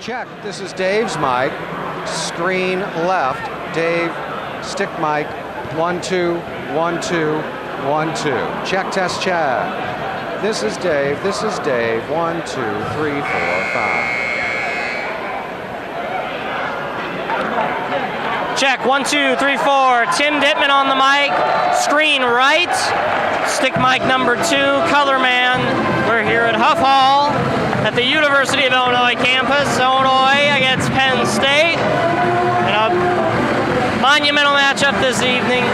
Check. This is Dave's mic. Screen left. Dave, stick mic. 1 2 1 2 1 2. Check, test, check. This is Dave. This is Dave. 1 2 3 4 5. Check, 1 2 3 4. Tim Dittman on the mic. Screen right. Stick mic number 2. Color man. We're here at Huff Hall at the University of Illinois campus. Illinois against Penn State. And a monumental matchup this evening.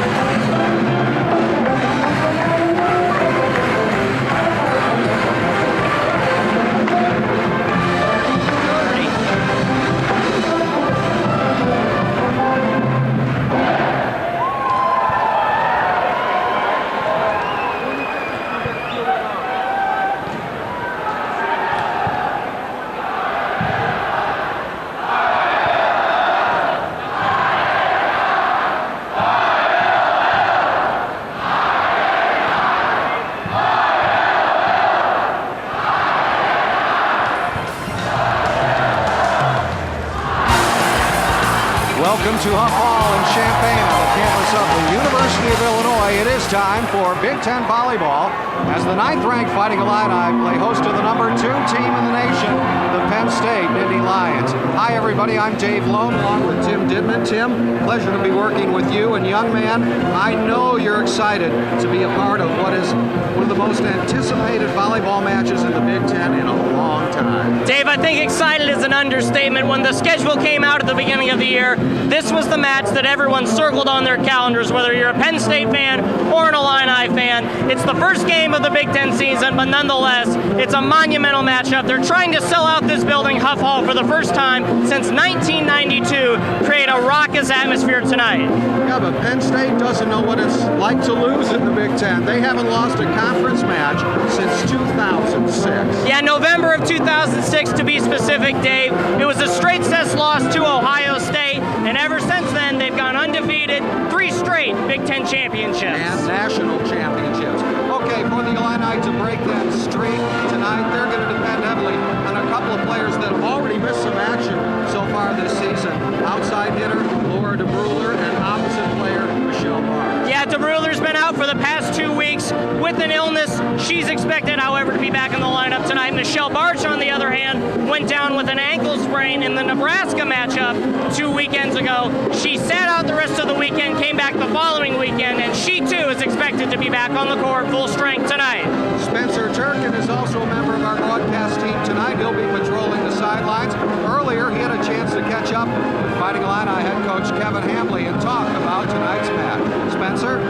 Welcome to Huff Hall in Champaign on the campus of the University of Illinois. It is time for Big Ten volleyball as the 9th-ranked Fighting Illini play host to the number 2 team in the nation, the Penn State Nittany Lions. Hi, everybody. I'm Dave Lone along with Tim Dittman. Tim, pleasure to be working with you. And young man, I know you're excited to be a part of what is one of the most anticipated volleyball matches in the Big Ten in a long time. Dave, I think excited is an understatement. When the schedule came out at the beginning of the year, this was the match that everyone circled on their calendars, whether you're a Penn State fan or an Illini fan. It's the first game of the Big Ten season, but nonetheless, it's a monumental matchup. They're trying to sell out this building, Huff Hall, for the first time since 1992, create a raucous atmosphere tonight. Yeah, but Penn State doesn't know what it's like to lose in the Big Ten. They haven't lost a conference match since 2006. Yeah, November of 2006 to be specific, Dave. It was a straight sets loss to Ohio State, and ever since then, they've gone undefeated, 3 straight Big Ten championships. And national championships. Okay, for the Illini to break that streak tonight, they're going to depend heavily on a couple of players that have already missed some action so far this season. Outside hitter Laura DeBruler and opposite player Michelle Barr. Yeah, DeBruler's been out for the past 2 weeks with an illness. She's expected, however, to be back in the lineup tonight. Michelle Barch, on the other hand, went down with an ankle sprain in the Nebraska matchup 2 weekends ago. She sat out the rest of the weekend, came back the following weekend, and she too is expected to be back on the court full strength tonight. Spencer Turkin is also a member of our broadcast team tonight. He'll be patrolling the sidelines. Earlier, he had a chance to catch up with Fighting Illini head coach Kevin Hambley and talk about tonight's match. Spencer?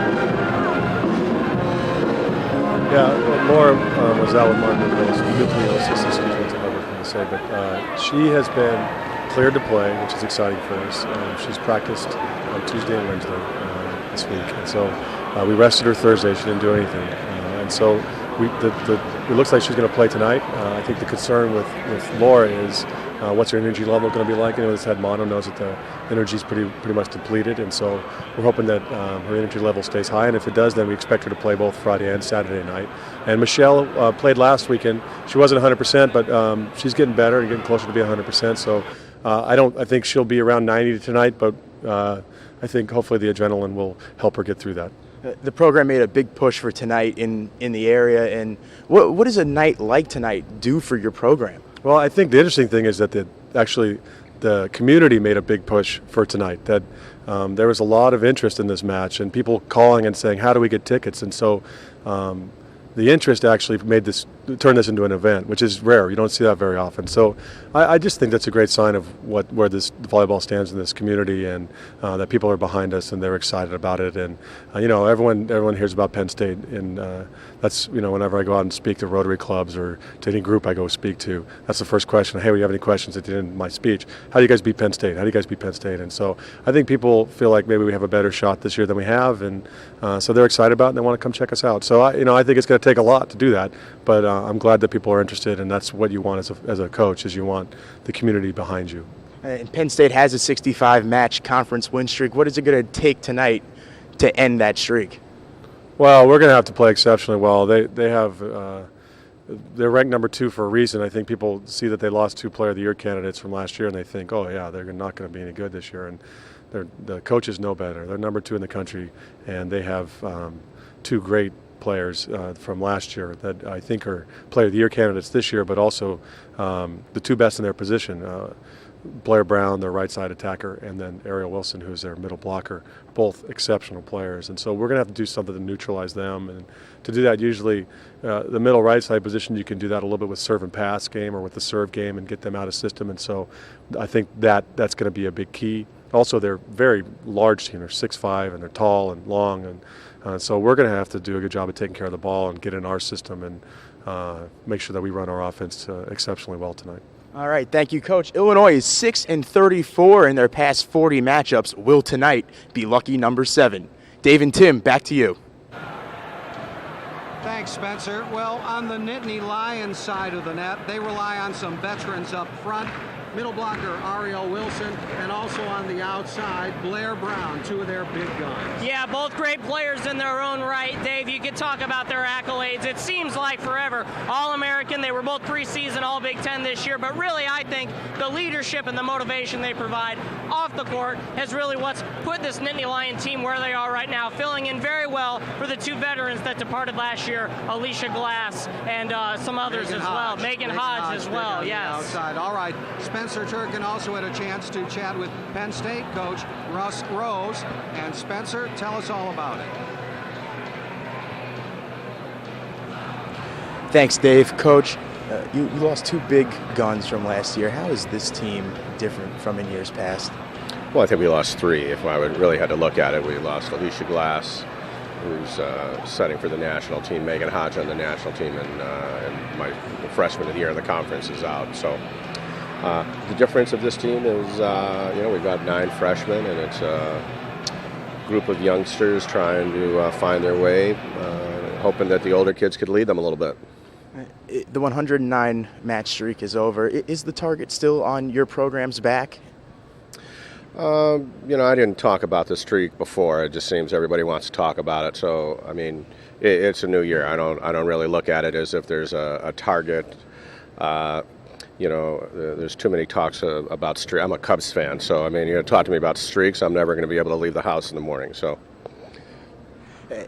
Yeah, Laura was out with mononucleosis, excuse me, it's another thing to say, but she has been cleared to play, which is exciting for us. She's practiced on Tuesday and Wednesday this week, and so we rested her Thursday. She didn't do anything, and so it looks like she's going to play tonight. I think the concern with Laura is what's her energy level going to be like. You know, this head mono knows that the energy's pretty much depleted, and so we're hoping that her energy level stays high. And if it does, then we expect her to play both Friday and Saturday night. And Michelle played last weekend. She wasn't 100%, but she's getting better and getting closer to being 100%. So I think she'll be around 90 tonight, but I think hopefully the adrenaline will help her get through that. The program made a big push for tonight in the area, and what does a night like tonight do for your program? Well, I think the interesting thing is that the community made a big push for tonight, that there was a lot of interest in this match and people calling and saying, how do we get tickets? And so the interest actually turned this into an event, which is rare. You don't see that very often. So I just think that's a great sign of where this volleyball stands in this community, and that people are behind us and they're excited about it. And everyone hears about Penn State, and that's whenever I go out and speak to Rotary clubs or to any group I go speak to, that's the first question. Hey, do you have any questions at the end of my speech? How do you guys beat Penn State? How do you guys beat Penn State? And so I think people feel like maybe we have a better shot this year than we have, and so they're excited about it and they want to come check us out. So I think it's going to take a lot to do that, but I'm glad that people are interested, and that's what you want as a coach, is you want the community behind you. And Penn State has a 65-match conference win streak. What is it going to take tonight to end that streak? Well, we're going to have to play exceptionally well. They have they're ranked number 2 for a reason. I think people see that they lost 2 Player of the Year candidates from last year, and they think, oh yeah, they're not going to be any good this year. And the coaches know better. They're number 2 in the country, and they have 2 great players from last year that I think are Player of the Year candidates this year, but also the 2 best in their position. Blair Brown, their right side attacker, and then Ariel Wilson, who's their middle blocker, both exceptional players. And so we're going to have to do something to neutralize them. And to do that, usually the middle right side position, you can do that a little bit with serve and pass game or with the serve game and get them out of system. And so I think that's going to be a big key. Also, they're very large team. They're 6'5", and they're tall and long. And so we're going to have to do a good job of taking care of the ball and get in our system and make sure that we run our offense exceptionally well tonight. All right, thank you, Coach. Illinois is 6-34 in their past 40 matchups. Will tonight be lucky number 7? Dave and Tim, back to you. Thanks, Spencer. Well, on the Nittany Lions side of the net, they rely on some veterans up front. Middle blocker Ariel Wilson, and also on the outside, Blair Brown, 2 of their big guns. Yeah, both great players in their own right. Dave, you could talk about their accolades. It seems like forever. All-American, they were both preseason All-Big Ten this year, but really I think the leadership and the motivation they provide off the court has really what's put this Nittany Lion team where they are right now, filling in very well for the 2 veterans that departed last year, Alicia Glass and some others as well. Megan Hodge as well, yes. Outside. All right, Spencer Turkin also had a chance to chat with Penn State coach Russ Rose. And Spencer, tell us all about it. Thanks, Dave. Coach, you lost 2 big guns from last year. How is this team different from in years past? Well, I think we lost 3. If I would really had to look at it, we lost Alicia Glass, who's setting for the national team, Megan Hodge on the national team, and the freshman of the year in the conference is out. So the difference of this team is, we've got 9 freshmen, and it's a group of youngsters trying to find their way, hoping that the older kids could lead them a little bit. The 109 match streak is over. Is the target still on your program's back? I didn't talk about the streak before. It just seems everybody wants to talk about it. So, I mean, it's a new year. I don't really look at it as if there's a target. There's too many talks about streaks. I'm a Cubs fan, so I mean, talk to me about streaks, I'm never going to be able to leave the house in the morning. So.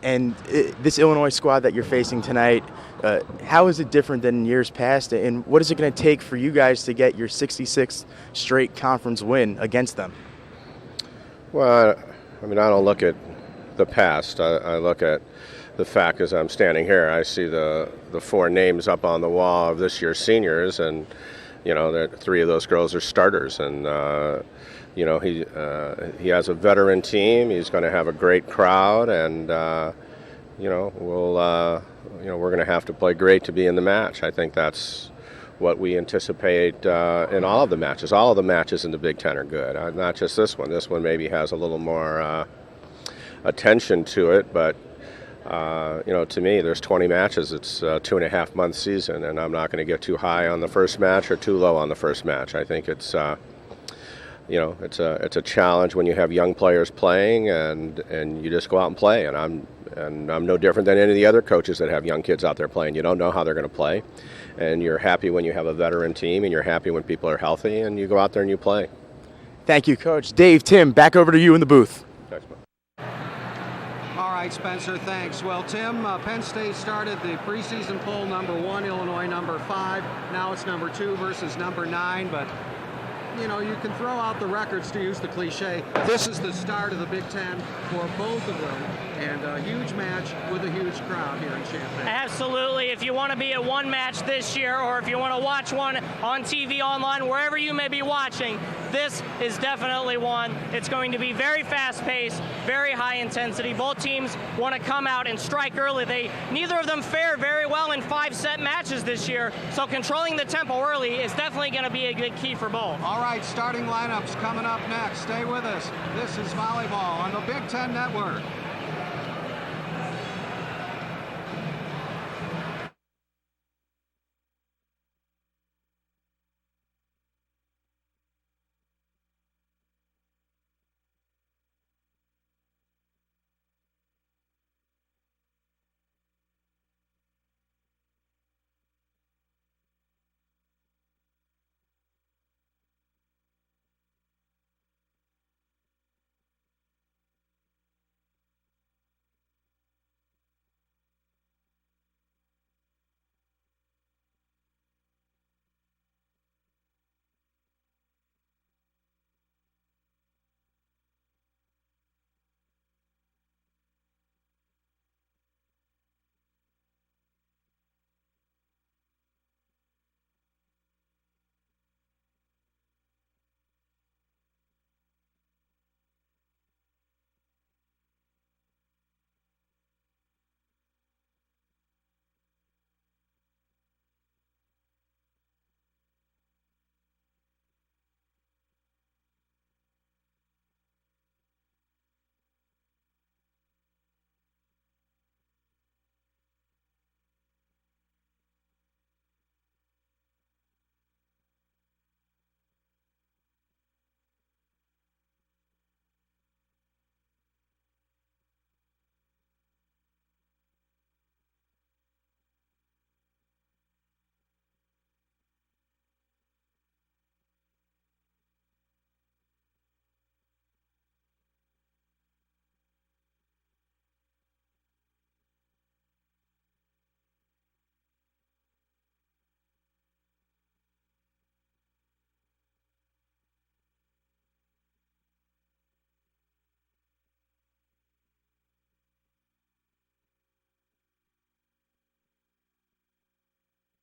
And this Illinois squad that you're facing tonight, how is it different than in years past? And what is it going to take for you guys to get your 66th straight conference win against them? Well, I mean, I don't look at the past. I look at the fact as I'm standing here. I see the 4 names up on the wall of this year's seniors, and that 3 of those girls are starters. And he has a veteran team. He's going to have a great crowd, and we're going to have to play great to be in the match. I think that's what we anticipate in all of the matches. All of the matches in the Big Ten are good, not just this one. This one maybe has a little more attention to it, but to me, there's 20 matches. It's a 2.5-month season, and I'm not going to get too high on the first match or too low on the first match. I think it's it's a challenge when you have young players playing, and you just go out and play. And I'm no different than any of the other coaches that have young kids out there playing. You don't know how they're going to play, and you're happy when you have a veteran team, and you're happy when people are healthy, and you go out there and you play. Thank you, Coach. Dave, Tim, back over to you in the booth. Thanks, man. All right, Spencer, thanks. Well, Tim, Penn State started the preseason poll number 1, Illinois number 5. Now it's number 2 versus number 9, but you can throw out the records, to use the cliche. This is the start of the Big Ten for both of them, and a huge match with a huge crowd here in Champaign. Absolutely. If you want to be at one match this year, or if you want to watch one on TV, online, wherever you may be watching, this is definitely one. It's going to be very fast-paced, very high intensity. Both teams want to come out and strike early. Neither of them fared very well in 5-set matches this year, so controlling the tempo early is definitely going to be a good key for both. All right, starting lineups coming up next. Stay with us. This is volleyball on the Big Ten Network.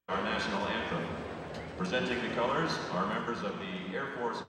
Our national anthem. Presenting the colors are members of the Air Force.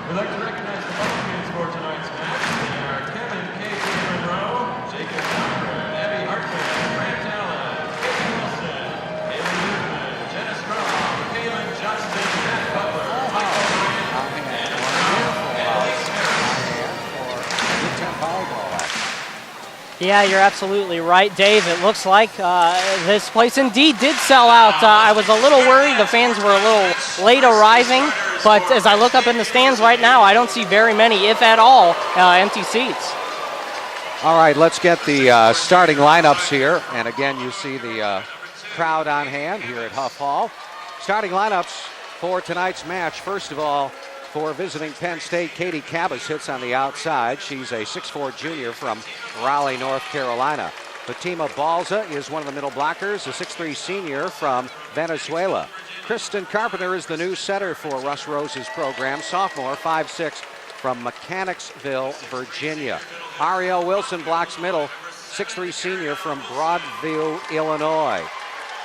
We'd like to recognize the champions for tonight's match. They are Kevin K. Monroe, Jacob Conrad, Abby Hartman, Grant Allen, Katie Wilson, Haley Newman, Jenna Strong, Kaylin Johnston, Matt Butler, Michael Ryan, and Big Ten volleyball action. Yeah, you're absolutely right, Dave. It looks like this place indeed did sell out. I was a little worried. The fans were a little late arriving, but as I look up in the stands right now, I don't see very many, if at all, empty seats. All right, let's get the starting lineups here. And again, you see the crowd on hand here at Huff Hall. Starting lineups for tonight's match. First of all, for visiting Penn State, Katie Cabas hits on the outside. She's a 6'4" junior from Raleigh, North Carolina. Fatima Balza is one of the middle blockers, a 6'3" senior from Venezuela. Kristen Carpenter is the new setter for Russ Rose's program, sophomore, 5'6", from Mechanicsville, Virginia. Ariel Wilson blocks middle, 6'3" senior from Broadview, Illinois.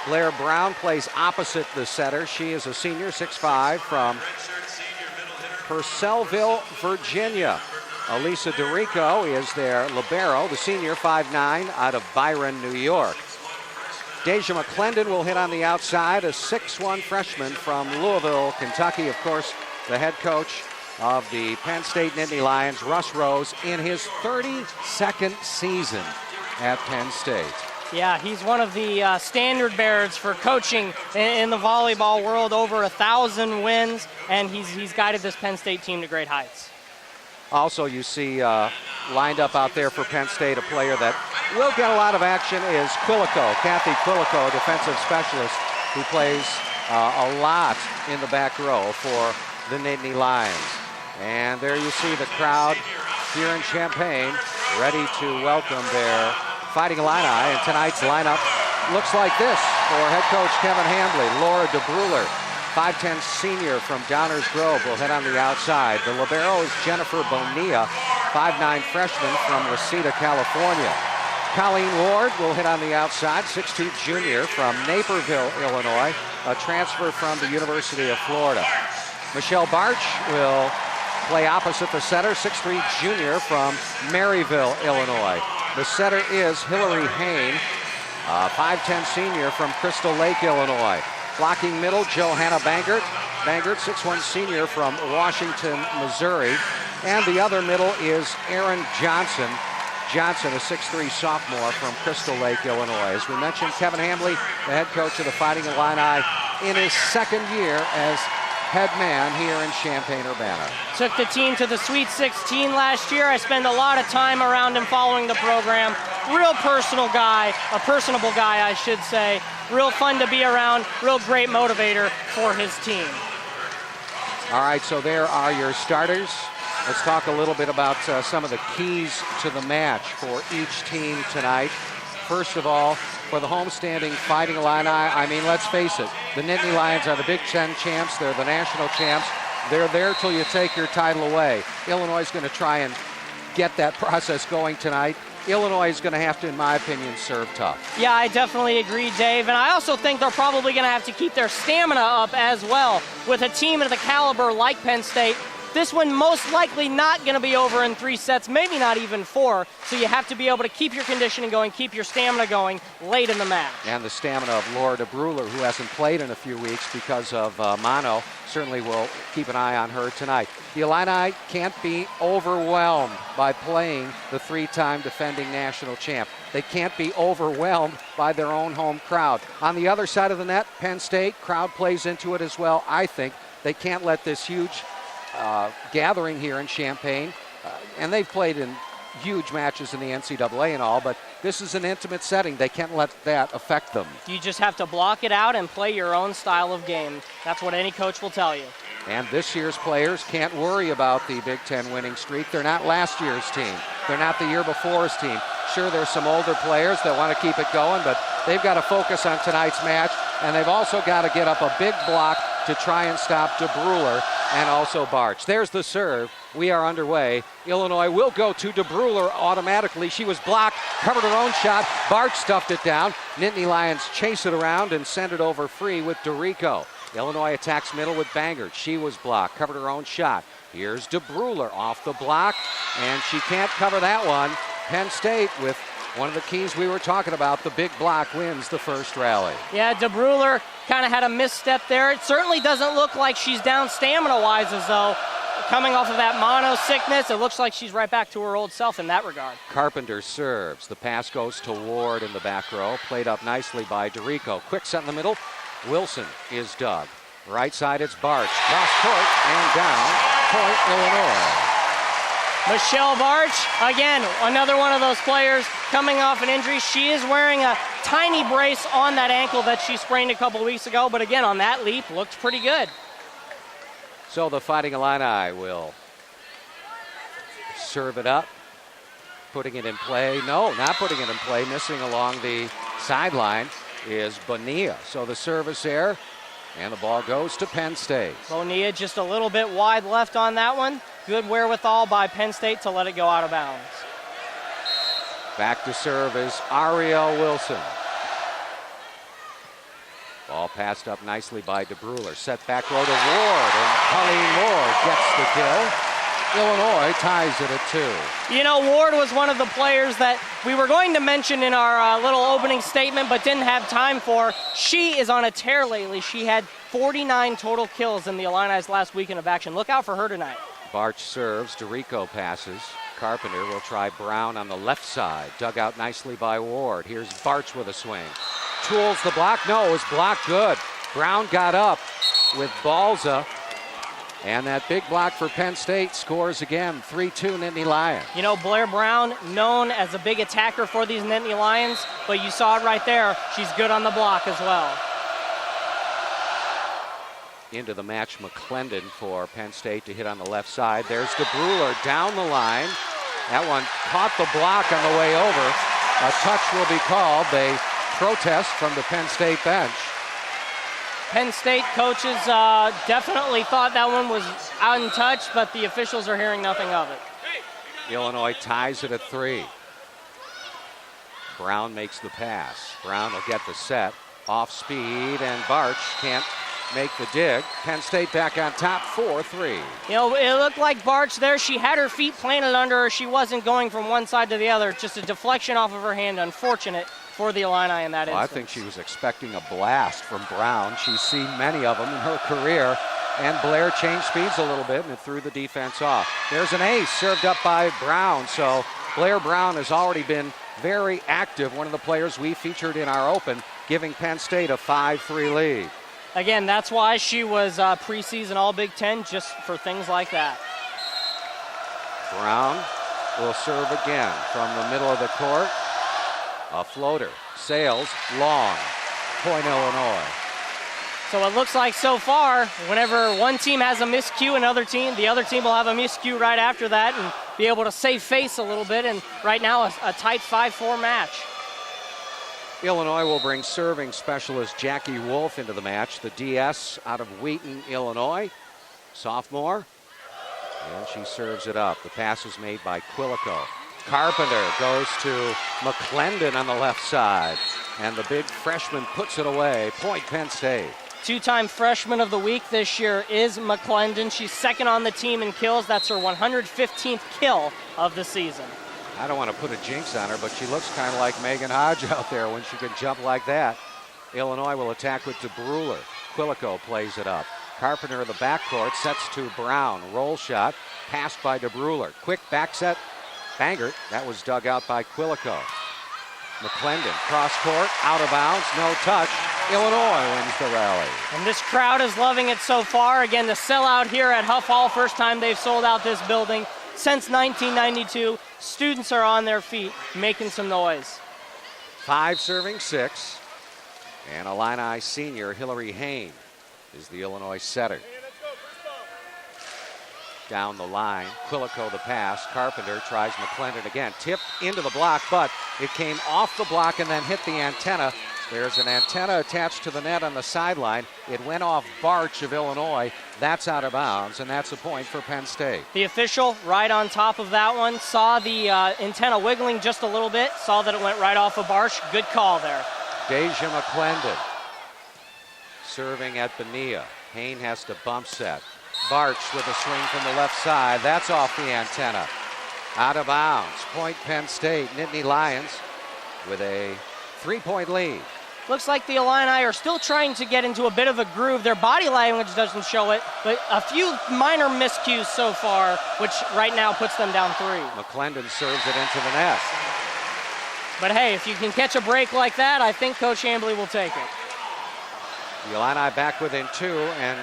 Blair Brown plays opposite the setter. She is a senior, 6'5", from Purcellville, Virginia. Elisa DeRico is their libero, the senior, 5'9", out of Byron, New York. Deja McClendon will hit on the outside, a 6'1" freshman from Louisville, Kentucky. Of course, the head coach of the Penn State Nittany Lions, Russ Rose, in his 32nd season at Penn State. Yeah, he's one of the standard bearers for coaching in the volleyball world, over 1,000 wins, and he's guided this Penn State team to great heights. Also, you see lined up out there for Penn State, a player that will get a lot of action is Quilico, Kathy Quilico, defensive specialist, who plays a lot in the back row for the Nittany Lions. And there you see the crowd here in Champaign, ready to welcome their Fighting Illini. And tonight's lineup looks like this for head coach Kevin Hambly. Laura DeBruler, 5'10" senior from Downers Grove, will hit on the outside. The libero is Jennifer Bonilla, 5'9" freshman from Reseda, California. Colleen Ward will hit on the outside, 6'2" junior from Naperville, Illinois, a transfer from the University of Florida. Michelle Barch will play opposite the setter, 6'3" junior from Maryville, Illinois. The setter is Hillary Hain, 5'10" senior from Crystal Lake, Illinois. Blocking middle, Johanna Bangert, 6'1" senior from Washington, Missouri. And the other middle is Erin Johnson, a 6'3" sophomore from Crystal Lake, Illinois. As we mentioned, Kevin Hambly, the head coach of the Fighting Illini, in his second year as head man here in Champaign-Urbana. Took the team to the Sweet 16 last year. I spend a lot of time around him following the program. Real personal guy, a personable guy, I should say. Real fun to be around, real great motivator for his team. All right, so there are your starters. Let's talk a little bit about some of the keys to the match for each team tonight. First of all, for the homestanding Fighting Illini, I mean, let's face it, the Nittany Lions are the Big Ten champs. They're the national champs. They're there till you take your title away. Illinois is going to try and get that process going tonight. Illinois is going to have to, in my opinion, serve tough. Yeah, I definitely agree, Dave. And I also think they're probably going to have to keep their stamina up as well. With a team of the caliber like Penn State, this one most likely not going to be over in 3 sets, maybe not even 4. So you have to be able to keep your conditioning going, keep your stamina going late in the match. And the stamina of Laura DeBruler, who hasn't played in a few weeks because of mono, certainly will keep an eye on her tonight. The Illini can't be overwhelmed by playing the 3-time defending national champ. They can't be overwhelmed by their own home crowd. On the other side of the net, Penn State, crowd plays into it as well. I think they can't let this huge gathering here in Champaign, and they've played in huge matches in the NCAA and all, but this is an intimate setting. They can't let that affect them. You just have to block it out and play your own style of game. That's what any coach will tell you. And this year's players can't worry about the Big Ten winning streak. They're not last year's team. They're not the year before's team. Sure, there's some older players that want to keep it going, but they've got to focus on tonight's match, and they've also got to get up a big block to try and stop DeBruler and also Barch. There's the serve. We are underway. Illinois will go to DeBruler automatically. She was blocked, covered her own shot. Barch stuffed it down. Nittany Lions chase it around and send it over free with DeRico. Illinois attacks middle with Bangert. She was blocked, covered her own shot. Here's DeBruler off the block, and she can't cover that one. Penn State with one of the keys we were talking about, the big block, wins the first rally. Yeah, DeBruler kind of had a misstep there. It certainly doesn't look like she's down stamina-wise, as though coming off of that mono sickness, it looks like she's right back to her old self in that regard. Carpenter serves. The pass goes to Ward in the back row. Played up nicely by DeRico. Quick set in the middle. Wilson is dug. Right side, it's Barch. Cross court and down. Point, Illinois. Michelle Barch, again, another one of those players coming off an injury. She is wearing a tiny brace on that ankle that she sprained a couple weeks ago, but again, on that leap, looked pretty good. So the Fighting Illini will serve it up, putting it in play. No, not putting it in play. Missing along the sideline is Bonilla. So the service there, and the ball goes to Penn State. Bonilla just a little bit wide left on that one. Good wherewithal by Penn State to let it go out of bounds. Back to serve is Ariel Wilson. Ball passed up nicely by DeBruler. Set back row to Ward, and Colleen Ward gets the kill. Illinois ties it at 2. You know, Ward was one of the players that we were going to mention in our little opening statement but didn't have time for. She is on a tear lately. She had 49 total kills in the Illini's last weekend of action. Look out for her tonight. Barch serves. DeRico passes. Carpenter will try Brown on the left side. Dug out nicely by Ward. Here's Barch with a swing. Tools the block. No, it was blocked good. Brown got up with Balza. And that big block for Penn State scores again. 3-2 Nittany Lions. You know, Blair Brown, known as a big attacker for these Nittany Lions, but you saw it right there. She's good on the block as well. Into the match, McClendon for Penn State to hit on the left side. There's DeBruler down the line. That one caught the block on the way over. A touch will be called. They protest from the Penn State bench. Penn State coaches definitely thought that one was untouched, but the officials are hearing nothing of it. Illinois ties it at 3. Brown makes the pass. Brown will get the set. Off speed, and Barch can't make the dig. Penn State back on top, 4-3. You know, it looked like Barch there. She had her feet planted under her. She wasn't going from one side to the other. Just a deflection off of her hand. Unfortunate for the Illini in that instance. I think she was expecting a blast from Brown. She's seen many of them in her career. And Blair changed speeds a little bit and threw the defense off. There's an ace served up by Brown. So Blair Brown has already been very active, one of the players we featured in our open, giving Penn State a 5-3 lead. Again, that's why she was preseason All Big Ten, just for things like that. Brown will serve again from the middle of the court. A floater, sails, long. Point Illinois. So it looks like so far, whenever one team has a miscue, the other team will have a miscue right after that and be able to save face a little bit. And right now, a tight 5-4 match. Illinois will bring serving specialist Jackie Wolf into the match. The DS out of Wheaton, Illinois. Sophomore. And she serves it up. The pass was made by Quilico. Carpenter goes to McClendon on the left side. And the big freshman puts it away. Point Penn State. Two-time freshman of the week this year is McClendon. She's second on the team in kills. That's her 115th kill of the season. I don't want to put a jinx on her, but she looks kind of like Megan Hodge out there when she can jump like that. Illinois will attack with DeBruler. Quilico plays it up. Carpenter in the backcourt sets to Brown. Roll shot, passed by DeBruler. Quick back set, Bangert. That was dug out by Quilico. McClendon, cross court, out of bounds, no touch. Illinois wins the rally. And this crowd is loving it so far. Again, the sellout here at Huff Hall, first time they've sold out this building since 1992. Students are on their feet, making some noise. 5 serving 6. And Illini senior Hillary Hain is the Illinois setter. Down the line, Quilico the pass. Carpenter tries McClendon again. Tipped into the block, but it came off the block and then hit the antenna. There's an antenna attached to the net on the sideline. It went off Barch of Illinois. That's out of bounds, and that's a point for Penn State. The official right on top of that one saw the antenna wiggling just a little bit, saw that it went right off of Barch. Good call there. Deja McClendon serving at Bonilla. Hain has to bump set. Barch with a swing from the left side. That's off the antenna. Out of bounds. Point Penn State. Nittany Lions with a 3-point lead. Looks like the Illini are still trying to get into a bit of a groove. Their body language doesn't show it, but a few minor miscues so far, which right now puts them down 3. McClendon serves it into the net. But hey, if you can catch a break like that, I think Coach Hambly will take it. The Illini back within 2, and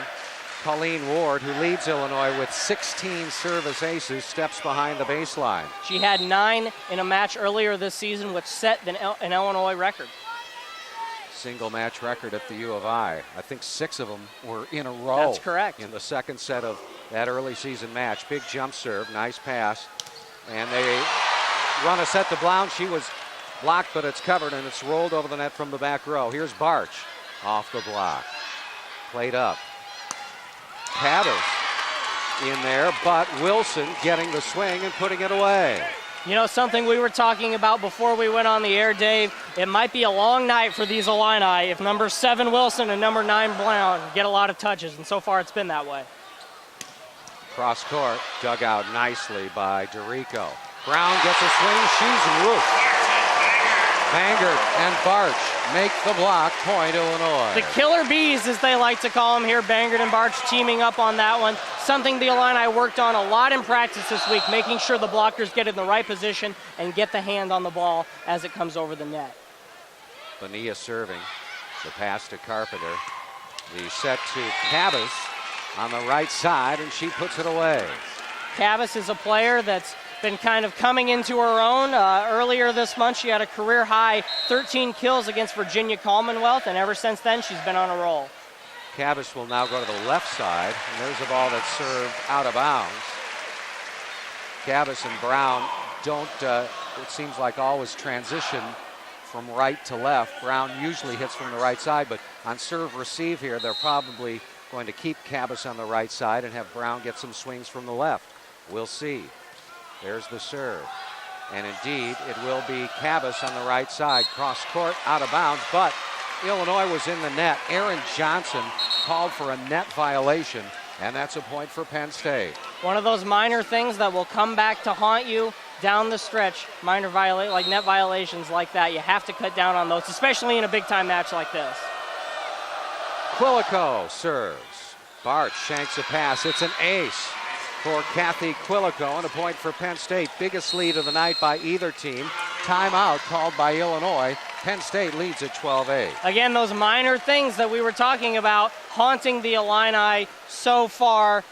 Colleen Ward, who leads Illinois with 16 service aces, steps behind the baseline. She had 9 in a match earlier this season, which set an Illinois record. Single match record at the U of I. I think 6 of them were in a row. That's correct. In the second set of that early season match. Big jump serve, nice pass. And they run a set to Brown. She was blocked, but it's covered, and it's rolled over the net from the back row. Here's Barch off the block. Played up. Paddles in there, but Wilson getting the swing and putting it away. You know, something we were talking about before we went on the air, Dave, it might be a long night for these Illini if number 7 Wilson and number 9 Brown get a lot of touches, and so far it's been that way. Cross court, dug out nicely by DeRico. Brown gets a swing, she's roofed. Bangert and Barch make the block, point Illinois. The killer bees, as they like to call them here, Bangert and Barch teaming up on that one. Something the Illini worked on a lot in practice this week, making sure the blockers get in the right position and get the hand on the ball as it comes over the net. Bonilla serving, the pass to Carpenter. The set to Cabas on the right side, and she puts it away. Cabas is a player that's been kind of coming into her own. Earlier this month, she had a career-high 13 kills against Virginia Commonwealth, and ever since then, she's been on a roll. Cabas will now go to the left side, and there's a ball that's served out of bounds. Cabas and Brown don't, it seems like, always transition from right to left. Brown usually hits from the right side, but on serve-receive here, they're probably going to keep Cabas on the right side and have Brown get some swings from the left. We'll see. There's the serve. And indeed, it will be Cabas on the right side. Cross court, out of bounds, but Illinois was in the net. Aaron Johnson called for a net violation, and that's a point for Penn State. One of those minor things that will come back to haunt you down the stretch, minor like net violations like that. You have to cut down on those, especially in a big-time match like this. Quilico serves. Barch shanks a pass. It's an ace for Kathy Quilico, and a point for Penn State. Biggest lead of the night by either team, timeout called by Illinois. Penn State leads at 12-8. Again, those minor things that we were talking about haunting the Illini so far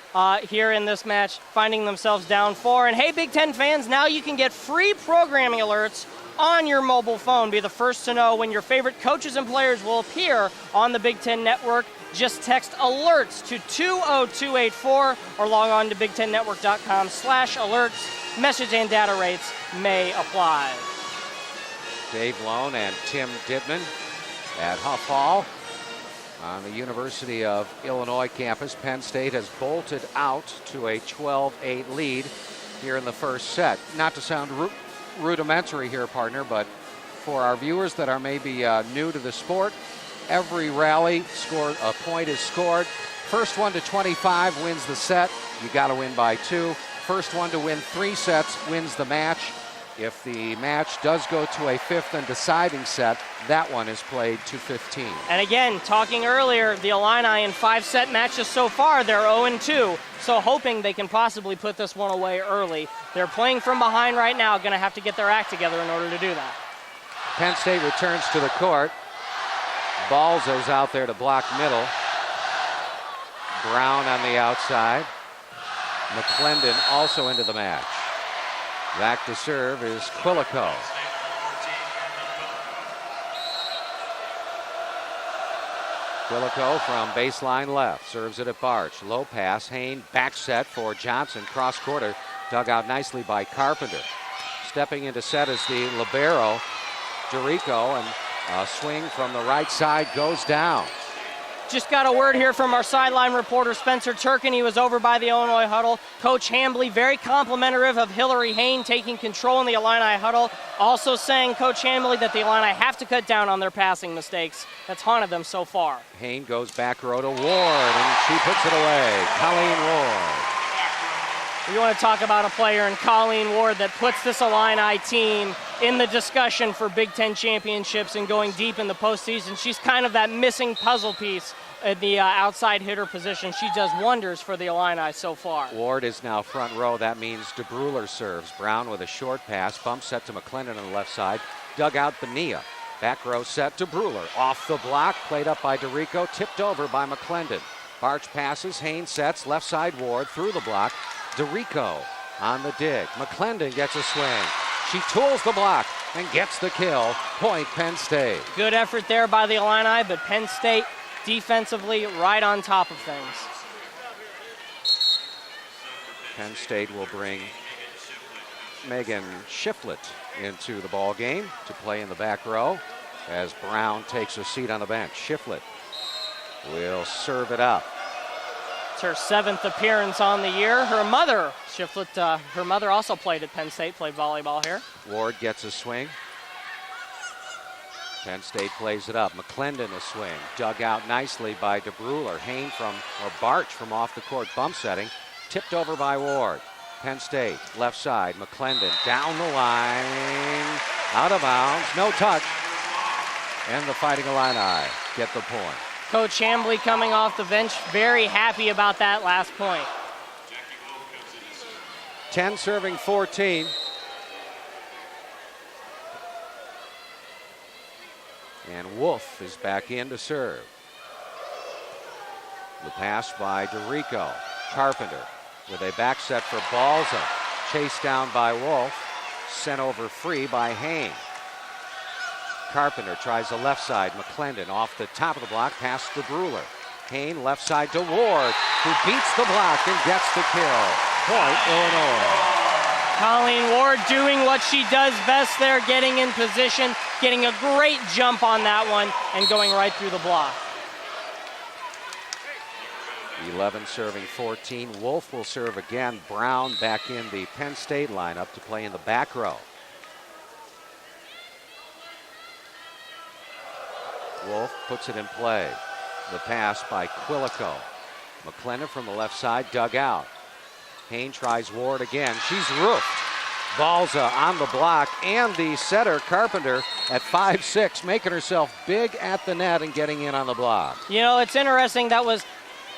here in this match, finding themselves down 4. And hey, Big Ten fans, now you can get free programming alerts on your mobile phone. Be the first to know when your favorite coaches and players will appear on the Big Ten Network. Just text alerts to 20284 or log on to BigTenNetwork.com/alerts. Message and data rates may apply. Dave Lone and Tim Dittman at Huff Hall on the University of Illinois campus. Penn State has bolted out to a 12-8 lead here in the first set. Not to sound rudimentary here, partner, but for our viewers that are maybe new to the sport, every rally a point is scored. First one to 25 wins the set. You got to win by 2. First one to win 3 sets wins the match. If the match does go to a 5th and deciding set, that one is played to 15. And again, talking earlier, the Illini in 5-set matches so far, they're 0-2. So hoping they can possibly put this one away early. They're playing from behind right now, going to have to get their act together in order to do that. Penn State returns to the court. Balzo's out there to block middle. Brown on the outside. McClendon also into the match. Back to serve is Quilico. Quilico from baseline left. Serves it at Barch. Low pass. Hain back set for Johnson. Cross quarter. Dug out nicely by Carpenter. Stepping into set is the libero, Dorico, and a swing from the right side goes down. Just got a word here from our sideline reporter, Spencer Turkin. He was over by the Illinois huddle. Coach Hambly, very complimentary of Hillary Hain taking control in the Illini huddle. Also saying, Coach Hambly, that the Illini have to cut down on their passing mistakes. That's haunted them so far. Hain goes back row to Ward, and she puts it away. Colleen Ward. You want to talk about a player in Colleen Ward that puts this Illini team in the discussion for Big Ten championships and going deep in the postseason. She's kind of that missing puzzle piece at the outside hitter position. She does wonders for the Illini so far. Ward is now front row. That means DeBruler serves. Brown with a short pass. Bump set to McClendon on the left side. Dug out Bonilla. Back row set to Brewer. Off the block. Played up by DeRico. Tipped over by McClendon. Barch passes. Haynes sets. Left side Ward through the block. DeRico on the dig. McClendon gets a swing. She tools the block and gets the kill. Point Penn State. Good effort there by the Illini, but Penn State defensively right on top of things. Penn State will bring Megan Shiflett into the ball game to play in the back row as Brown takes a seat on the bench. Shiflett will serve it up. It's her 7th appearance on the year. Her mother, Shiflett, her mother also played at Penn State, played volleyball here. Ward gets a swing. Penn State plays it up. McClendon a swing. Dug out nicely by DeBruler. Hain Barch from off the court bump setting. Tipped over by Ward. Penn State, left side. McClendon down the line. Out of bounds. No touch. And the Fighting Illini get the point. Coach Hambly coming off the bench, very happy about that last point. 10 serving 14. And Wolf is back in to serve. The pass by DeRico. Carpenter with a back set for Balza. Chased down by Wolf. Sent over free by Hain. Carpenter tries the left side. McClendon off the top of the block, past the Brewer. Hain left side to Ward, who beats the block and gets the kill. Point Illinois. Colleen Ward doing what she does best there, getting in position, getting a great jump on that one, and going right through the block. 11 serving 14. Wolf will serve again. Brown back in the Penn State lineup to play in the back row. Wolf puts it in play. The pass by Quilico. McClendon from the left side, dug out. Hain tries Ward again. She's roofed. Balza on the block, and the setter, Carpenter, at 5'6", making herself big at the net and getting in on the block. You know, it's interesting. That was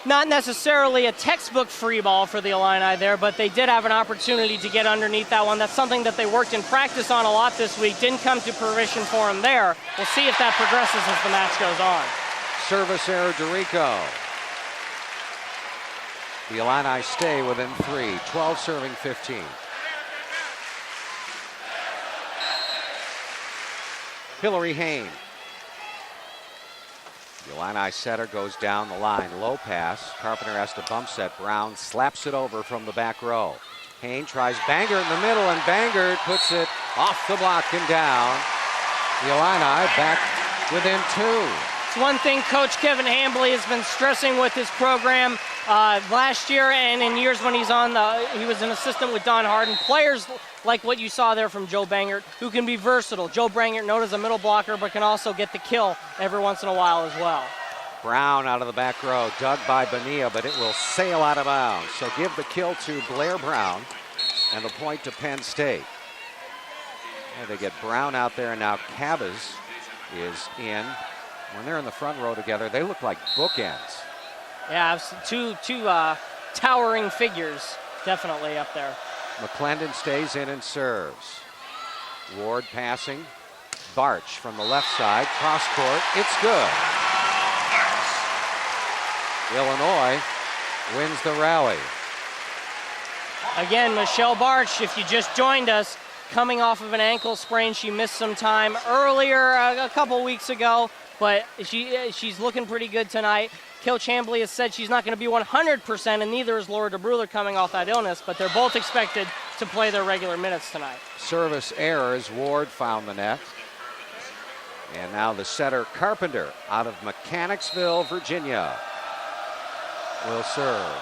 not necessarily a textbook free ball for the Illini there, but they did have an opportunity to get underneath that one. That's something that they worked in practice on a lot this week. Didn't come to fruition for them there. We'll see if that progresses as the match goes on. Service error, DeRico. The Illini stay within 3, 12 serving 15. Hillary Hayne. The Illini setter goes down the line. Low pass. Carpenter has to bump set. Brown slaps it over from the back row. Hayne tries Bangert in the middle, and Bangert puts it off the block and down. The Illini back within 2. It's one thing Coach Kevin Hambley has been stressing with his program last year and in years when he was an assistant with Don Harden. Players like what you saw there from Joe Bangert, who can be versatile. Joe Bangert, known as a middle blocker, but can also get the kill every once in a while as well. Brown out of the back row, dug by Bonilla, but it will sail out of bounds. So give the kill to Blair Brown and the point to Penn State. And they get Brown out there, and now Cabas is in. When they're in the front row together, they look like bookends. Yeah, two towering figures definitely up there. McClendon stays in and serves. Ward passing. Barch from the left side, cross court. It's good. Illinois wins the rally. Again, Michelle Barch, if you just joined us, coming off of an ankle sprain. She missed some time earlier a couple weeks ago, but she's looking pretty good tonight. Coach Hambley has said she's not going to be 100%, and neither is Laura DeBruler coming off that illness, but they're both expected to play their regular minutes tonight. Service errors. Ward found the net. And now the setter, Carpenter, out of Mechanicsville, Virginia, will serve.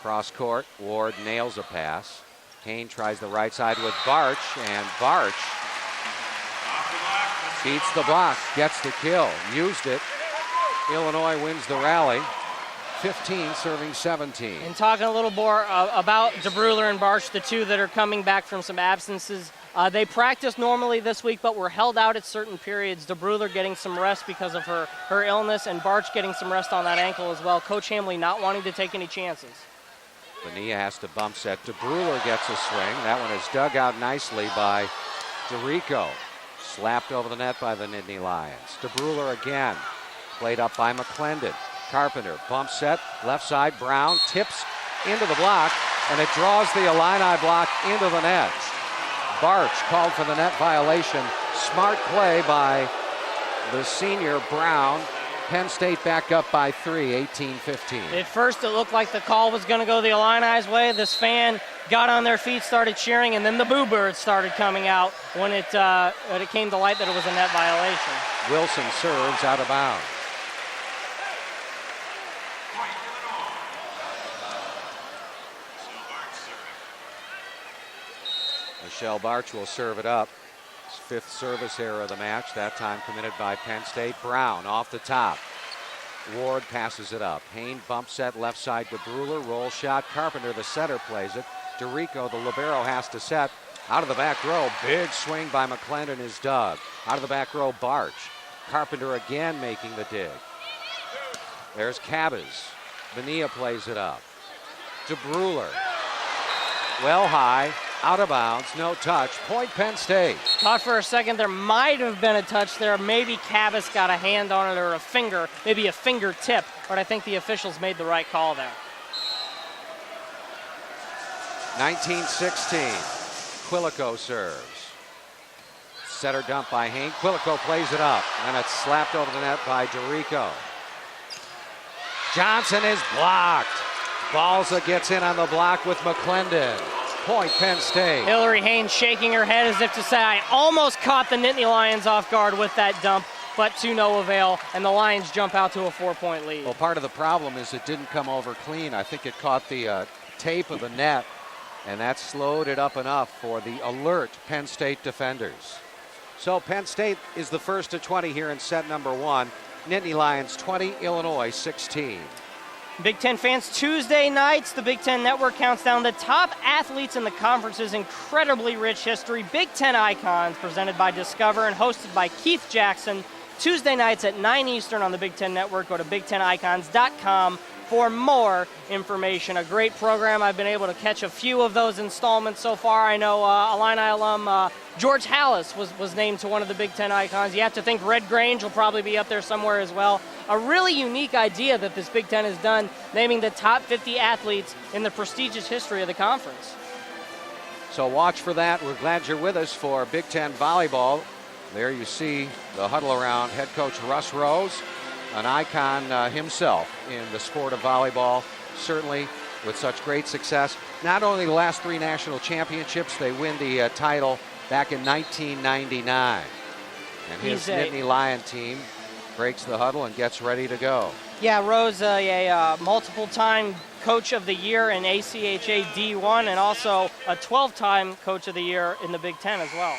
Cross court. Ward nails a pass. Hayne tries the right side with Barch, and Barch beats the block, gets the kill, used it. Illinois wins the rally, 15 serving 17. And talking a little more about DeBruler and Barch, the two that are coming back from some absences. They practice normally this week, but were held out at certain periods. DeBruler getting some rest because of her illness, and Barch getting some rest on that ankle as well. Coach Hambley not wanting to take any chances. Bonilla has to bump set. DeBruler gets a swing. That one is dug out nicely by DeRico. Slapped over the net by the Nittany Lions. DeBruler again. Played up by McClendon. Carpenter, bump set, left side, Brown, tips into the block, and it draws the Illini block into the net. Barch called for the net violation. Smart play by the senior Brown. Penn State back up by 3, 18-15. At first it looked like the call was going to go the Illini's way. This fan got on their feet, started cheering, and then the boo birds started coming out when it came to light that it was a net violation. Wilson serves out of bounds. Michelle Barch will serve it up. His fifth service error of the match, that time committed by Penn State. Brown off the top. Ward passes it up. Hayne bump set left side to DeBruler. Roll shot. Carpenter, the setter, plays it. DeRico, the libero, has to set. Out of the back row. Big swing by McClendon is dug. Out of the back row, Barch. Carpenter again making the dig. There's Cabas. Bonilla plays it up. DeBruler. Well high. Out of bounds, no touch. Point Penn State. Thought for a second there might have been a touch there. Maybe Cabas got a hand on it or a finger, maybe a fingertip, but I think the officials made the right call there. 19-16. Quilico serves. Setter dump by Hayne. Quilico plays it up, and it's slapped over the net by DeRico. Johnson is blocked. Balza gets in on the block with McClendon. Point Penn State. Hillary Haynes shaking her head as if to say, I almost caught the Nittany Lions off guard with that dump, but to no avail, and the Lions jump out to a 4-point lead. Well, part of the problem is it didn't come over clean. I think it caught the tape of the net, and that slowed it up enough for the alert Penn State defenders. So Penn State is the first to 20 here in set number 1. Nittany Lions 20, Illinois 16. Big Ten fans, Tuesday nights, the Big Ten Network counts down the top athletes in the conference's incredibly rich history. Big Ten Icons, presented by Discover and hosted by Keith Jackson. Tuesday nights at 9 Eastern on the Big Ten Network. Go to BigTenIcons.com for more information. A great program. I've been able to catch a few of those installments so far. I know Illini alum George Hallis was named to one of the Big Ten icons. You have to think Red Grange will probably be up there somewhere as well. A really unique idea that this Big Ten has done, naming the top 50 athletes in the prestigious history of the conference. So watch for that. We're glad you're with us for Big Ten volleyball. There you see the huddle around head coach Russ Rose, an icon himself in the sport of volleyball, certainly with such great success. Not only the last 3 national championships, they win the title back in 1999. And his Nittany Lion team breaks the huddle and gets ready to go. Yeah, Rose, a multiple-time Coach of the Year in ACHA D1 and also a 12-time Coach of the Year in the Big Ten as well.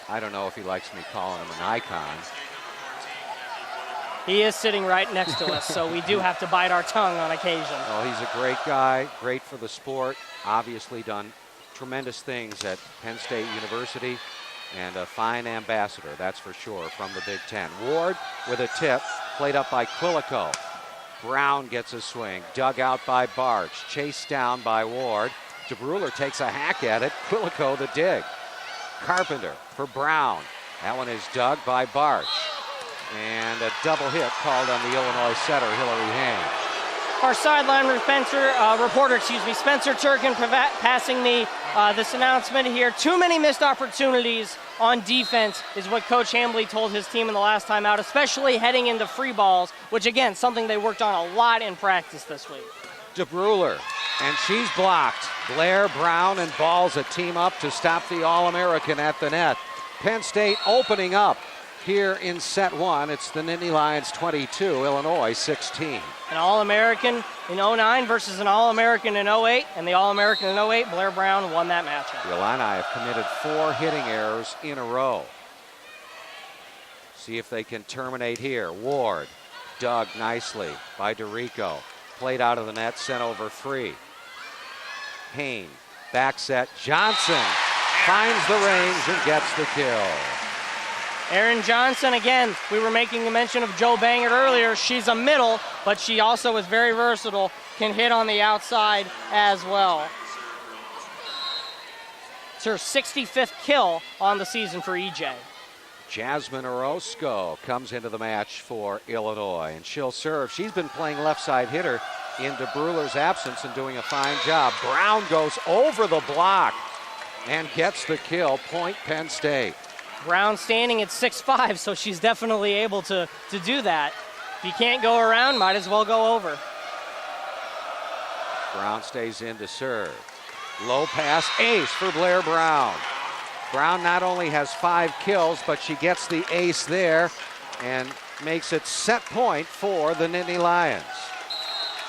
I don't know if he likes me calling him an icon. He is sitting right next to us, so we do have to bite our tongue on occasion. Oh, he's a great guy, great for the sport, obviously done tremendous things at Penn State University, and a fine ambassador, that's for sure, from the Big Ten. Ward with a tip, played up by Quilico. Brown gets a swing, dug out by Barch, chased down by Ward. DeBruler takes a hack at it, Quilico the dig. Carpenter for Brown. That one is dug by Barch. And a double hit called on the Illinois setter, Hillary Haynes. Our sideline reporter, Spencer Turkin passing me this announcement here. Too many missed opportunities on defense is what Coach Hambly told his team in the last time out, especially heading into free balls, which again, something they worked on a lot in practice this week. DeBruler, and she's blocked. Blair, Brown, and Balls a team up to stop the All-American at the net. Penn State opening up here in set 1. It's the Nittany Lions 22, Illinois 16. An All-American in 09 versus an All-American in 08, and the All-American in 08, Blair Brown, won that matchup. The Illini have committed 4 hitting errors in a row. See if they can terminate here. Ward, dug nicely by DeRico. Played out of the net, sent over free. Payne, back set. Johnson finds the range and gets the kill. Erin Johnson, again, we were making a mention of Jo Bangert earlier. She's a middle, but she also is very versatile, can hit on the outside as well. It's her 65th kill on the season for EJ. Jasmine Orozco comes into the match for Illinois, and she'll serve. She's been playing left side hitter in DeBruler's absence and doing a fine job. Brown goes over the block and gets the kill. Point Penn State. Brown standing at 6'5", so she's definitely able to do that. If you can't go around, might as well go over. Brown stays in to serve. Low pass, ace for Blair Brown. Brown not only has 5 kills, but she gets the ace there and makes it set point for the Nittany Lions.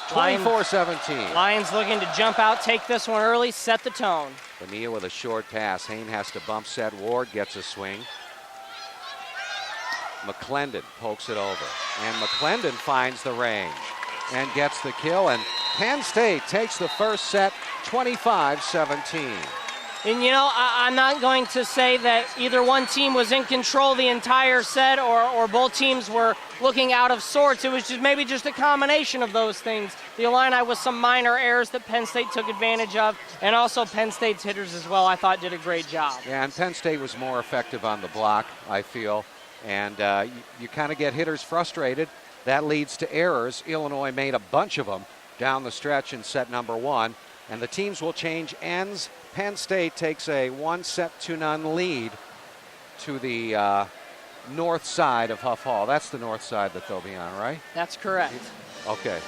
24-17. Lions looking to jump out, take this one early, set the tone. Bonilla with a short pass. Hayne has to bump set. Ward gets a swing. McClendon pokes it over. And McClendon finds the range and gets the kill. And Penn State takes the first set 25-17. And you know, I'm not going to say that either one team was in control the entire set or both teams were looking out of sorts. It was maybe just a combination of those things. The Illini with some minor errors that Penn State took advantage of, and also Penn State's hitters as well, I thought did a great job. Yeah, and Penn State was more effective on the block, I feel. And you kind of get hitters frustrated. That leads to errors. Illinois made a bunch of them down the stretch in set number 1. And the teams will change ends. Penn State takes a 1-0 lead to the north side of Huff Hall. That's the north side that they'll be on, right? That's correct. Okay.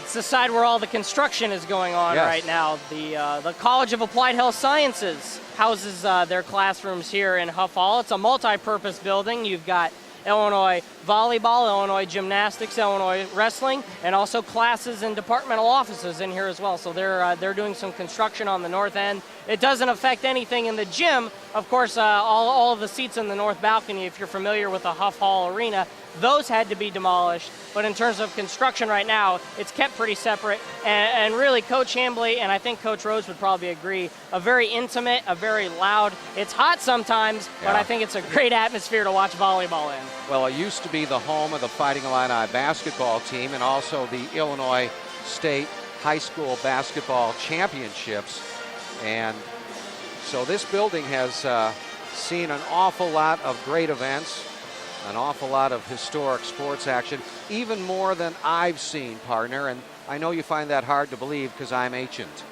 It's the side where all the construction is going on right now. The College of Applied Health Sciences houses their classrooms here in Huff Hall. It's a multi-purpose building. You've got Illinois volleyball, Illinois gymnastics, Illinois wrestling, and also classes and departmental offices in here as well. So they're doing some construction on the north end. It doesn't affect anything in the gym. Of course, all of the seats in the north balcony, if you're familiar with the Huff Hall Arena, those had to be demolished. But in terms of construction right now, it's kept pretty separate. And really, Coach Hambly, and I think Coach Rose would probably agree, a very intimate, a very loud. It's hot sometimes, but I think it's a great atmosphere to watch volleyball in. Well, it used to be the home of the Fighting Illini basketball team and also the Illinois State High School Basketball Championships. And so this building has seen an awful lot of great events, an awful lot of historic sports action, even more than I've seen, partner. And I know you find that hard to believe because I'm ancient.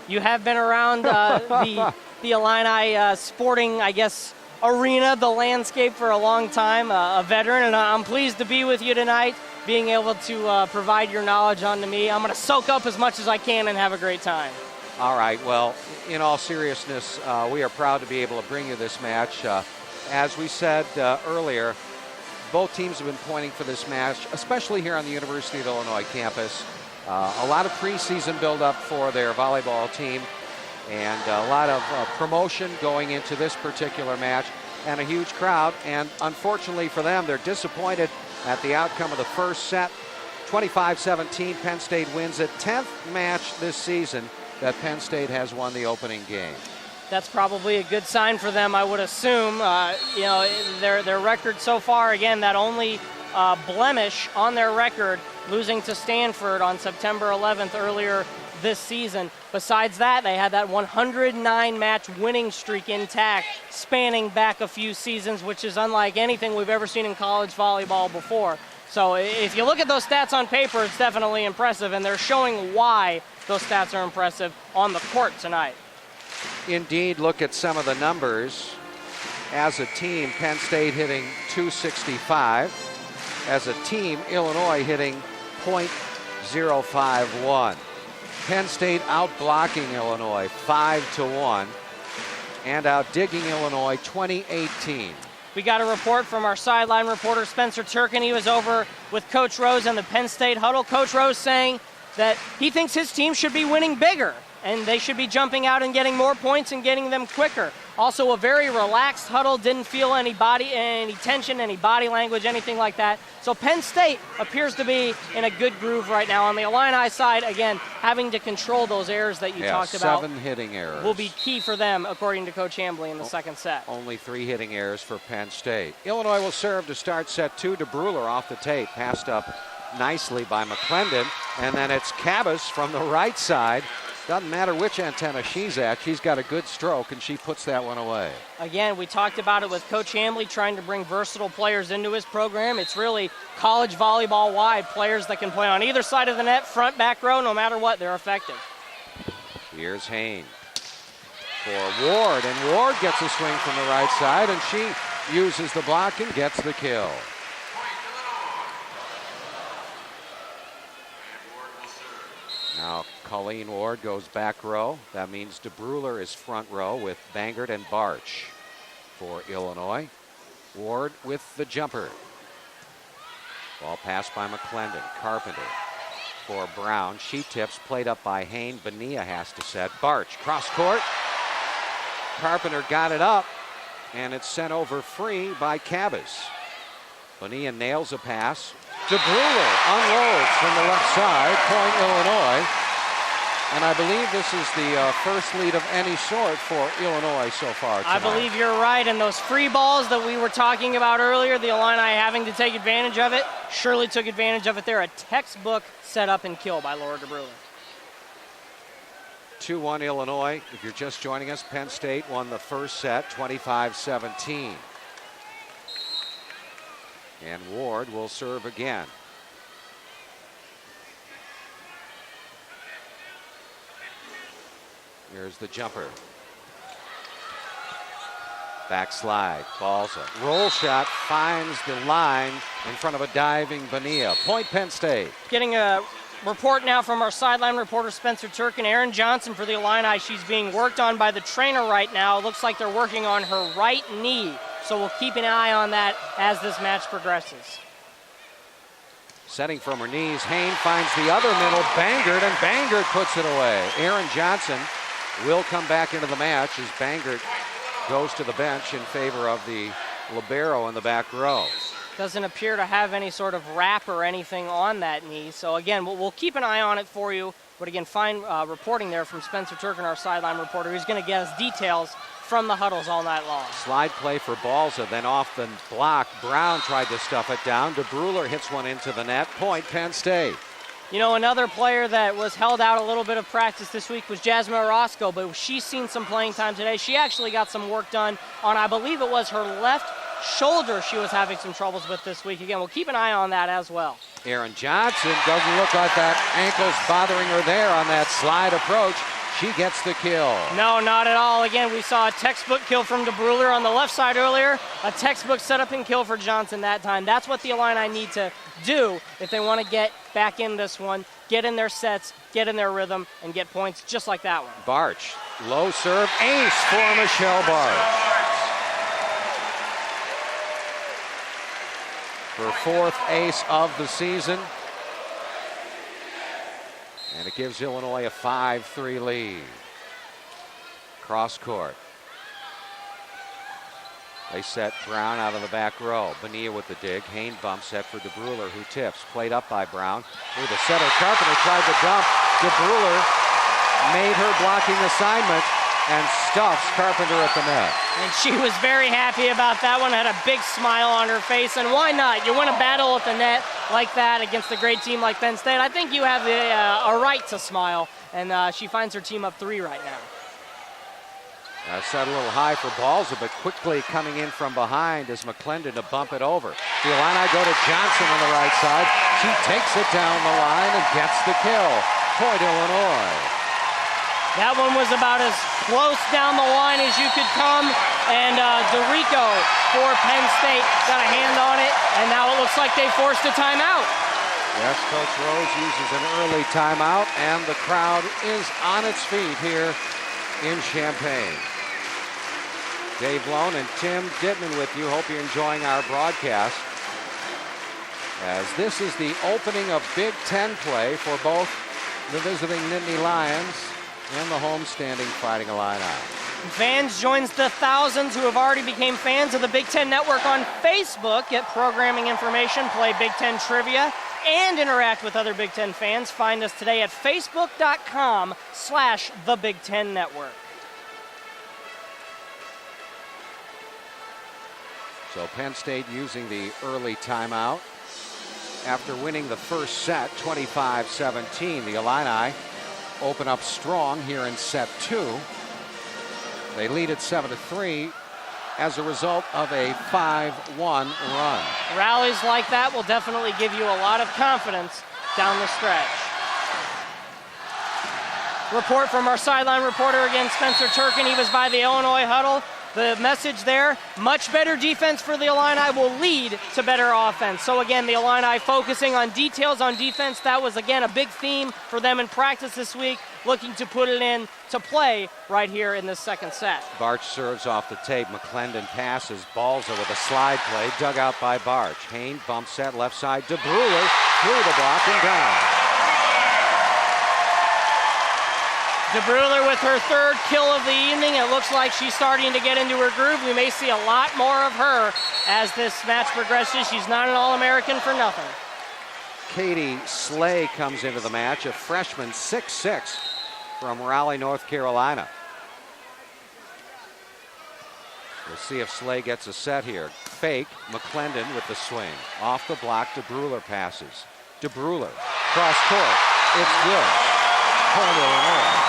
You have been around the Illini sporting, I guess, arena, the landscape for a long time, a veteran, and I'm pleased to be with you tonight, being able to provide your knowledge onto me. I'm going to soak up as much as I can and have a great time. All right, well, in all seriousness, we are proud to be able to bring you this match. As we said earlier, both teams have been pointing for this match, especially here on the University of Illinois campus. A lot of preseason build-up for their volleyball team and a lot of promotion going into this particular match and a huge crowd. And unfortunately for them, they're disappointed at the outcome of the first set. 25-17, Penn State wins it. 10th match this season that Penn State has won the opening game. That's probably a good sign for them, I would assume. Their record so far, again, that only blemish on their record, losing to Stanford on September 11th earlier this season. Besides that, they had that 109-match winning streak intact, spanning back a few seasons, which is unlike anything we've ever seen in college volleyball before. So if you look at those stats on paper, it's definitely impressive, and they're showing why those stats are impressive on the court tonight. Indeed, look at some of the numbers. As a team, Penn State hitting .265. As a team, Illinois hitting .051. Penn State outblocking Illinois 5-1 and outdigging Illinois 20-18. We got a report from our sideline reporter, Spencer Turkin. He was over with Coach Rose in the Penn State huddle. Coach Rose saying that he thinks his team should be winning bigger and they should be jumping out and getting more points and getting them quicker. Also a very relaxed huddle, didn't feel any tension, any body language, anything like that. So Penn State appears to be in a good groove right now. On the Illini side, again, having to control those errors that you talked about. 7 hitting errors. Will be key for them, according to Coach Hambly in the second set. Only 3 hitting errors for Penn State. Illinois will serve to start set 2. DeBruler off the tape, passed up nicely by McClendon, and then it's Cabas from the right side. Doesn't matter which antenna she's at, she's got a good stroke, and she puts that one away. Again, we talked about it with Coach Hambly trying to bring versatile players into his program. It's really college volleyball-wide, players that can play on either side of the net, front, back row, no matter what, they're effective. Here's Hain for Ward, and Ward gets a swing from the right side, and she uses the block and gets the kill. Now Colleen Ward goes back row. That means DeBruler is front row with Bangert and Barch for Illinois. Ward with the jumper. Ball passed by McClendon. Carpenter for Brown. She tips, played up by Hain. Bonilla has to set. Barch, cross court. Carpenter got it up, and it's sent over free by Cabas. Bonilla nails a pass. DeBruler unloads from the left side, point Illinois. And I believe this is the first lead of any sort for Illinois so far tonight. I believe you're right, and those free balls that we were talking about earlier, the Illini having to take advantage of it, surely took advantage of it there. A textbook setup and kill by Laura DeBruler. 2-1 Illinois. If you're just joining us, Penn State won the first set, 25-17. And Ward will serve again. Here's the jumper. Backslide, balls a roll shot, finds the line in front of a diving Bonilla. Point Penn State. Getting a report now from our sideline reporter Spencer Turkin. Erin Johnson for the Illini. She's being worked on by the trainer right now. It looks like they're working on her right knee. So we'll keep an eye on that as this match progresses. Setting from her knees, Hain finds the other middle, Bangert, and Bangert puts it away. Erin Johnson will come back into the match as Bangert goes to the bench in favor of the libero in the back row. Doesn't appear to have any sort of wrap or anything on that knee. So again, we'll keep an eye on it for you. But again, fine reporting there from Spencer Turkin, our sideline reporter, who's going to get us details from the huddles all night long. Slide play for Balza, then off the block. Brown tried to stuff it down. DeBruler hits one into the net. Point, Penn State. You know, another player that was held out a little bit of practice this week was Jasmine Orozco, but she's seen some playing time today. She actually got some work done on, I believe it was her left shoulder she was having some troubles with this week. Again, we'll keep an eye on that as well. Aaron Johnson doesn't look like that ankle's bothering her there on that slide approach. She gets the kill. No, not at all. Again, we saw a textbook kill from DeBruler on the left side earlier, a textbook setup and kill for Johnson that time. That's what the Illini need to do if they want to get back in this one, get in their sets, get in their rhythm, and get points just like that one. Barch, low serve, ace for Michelle Barch. Her fourth ace of the season. And it gives Illinois a 5-3 lead. Cross court. They set Brown out of the back row. Bonilla with the dig. Hain bump set for DeBruler, who tips. Played up by Brown. Ooh, the setter Carpenter tried to dump. DeBruler made her blocking assignment and stuffs Carpenter at the net. And she was very happy about that one, had a big smile on her face, and why not? You win a battle at the net like that against a great team like Penn State. I think you have a right to smile, and she finds her team up 3 right now. Set a little high for Balza, but quickly coming in from behind is McClendon to bump it over. The Illini go to Johnson on the right side. She takes it down the line and gets the kill. Point, Illinois. That one was about as close down the line as you could come, and DeRico for Penn State got a hand on it, and now it looks like they forced a timeout. Yes, Coach Rose uses an early timeout, and the crowd is on its feet here in Champaign. Dave Lone and Tim Dittman with you. Hope you're enjoying our broadcast, as this is the opening of Big Ten play for both the visiting Nittany Lions and the homestanding Fighting Illini. Fans joins the thousands who have already became fans of the Big Ten Network on Facebook. Get programming information, play Big Ten trivia, and interact with other Big Ten fans. Find us today at facebook.com/The Big Ten Network. So Penn State using the early timeout after winning the first set 25-17. The Illini open up strong here in set 2. They lead at 7-3 as a result of a 5-1 run. Rallies like that will definitely give you a lot of confidence down the stretch. Report from our sideline reporter again, Spencer Turkin. He was by the Illinois huddle. The message there, much better defense for the Illini will lead to better offense. So again, the Illini focusing on details on defense. That was, again, a big theme for them in practice this week, looking to put it in to play right here in this second set. Barch serves off the tape. McClendon passes. Balza with a slide play, dug out by Barch. Hain bump set left side. DeBruler through the block and down. DeBruler with her third kill of the evening. It looks like she's starting to get into her groove. We may see a lot more of her as this match progresses. She's not an All-American for nothing. Katie Slay comes into the match, a freshman, 6'6", from Raleigh, North Carolina. We'll see if Slay gets a set here. Fake, McClendon with the swing. Off the block, DeBruler passes. DeBruler, cross court, it's good. Point, Illinois.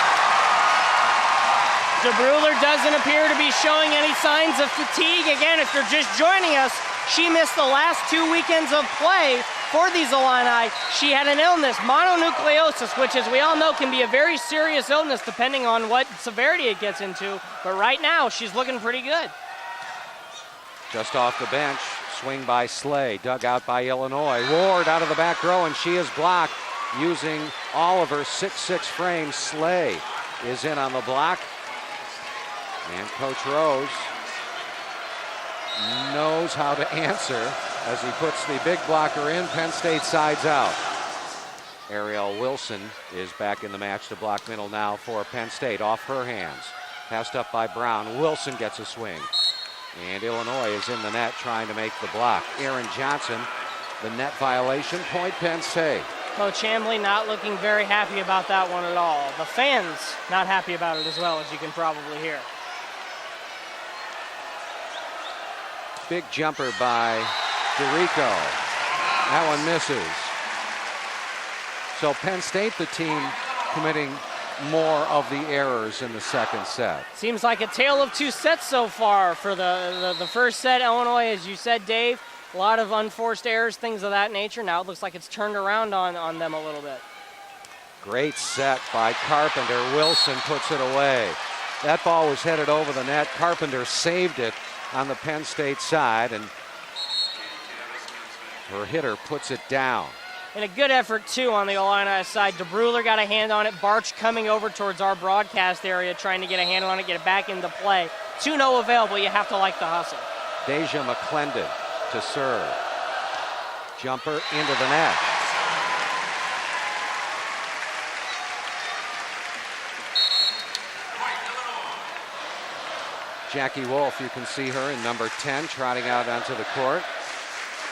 DeBruler doesn't appear to be showing any signs of fatigue. Again, if you're just joining us, she missed the last 2 weekends of play for these Illini. She had an illness, mononucleosis, which, as we all know, can be a very serious illness depending on what severity it gets into. But right now, she's looking pretty good. Just off the bench, swing by Slay, dug out by Illinois. Ward out of the back row, and she is blocked using all of her 6'6" frame. Slay is in on the block. And Coach Rose knows how to answer as he puts the big blocker in. Penn State sides out. Ariel Wilson is back in the match to block middle now for Penn State. Off her hands. Passed up by Brown. Wilson gets a swing. And Illinois is in the net trying to make the block. Aaron Johnson, the net violation, point Penn State. Coach Chambly not looking very happy about that one at all. The fans not happy about it as well, as you can probably hear. Big jumper by DeRico. That one misses. So Penn State, the team committing more of the errors in the second set. Seems like a tale of two sets so far for the first set. Illinois, as you said, Dave, a lot of unforced errors, things of that nature. Now it looks like it's turned around on them a little bit. Great set by Carpenter. Wilson puts it away. That ball was headed over the net. Carpenter saved it on the Penn State side, and her hitter puts it down. And a good effort, too, on the Illini side. DeBruler got a hand on it. Barch coming over towards our broadcast area, trying to get a handle on it, get it back into play. To no avail, but you have to like the hustle. Deja McClendon to serve. Jumper into the net. Jackie Wolf, you can see her in number 10, trotting out onto the court.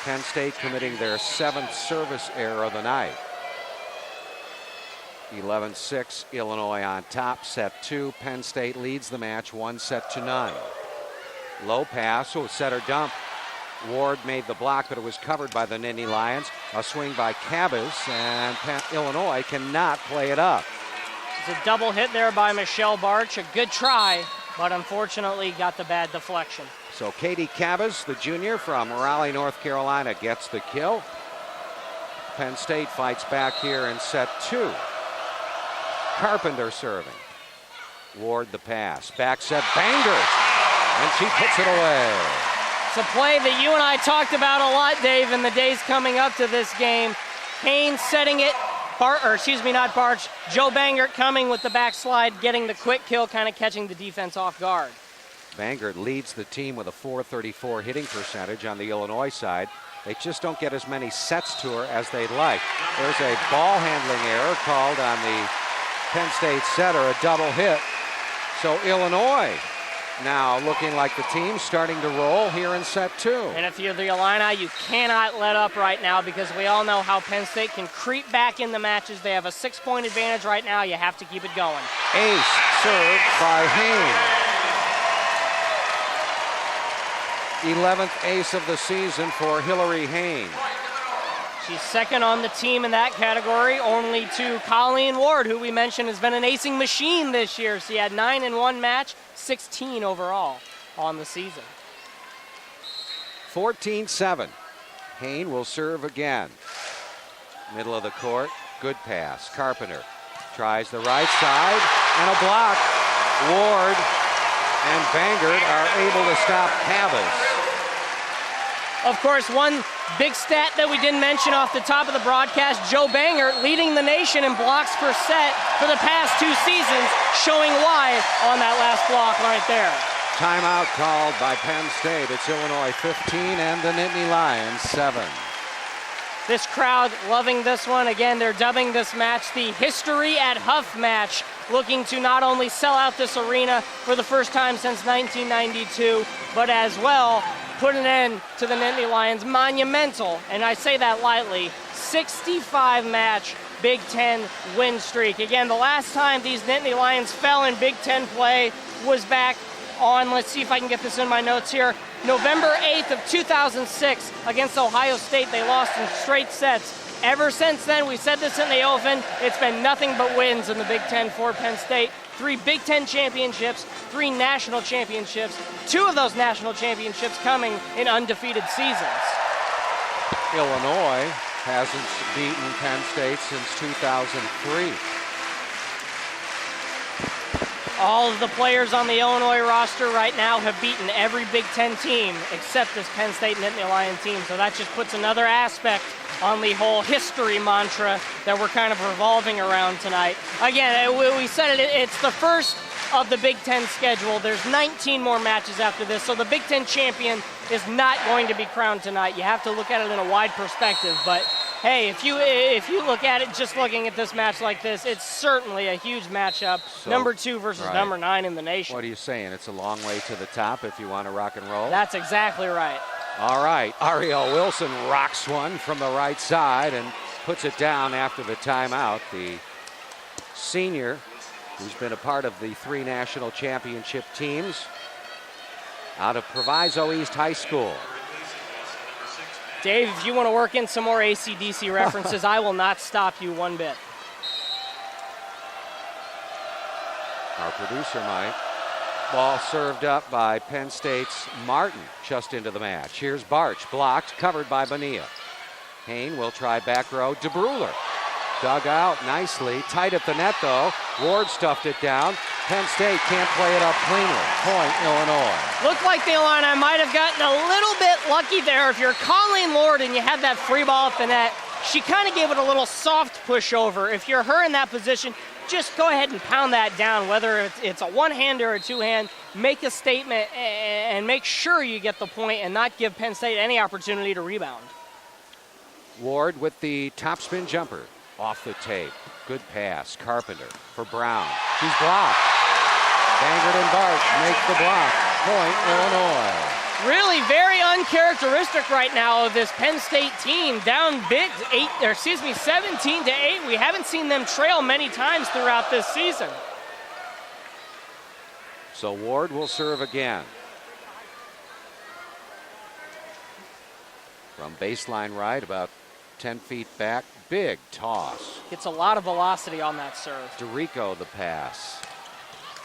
Penn State committing their 7th service error of the night. 11-6, Illinois on top, set 2. Penn State leads the match 1-9. Low pass, set or dump. Ward made the block, but it was covered by the Nittany Lions. A swing by Cabas, and Illinois cannot play it up. It's a double hit there by Michelle Barch. A good try, but unfortunately got the bad deflection. So Katie Cabas, the junior from Raleigh, North Carolina, gets the kill. Penn State fights back here in set 2. Carpenter serving. Ward the pass. Back set, Banger, and she puts it away. It's a play that you and I talked about a lot, Dave, in the days coming up to this game. Haynes setting it, not Barch. Joe Bangert coming with the backslide, getting the quick kill, kind of catching the defense off guard. Bangert leads the team with a .434 hitting percentage on the Illinois side. They just don't get as many sets to her as they'd like. There's a ball handling error called on the Penn State setter, a double hit. So Illinois now looking like the team starting to roll here in set 2. And if you're the Illini, you cannot let up right now, because we all know how Penn State can creep back in the matches. They have a 6-point advantage right now. You have to keep it going. Ace served by Haynes. 11th ace of the season for Hillary Haynes. She's second on the team in that category, only to Colleen Ward, who we mentioned has been an acing machine this year. She had 9 in one match, 16 overall on the season. 14-7. Haynes will serve again. Middle of the court, good pass. Carpenter tries the right side, and a block. Ward and Bangert are able to stop Cabas. Of course, one big stat that we didn't mention off the top of the broadcast, Joe Bangert leading the nation in blocks per set for the past 2 seasons, showing why on that last block right there. Timeout called by Penn State. It's Illinois 15 and the Nittany Lions 7. This crowd loving this one. Again, they're dubbing this match the History at Huff match, looking to not only sell out this arena for the first time since 1992, but as well put an end to the Nittany Lions' monumental, and I say that lightly, 65-match Big Ten win streak. Again, the last time these Nittany Lions fell in Big Ten play was back on, let's see if I can get this in my notes here, November 8th of 2006 against Ohio State. They lost in straight sets. Ever since then, we said this in the open, it's been nothing but wins in the Big Ten for Penn State. 3 Big Ten championships, 3 national championships, 2 of those national championships coming in undefeated seasons. Illinois hasn't beaten Penn State since 2003. All of the players on the Illinois roster right now have beaten every Big Ten team except this Penn State Nittany Lion team. So that just puts another aspect on the whole history mantra that we're kind of revolving around tonight. Again, we said it's the first of the Big Ten schedule. There's 19 more matches after this, so the Big Ten champion is not going to be crowned tonight. You have to look at it in a wide perspective, but Hey, if you look at it, just looking at this match like this, it's certainly a huge matchup. So, number 2 versus right. number 9 in the nation. What are you saying? It's a long way to the top if you want to rock and roll? That's exactly right. All right, Ariel Wilson rocks one from the right side and puts it down after the timeout. The senior, who's been a part of the 3 national championship teams out of Proviso East High School. Dave, if you want to work in some more AC/DC references, I will not stop you one bit. Our producer might. Ball served up by Penn State's Martin just into the match. Here's Barch, blocked, covered by Bonilla. Hain will try back row. DeBruler dug out nicely. Tight at the net, though. Ward stuffed it down. Penn State can't play it up cleanly. Point, Illinois. Looked like the Illini might have gotten a little bit lucky there. If you're Colleen Lord and you had that free ball at the net, she kind of gave it a little soft push over. If you're her in that position, just go ahead and pound that down, whether it's a one-hand or a two-hand. Make a statement and make sure you get the point and not give Penn State any opportunity to rebound. Ward with the topspin jumper off the tape. Good pass. Carpenter for Brown. She's blocked. Bangert and Barch make the block. Point, Illinois. Really very uncharacteristic right now of this Penn State team. Down big, 17-8. We haven't seen them trail many times throughout this season. So Ward will serve again. From baseline right, about 10 feet back. Big toss. Gets a lot of velocity on that serve. DeRico the pass.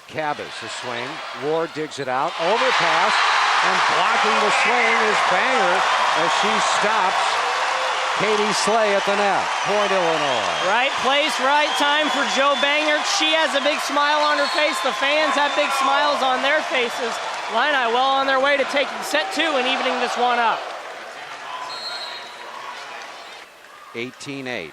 Cabas a swing. Ward digs it out. Overpass. And blocking the swing is Banger as she stops Katie Slay at the net. Point, Illinois. Right place, right time for Joe Banger. She has a big smile on her face. The fans have big smiles on their faces. Illini well on their way to taking set 2 and evening this one up. 18-8.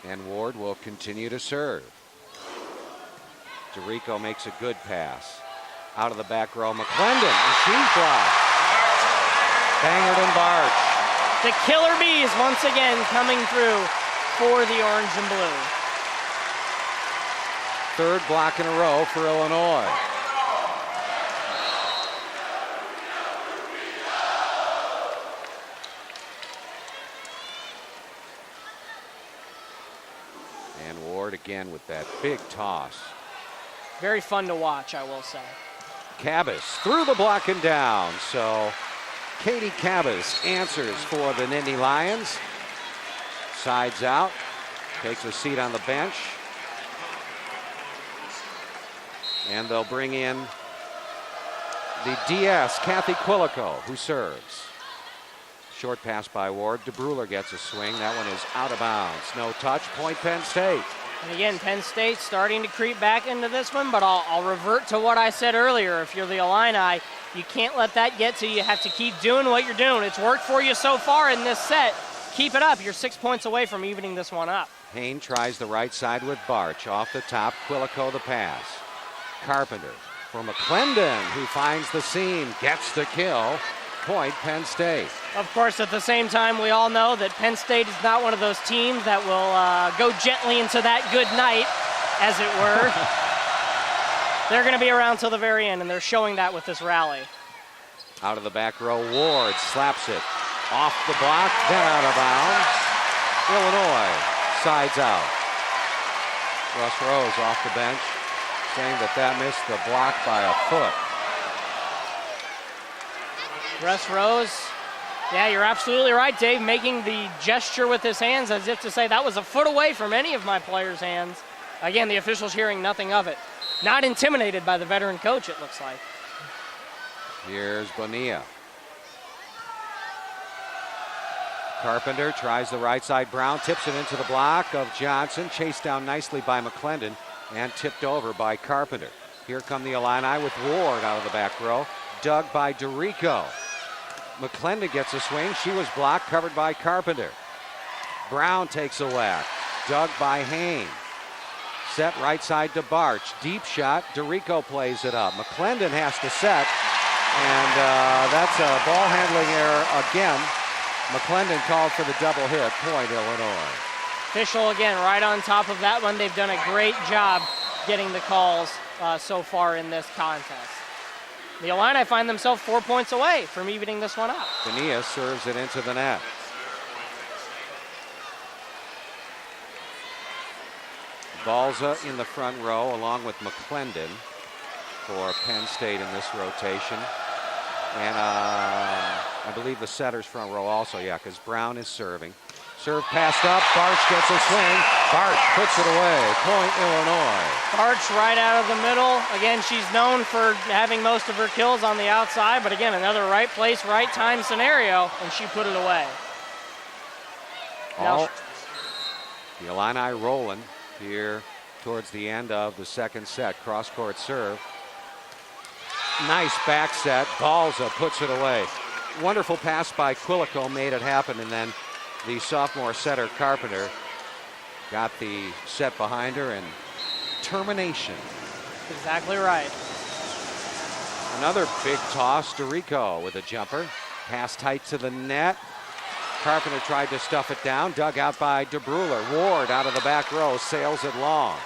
And Ward will continue to serve. DeRico makes a good pass. Out of the back row, McClendon, and she's blocked. Bangert and Barch. The Killer Bees once again coming through for the orange and blue. Third block in a row for Illinois. And Ward again with that big toss. Very fun to watch, I will say. Cabas through the block and down. So Katie Cabas answers for the Nittany Lions. Sides out, takes a seat on the bench. And they'll bring in the DS, Kathy Quilico, who serves. Short pass by Ward. DeBruler gets a swing. That one is out of bounds. No touch. Point, Penn State. And again, Penn State starting to creep back into this one, but I'll revert to what I said earlier. If you're the Illini, you can't let that get to you. You have to keep doing what you're doing. It's worked for you so far in this set. Keep it up. You're 6 points away from evening this one up. Hain tries the right side with Barch. Off the top, Quilico the pass. Carpenter for McClendon, who finds the seam, gets the kill. Point, Penn State. Of course, at the same time, we all know that Penn State is not one of those teams that will go gently into that good night, as it were. They're going to be around till the very end, and they're showing that with this rally. Out of the back row, Ward slaps it off the block, then out of bounds. Illinois sides out. Russ Rose off the bench, saying that missed the block by a foot. Russ Rose, yeah, you're absolutely right, Dave, making the gesture with his hands as if to say that was a foot away from any of my players' hands. Again, the officials hearing nothing of it. Not intimidated by the veteran coach, it looks like. Here's Bonilla. Carpenter tries the right side. Brown tips it into the block of Johnson. Chased down nicely by McClendon and tipped over by Carpenter. Here come the Illini with Ward out of the back row. Dug by DeRico. McClendon gets a swing. She was blocked, covered by Carpenter. Brown takes a whack. Dug by Hain. Set right side to Barch. Deep shot. DeRico plays it up. McClendon has to set. And that's a ball handling error again. McClendon called for the double hit. Point, Illinois. Official again right on top of that one. They've done a great job getting the calls so far in this contest. The Illini find themselves 4 points away from evening this one up. Bonilla serves it into the net. Balza in the front row along with McClendon for Penn State in this rotation. And I believe the setter's front row also, yeah, because Brown is serving. Serve passed up, Barch gets a swing, Barch puts it away, point Illinois. Barch right out of the middle. Again, she's known for having most of her kills on the outside, but again, another right place, right time scenario, and she put it away. All the Illini rolling here towards the end of the second set. Cross-court serve. Nice back set, Balza puts it away. Wonderful pass by Quilico made it happen, and then the sophomore setter Carpenter got the set behind her and termination. Exactly right. Another big toss to Rico with a jumper. Pass tight to the net. Carpenter tried to stuff it down, dug out by DeBruler. Ward out of the back row, sails it long.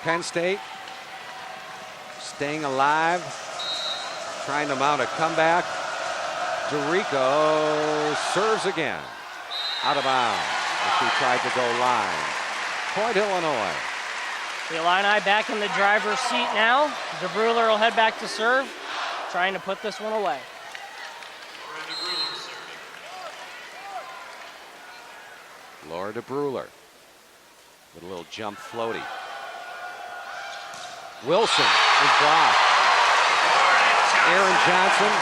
Penn State staying alive, trying to mount a comeback. DeRico serves again. Out of bounds as he tried to go line. Point Illinois. The Illini back in the driver's seat now. DeBruler will head back to serve, trying to put this one away. Laura DeBruler with a little jump floaty. Wilson is blocked. Aaron Johnson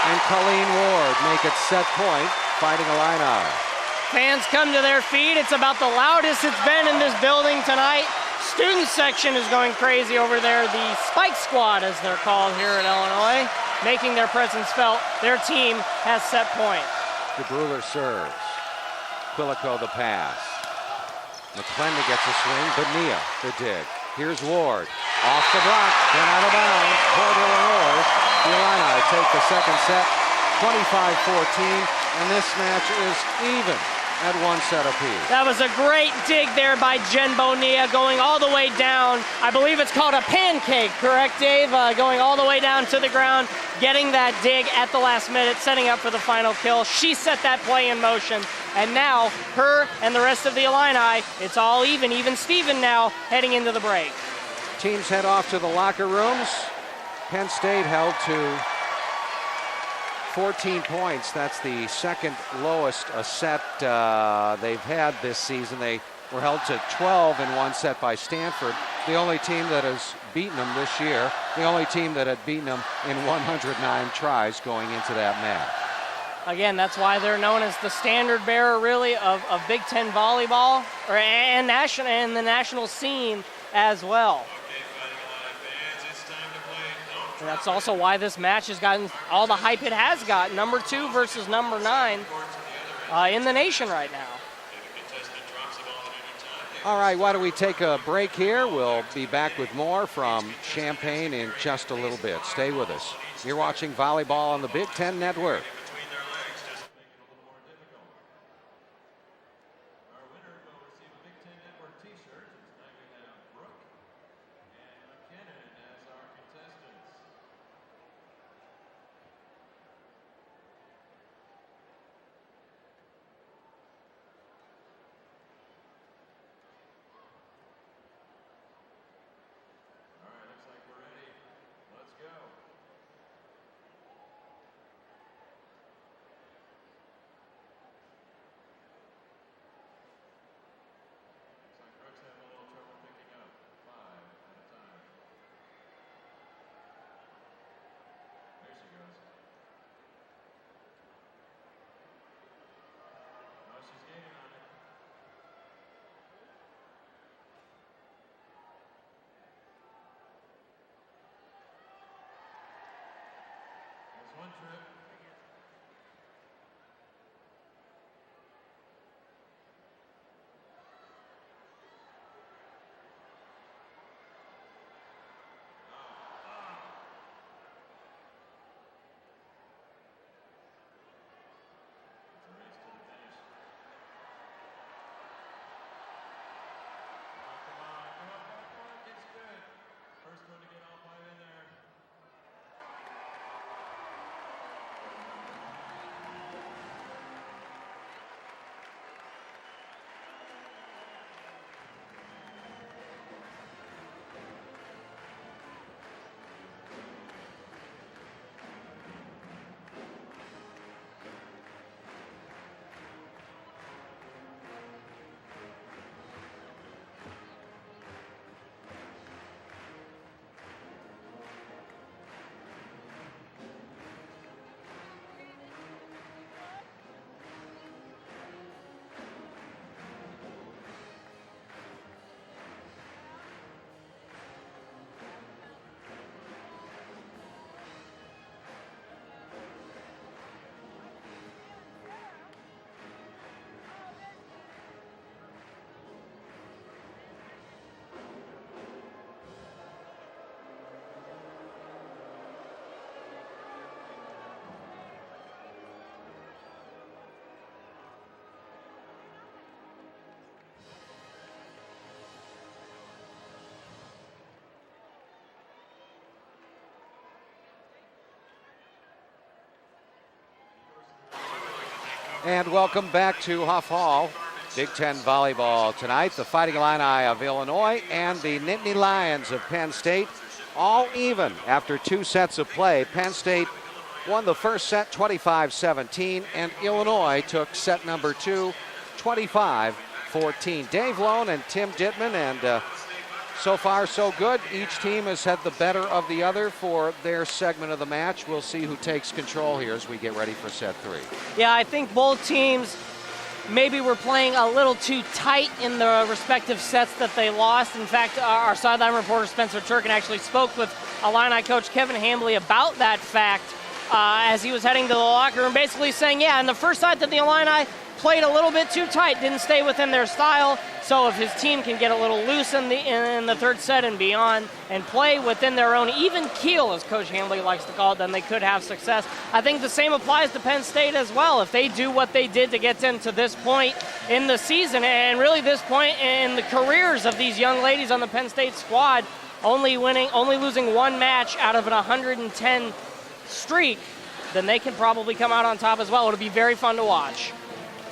and Colleen Ward make it set point, Fighting Illini. Fans come to their feet. It's about the loudest it's been in this building tonight. Student section is going crazy over there. The Spike Squad, as they're called here at Illinois, making their presence felt. Their team has set point. DeBruler serves. Quilico the pass. McClendon gets a swing. Bonilla the dig. Here's Ward. Off the block, then out of bounds. Port Illinois. The Illini take the second set, 25-14, and this match is even at one set apiece. That was a great dig there by Jen Bonilla, going all the way down. I believe it's called a pancake, correct, Dave? Going all the way down to the ground, getting that dig at the last minute, setting up for the final kill. She set that play in motion, and now her and the rest of the Illini, it's all even Steven now, heading into the break. Teams head off to the locker rooms. Penn State held to 14 points. That's the second lowest set they've had this season. They were held to 12 in one set by Stanford, the only team that has beaten them this year, the only team that had beaten them in 109 tries going into that match. Again, that's why they're known as the standard bearer, really, of Big Ten volleyball and the national scene as well. And that's also why this match has gotten all the hype it has got. Number 2 versus number 9 in the nation right now. All right, why don't we take a break here? We'll be back with more from Champaign in just a little bit. Stay with us. You're watching volleyball on the Big Ten Network. And welcome back to Huff Hall. Big Ten volleyball tonight. The Fighting Illini of Illinois and the Nittany Lions of Penn State all even after 2 sets of play. Penn State won the first set 25-17, and Illinois took set number 2 25-14. Dave Lone and Tim Dittman, and so far so good. Each team has had the better of the other for their segment of the match. We'll see who takes control here as we get ready for set 3. Yeah, I think both teams maybe were playing a little too tight in the respective sets that they lost. In fact, our sideline reporter Spencer Turkin actually spoke with Illini coach Kevin Hambley about that fact as he was heading to the locker room, basically saying, yeah, in the first set that the Illini played a little bit too tight, didn't stay within their style. So if his team can get a little loose in the third set and beyond and play within their own even keel, as Coach Hambley likes to call it, then they could have success. I think the same applies to Penn State as well. If they do what they did to get them to this point in the season, and really this point in the careers of these young ladies on the Penn State squad, only losing 1 match out of an 110 streak, then they can probably come out on top as well. It'll be very fun to watch.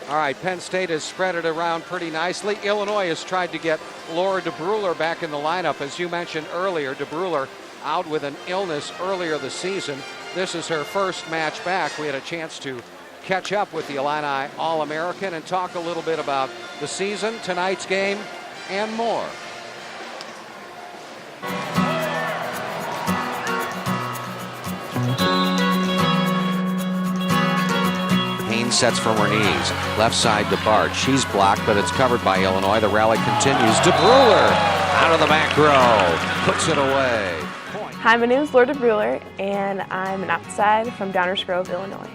All right, Penn State has spread it around pretty nicely. Illinois has tried to get Laura DeBruler back in the lineup. As you mentioned earlier, DeBruler out with an illness earlier this season. This is her first match back. We had a chance to catch up with the Illini All-American and talk a little bit about the season, tonight's game, and more. Sets from her knees. Left side to Bart. She's blocked, but it's covered by Illinois. The rally continues. DeBruler out of the back row. Puts it away. Point. Hi, my name is Laura DeBruler, and I'm an outside from Downers Grove, Illinois.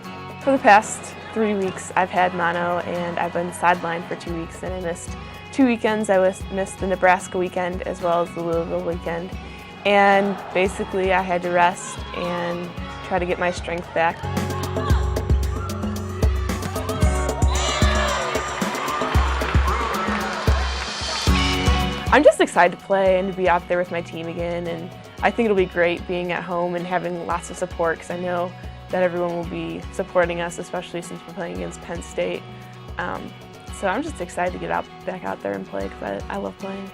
For the past 3 weeks, I've had mono, and I've been sidelined for 2 weeks, and I missed 2 weekends. I missed the Nebraska weekend as well as the Louisville weekend. And basically, I had to rest and try to get my strength back. I'm just excited to play and to be out there with my team again, and I think it'll be great being at home and having lots of support, because I know that everyone will be supporting us, especially since we're playing against Penn State. So I'm just excited to get back out there and play, because I love playing.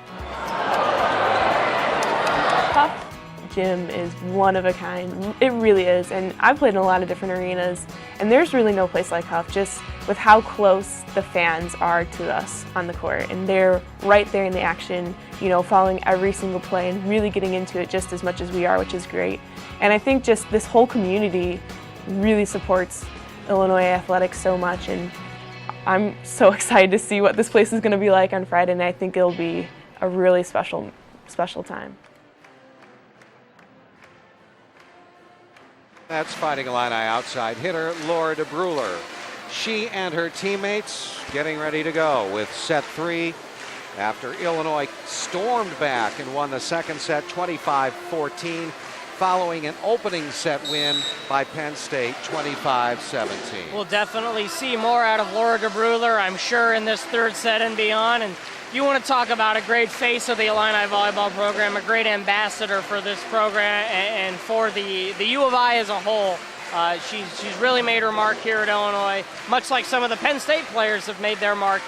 Huff Gym is one of a kind. It really is, and I've played in a lot of different arenas, and there's really no place like Huff, just with how close the fans are to us on the court, and they're right there in the action, you know, following every single play and really getting into it just as much as we are, which is great. And I think just this whole community really supports Illinois athletics so much, and I'm so excited to see what this place is going to be like on Friday, and I think it'll be a really special time. That's Fighting Illini outside hitter Laura DeBruler. She and her teammates getting ready to go with set 3 after Illinois stormed back and won the second set 25-14 following an opening set win by Penn State 25-17. We'll definitely see more out of Laura DeBruler, I'm sure, in this third set and beyond. And you want to talk about a great face of the Illini volleyball program, a great ambassador for this program and for the U of I as a whole. She's really made her mark here at Illinois, much like some of the Penn State players have made their mark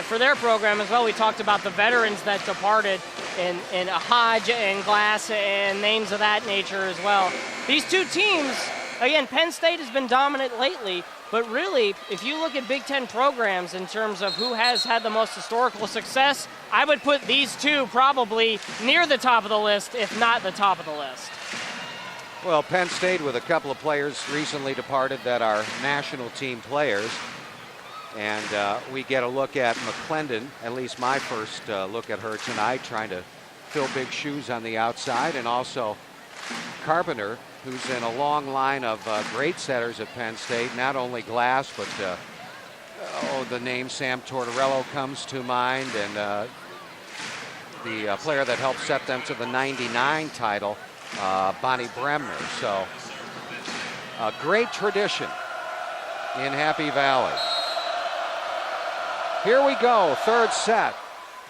for their program as well. We talked about the veterans that departed in Hodge and Glass and names of that nature as well. These two teams, again, Penn State has been dominant lately, but really, if you look at Big Ten programs in terms of who has had the most historical success, I would put these two probably near the top of the list, if not the top of the list. Well, Penn State with a couple of players recently departed that are national team players. And we get a look at McClendon, at least my first look at her tonight, trying to fill big shoes on the outside, and also Carpenter, who's in a long line of great setters at Penn State, not only Glass, but the name Sam Tortorello comes to mind, and the player that helped set them to the 99 title, Bonnie Bremner. So a great tradition in Happy Valley. Here we go, third set.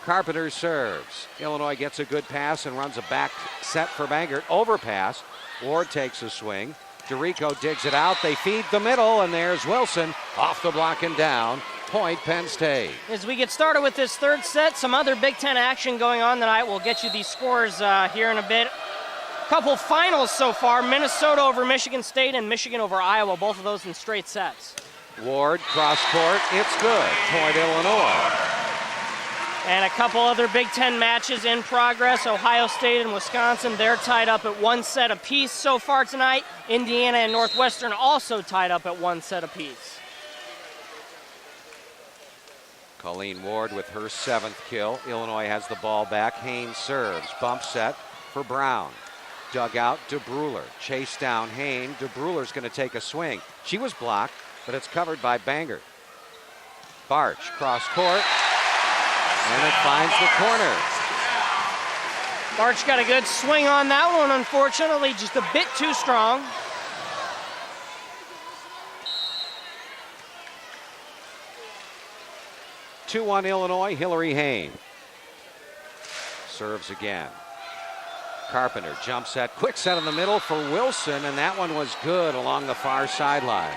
Carpenter serves. Illinois gets a good pass and runs a back set for Bangert. Overpass. Ward takes a swing. DeRico digs it out. They feed the middle, and there's Wilson off the block and down. Point Penn State. As we get started with this third set, some other Big Ten action going on tonight. We'll get you these scores here in a bit. Couple finals so far, Minnesota over Michigan State and Michigan over Iowa, both of those in straight sets. Ward, cross court, it's good. Point Illinois. And a couple other Big Ten matches in progress. Ohio State and Wisconsin, they're tied up at 1 set apiece so far tonight. Indiana and Northwestern also tied up at 1 set apiece. Colleen Ward with her 7th kill. Illinois has the ball back. Haynes serves. Bump set for Brown. Dug out DeBruler. Chase down Haynes. DeBruler's going to take a swing. She was blocked, but it's covered by Bangert. Barch, cross court, and it finds the corner. Barch got a good swing on that one, unfortunately, just a bit too strong. Two-1 Illinois, Hillary Haynes. Serves again. Carpenter jump set, quick set in the middle for Wilson, and that one was good along the far sideline.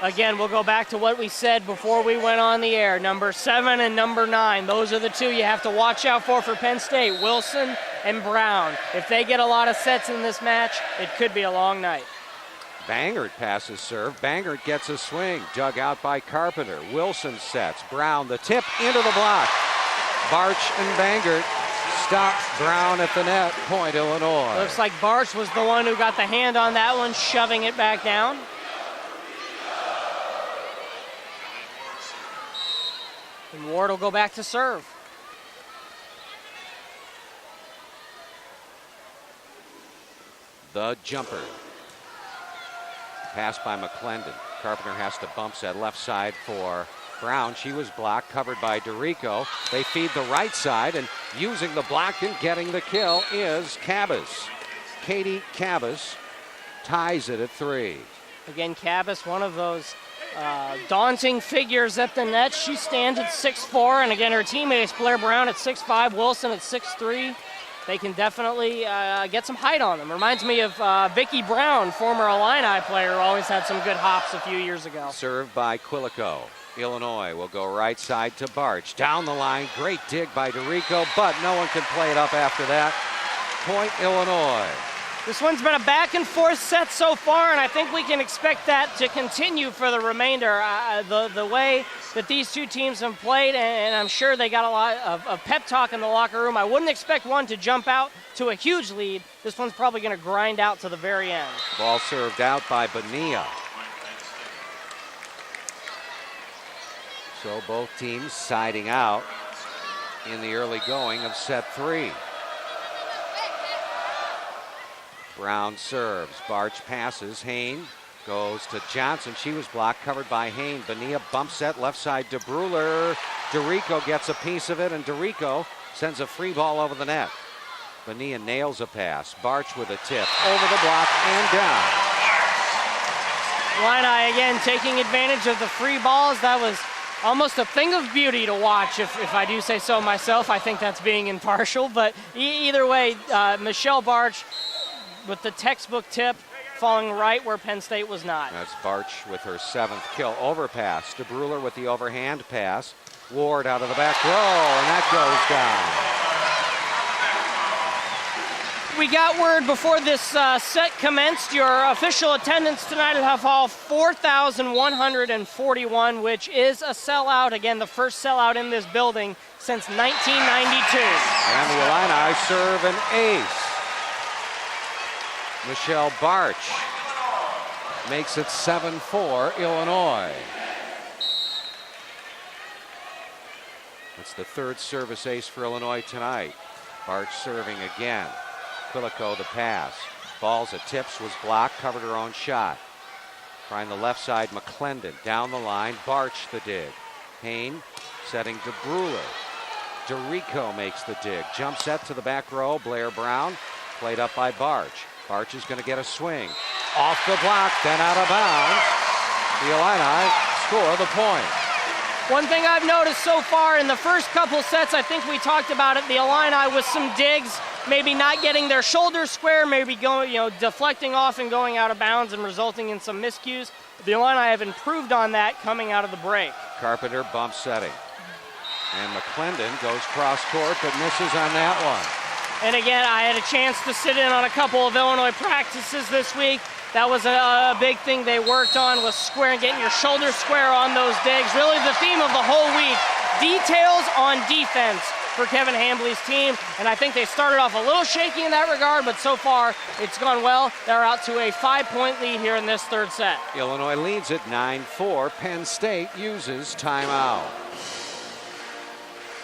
Again, we'll go back to what we said before we went on the air. Number 7 and number 9, those are the two you have to watch out for Penn State, Wilson and Brown. If they get a lot of sets in this match, it could be a long night. Bangert passes serve. Bangert gets a swing, dug out by Carpenter. Wilson sets. Brown, the tip into the block. Barch and Bangert stop Brown at the net. Point Illinois. Looks like Barch was the one who got the hand on that one, shoving it back down. And Ward will go back to serve. The jumper. Pass by McClendon. Carpenter has to bump set left side for Brown. She was blocked, covered by DeRico. They feed the right side, and using the block and getting the kill is Cabas. Katie Cabas ties it at 3. Again, Cabas, one of those daunting figures at the net. She stands at 6'4", and again, her teammates, Blair Brown at 6'5", Wilson at 6'3". They can definitely get some height on them. Reminds me of Vicki Brown, former Illini player, who always had some good hops a few years ago. Served by Quilico. Illinois will go right side to Barch. Down the line, great dig by DeRico, but no one can play it up after that. Point Illinois. This one's been a back and forth set so far, and I think we can expect that to continue for the remainder. The way that these two teams have played, and I'm sure they got a lot of pep talk in the locker room. I wouldn't expect one to jump out to a huge lead. This one's probably going to grind out to the very end. Ball served out by Bonilla. So both teams siding out in the early going of set 3. Brown serves. Barch passes. Haynes goes to Johnson. She was blocked, covered by Haynes. Bonilla bump set left side to DeBruler. DeRico gets a piece of it, and DeRico sends a free ball over the net. Bonilla nails a pass. Barch with a tip over the block and down. Illini again taking advantage of the free balls. That was almost a thing of beauty to watch, if I do say so myself. I think that's being impartial, but either way, Michelle Barch with the textbook tip, falling right where Penn State was not. That's Barch with her 7th kill. Overpass. DeBruler with the overhand pass. Ward out of the back row, and that goes down. We got word before this set commenced. Your official attendance tonight will have all 4,141, which is a sellout. Again, the first sellout in this building since 1992. And the Illini serve an ace. Michelle Barch makes it 7-4 Illinois. It's the 3rd service ace for Illinois tonight. Barch serving again. Quilico the pass. Balls at tips, was blocked, covered her own shot. Trying the left side, McClendon down the line. Barch the dig. Haynes setting DeBruler. DeRico makes the dig. Jump set to the back row. Blair Brown played up by Barch. Barch is going to get a swing. Off the block, then out of bounds. The Illini score the point. One thing I've noticed so far in the first couple sets, I think we talked about it, the Illini with some digs, maybe not getting their shoulders square, maybe going, deflecting off and going out of bounds and resulting in some miscues. The Illini have improved on that coming out of the break. Carpenter bump setting. And McClendon goes cross court but misses on that one. And again, I had a chance to sit in on a couple of Illinois practices this week. That was a big thing they worked on, was square, getting your shoulders square on those digs. Really the theme of the whole week, details on defense for Kevin Hambley's team. And I think they started off a little shaky in that regard, but so far it's gone well. They're out to a 5-point lead here in this third set. Illinois leads at 9-4. Penn State uses timeout.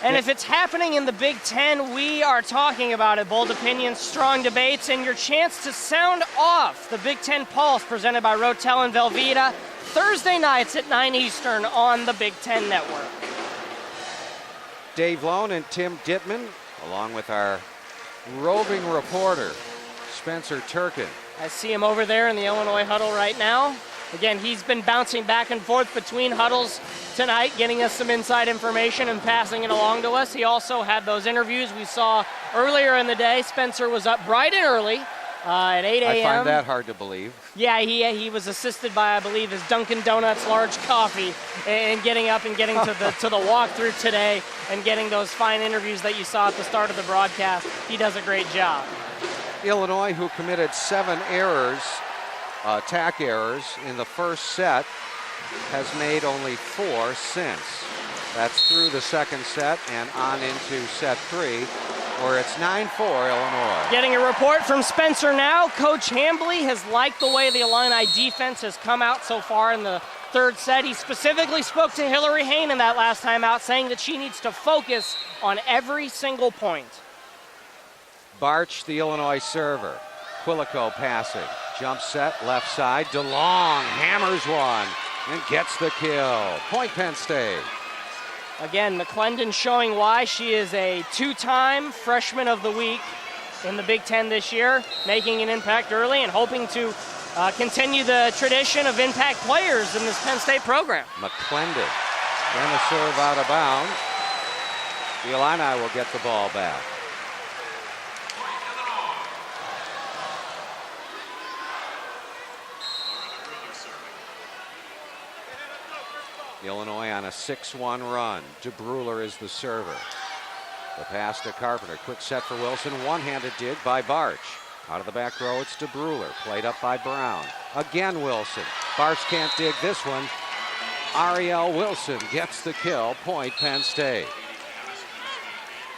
And if it's happening in the Big Ten, we are talking about it. Bold opinions, strong debates, and your chance to sound off the Big Ten Pulse presented by Rotel and Velveeta Thursday nights at 9 Eastern on the Big Ten Network. Dave Lone and Tim Dittman, along with our roving reporter, Spencer Turkin. I see him over there in the Illinois huddle right now. Again, he's been bouncing back and forth between huddles tonight, getting us some inside information and passing it along to us. He also had those interviews we saw earlier in the day. Spencer was up bright and early at 8 a.m. I find that hard to believe. Yeah, he was assisted by, I believe, his Dunkin' Donuts large coffee and getting up and getting to the walkthrough today and getting those fine interviews that you saw at the start of the broadcast. He does a great job. Illinois, who committed 7 errors, attack errors in the first set, has made only 4 since. That's through the second set and on into set 3, where it's 9-4 Illinois. Getting a report from Spencer now. Coach Hambley has liked the way the Illini defense has come out so far in the third set. He specifically spoke to Hillary Hayne in that last time out, saying that she needs to focus on every single point. Barch, the Illinois server. Quilico passing. Jump set, left side. DeLong hammers one and gets the kill. Point Penn State. Again, McClendon showing why she is a 2-time Freshman of the Week in the Big Ten this year, making an impact early and hoping to continue the tradition of impact players in this Penn State program. McClendon and a serve out of bounds. The Illini will get the ball back. Illinois on a 6-1 run. DeBruler is the server. The pass to Carpenter. Quick set for Wilson. One-handed dig by Barch. Out of the back row, it's DeBruler. Played up by Brown. Again Wilson. Barch can't dig this one. Ariel Wilson gets the kill. Point Penn State.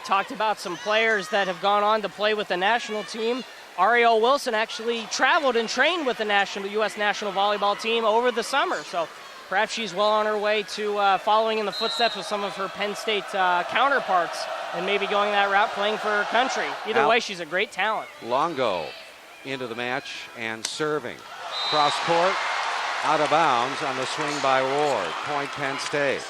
Talked about some players that have gone on to play with the national team. Ariel Wilson actually traveled and trained with the U.S. national volleyball team over the summer. So perhaps she's well on her way to following in the footsteps of some of her Penn State counterparts and maybe going that route, playing for her country. Either way, she's a great talent. Longo into the match and serving. Cross court, out of bounds on the swing by Ward. Point Penn State.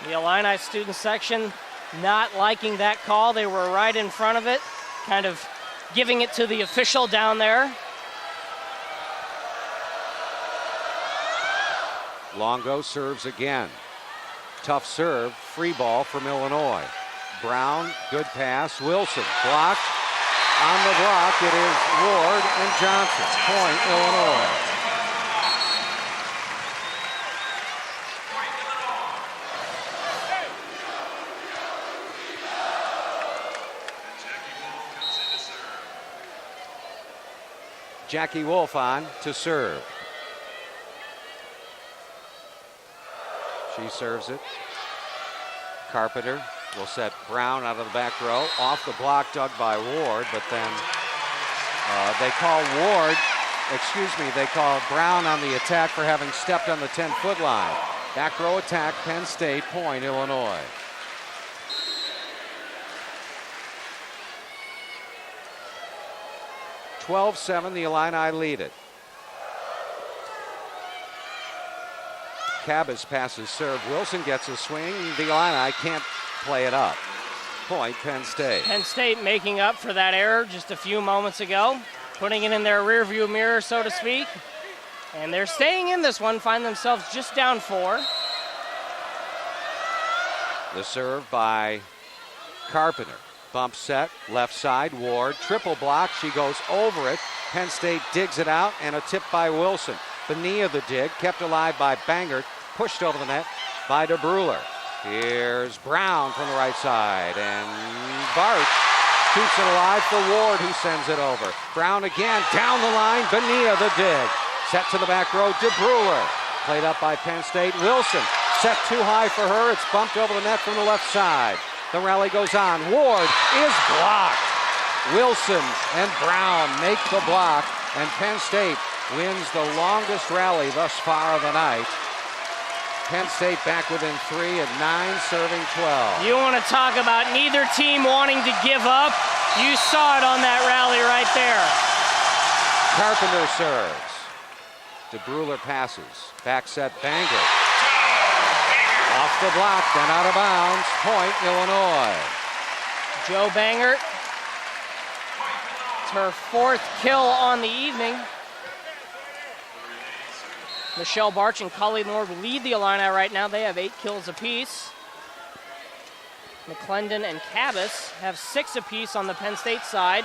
The Illini student section not liking that call. They were right in front of it, kind of giving it to the official down there. Longo serves again. Tough serve, free ball from Illinois. Brown, good pass. Wilson blocked. On the block, it is Ward and Johnson. Point Illinois. Jackie Wolf on to serve. She serves it. Carpenter will set Brown out of the back row. Off the block, dug by Ward, but then they call Brown on the attack for having stepped on the 10-foot line. Back row attack, Penn State, point Illinois. (12-7), the Illini lead it. Cabas passes serve. Wilson gets a swing. The Illini can't play it up. Point Penn State. Penn State making up for that error just a few moments ago, putting it in their rearview mirror, so to speak. And they're staying in this one, find themselves just down 4. The serve by Carpenter. Bump set, left side, Ward, triple block, she goes over it. Penn State digs it out, and a tip by Wilson. Bonilla the dig, kept alive by Bangert, pushed over the net by DeBruler. Here's Brown from the right side, and Bart keeps it alive for Ward, who sends it over. Brown again, down the line, Bonilla the dig. Set to the back row, DeBruler. Played up by Penn State, Wilson. Set too high for her, it's bumped over the net from the left side. The rally goes on, Ward is blocked. Wilson and Brown make the block, and Penn State wins the longest rally thus far of the night. Penn State back within 3 at 9, serving 12. You want to talk about neither team wanting to give up? You saw it on that rally right there. Carpenter serves. DeBruler passes. Back set, Bangert. Off the block, then out of bounds. Point, Illinois. Joe Bangert. It's her 4th kill on the evening. Michelle Barch and Colleen Ward lead the Illini right now. They have 8 kills apiece. McClendon and Cabas have 6 apiece on the Penn State side.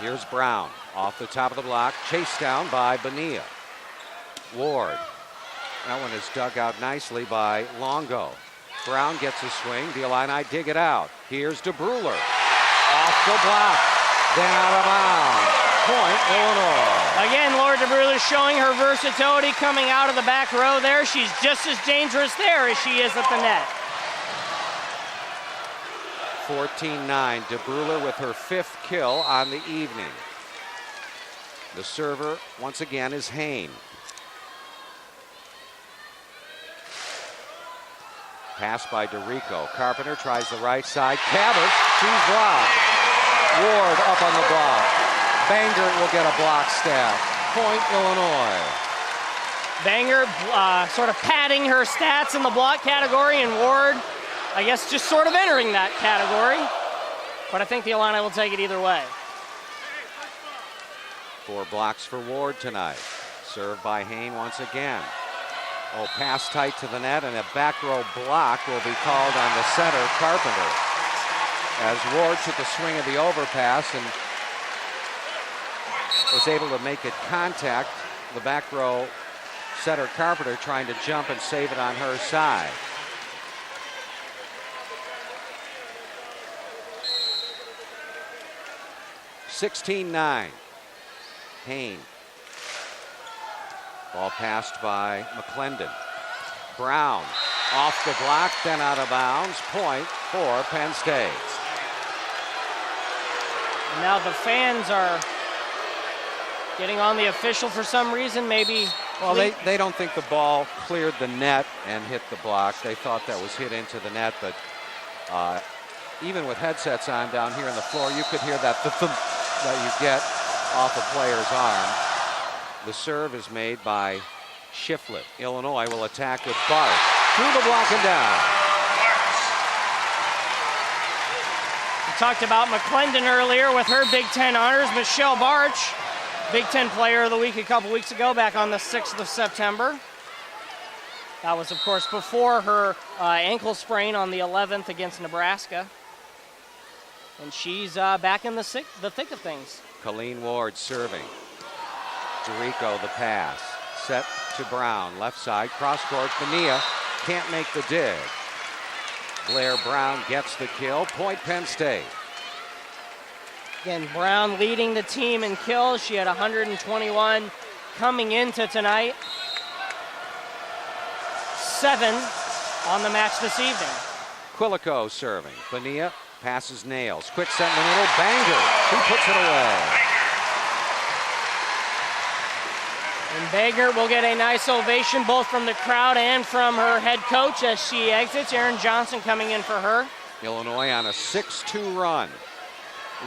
Here's Brown off the top of the block, chased down by Bonilla. Ward. That one is dug out nicely by Longo. Brown gets a swing. The Illini dig it out. Here's DeBruler. Off the block. Then out of bounds. Point, Illinois. Again, Laura DeBruler showing her versatility coming out of the back row there. She's just as dangerous there as she is at the net. 14-9. DeBruler with her 5th kill on the evening. The server, once again, is Hain. Pass by DeRico. Carpenter tries the right side. Cabot, she's blocked. Ward up on the block. Bangert will get a block stat. Point, Illinois. Bangert sort of padding her stats in the block category, and Ward, I guess, just sort of entering that category. But I think the Illini will take it either way. 4 blocks for Ward tonight. Served by Hain once again. Oh, pass tight to the net, and a back row block will be called on the center, Carpenter. As Ward took a swing of the overpass and was able to make it contact, the back row setter Carpenter trying to jump and save it on her side. (16-9). Hain. Ball passed by McClendon. Brown off the block, then out of bounds. Point for Penn State. Now the fans are getting on the official for some reason, maybe. Well, they don't think the ball cleared the net and hit the block. They thought that was hit into the net, but even with headsets on down here on the floor, you could hear that thump that you get off a player's arm. The serve is made by Shiflett. Illinois will attack with Barth. Through the block and down. We talked about McClendon earlier with her Big Ten honors. Michelle Barch, Big Ten Player of the Week a couple weeks ago, back on the 6th of September. That was, of course, before her ankle sprain on the 11th against Nebraska. And she's back in the thick of things. Colleen Ward serving. DeRico the pass. Set to Brown. Left side. Cross court. Bonilla can't make the dig. Blair Brown gets the kill. Point Penn State. Again, Brown leading the team in kills. She had 121 coming into tonight. 7 on the match this evening. Quilico serving. Bonilla passes Nails. Quick set in the middle. Bangert. Who puts it away? And Bangert will get a nice ovation both from the crowd and from her head coach as she exits. Aaron Johnson coming in for her. Illinois on a 6-2 run,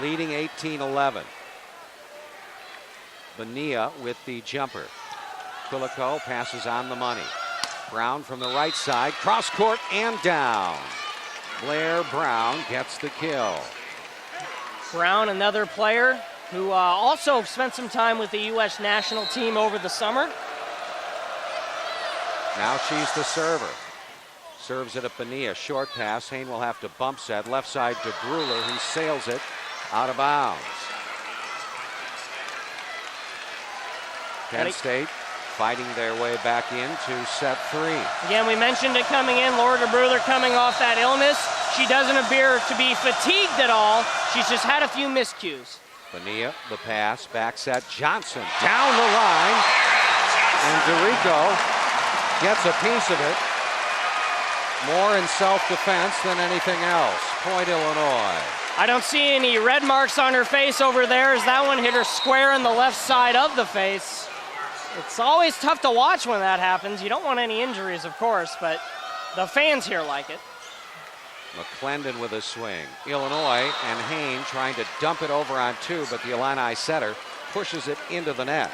leading 18-11. Bonilla with the jumper. Quilico passes on the money. Brown from the right side, cross court and down. Blair Brown gets the kill. Brown, another player who also spent some time with the U.S. national team over the summer. Now she's the server. Serves it at Bonilla. Short pass. Hain will have to bump set. Left side to Brewer, who sails it out of bounds. Penn State fighting their way back into set 3. Again, we mentioned it coming in. Laura DeBruler coming off that illness. She doesn't appear to be fatigued at all. She's just had a few miscues. Bonilla, the pass, back set. Johnson down the line. And DeRico gets a piece of it. More in self-defense than anything else. Point Illinois. I don't see any red marks on her face over there as that one hit her square in the left side of the face. It's always tough to watch when that happens. You don't want any injuries, of course, but the fans here like it. McClendon with a swing. Illinois and Hain trying to dump it over on 2, but the Illini setter pushes it into the net.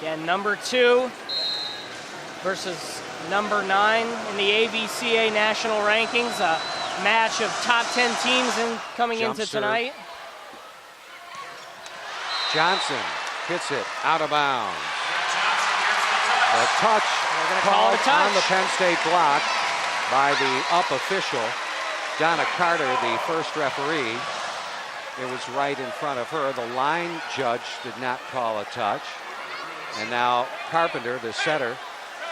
Again, number 2 versus number 9 in the AVCA national rankings. A match of top 10 teams coming into tonight. Johnson hits it out of bounds. The touch called on the Penn State block by the up official, Donna Carter, the first referee. It was right in front of her. The line judge did not call a touch. And now Carpenter, the setter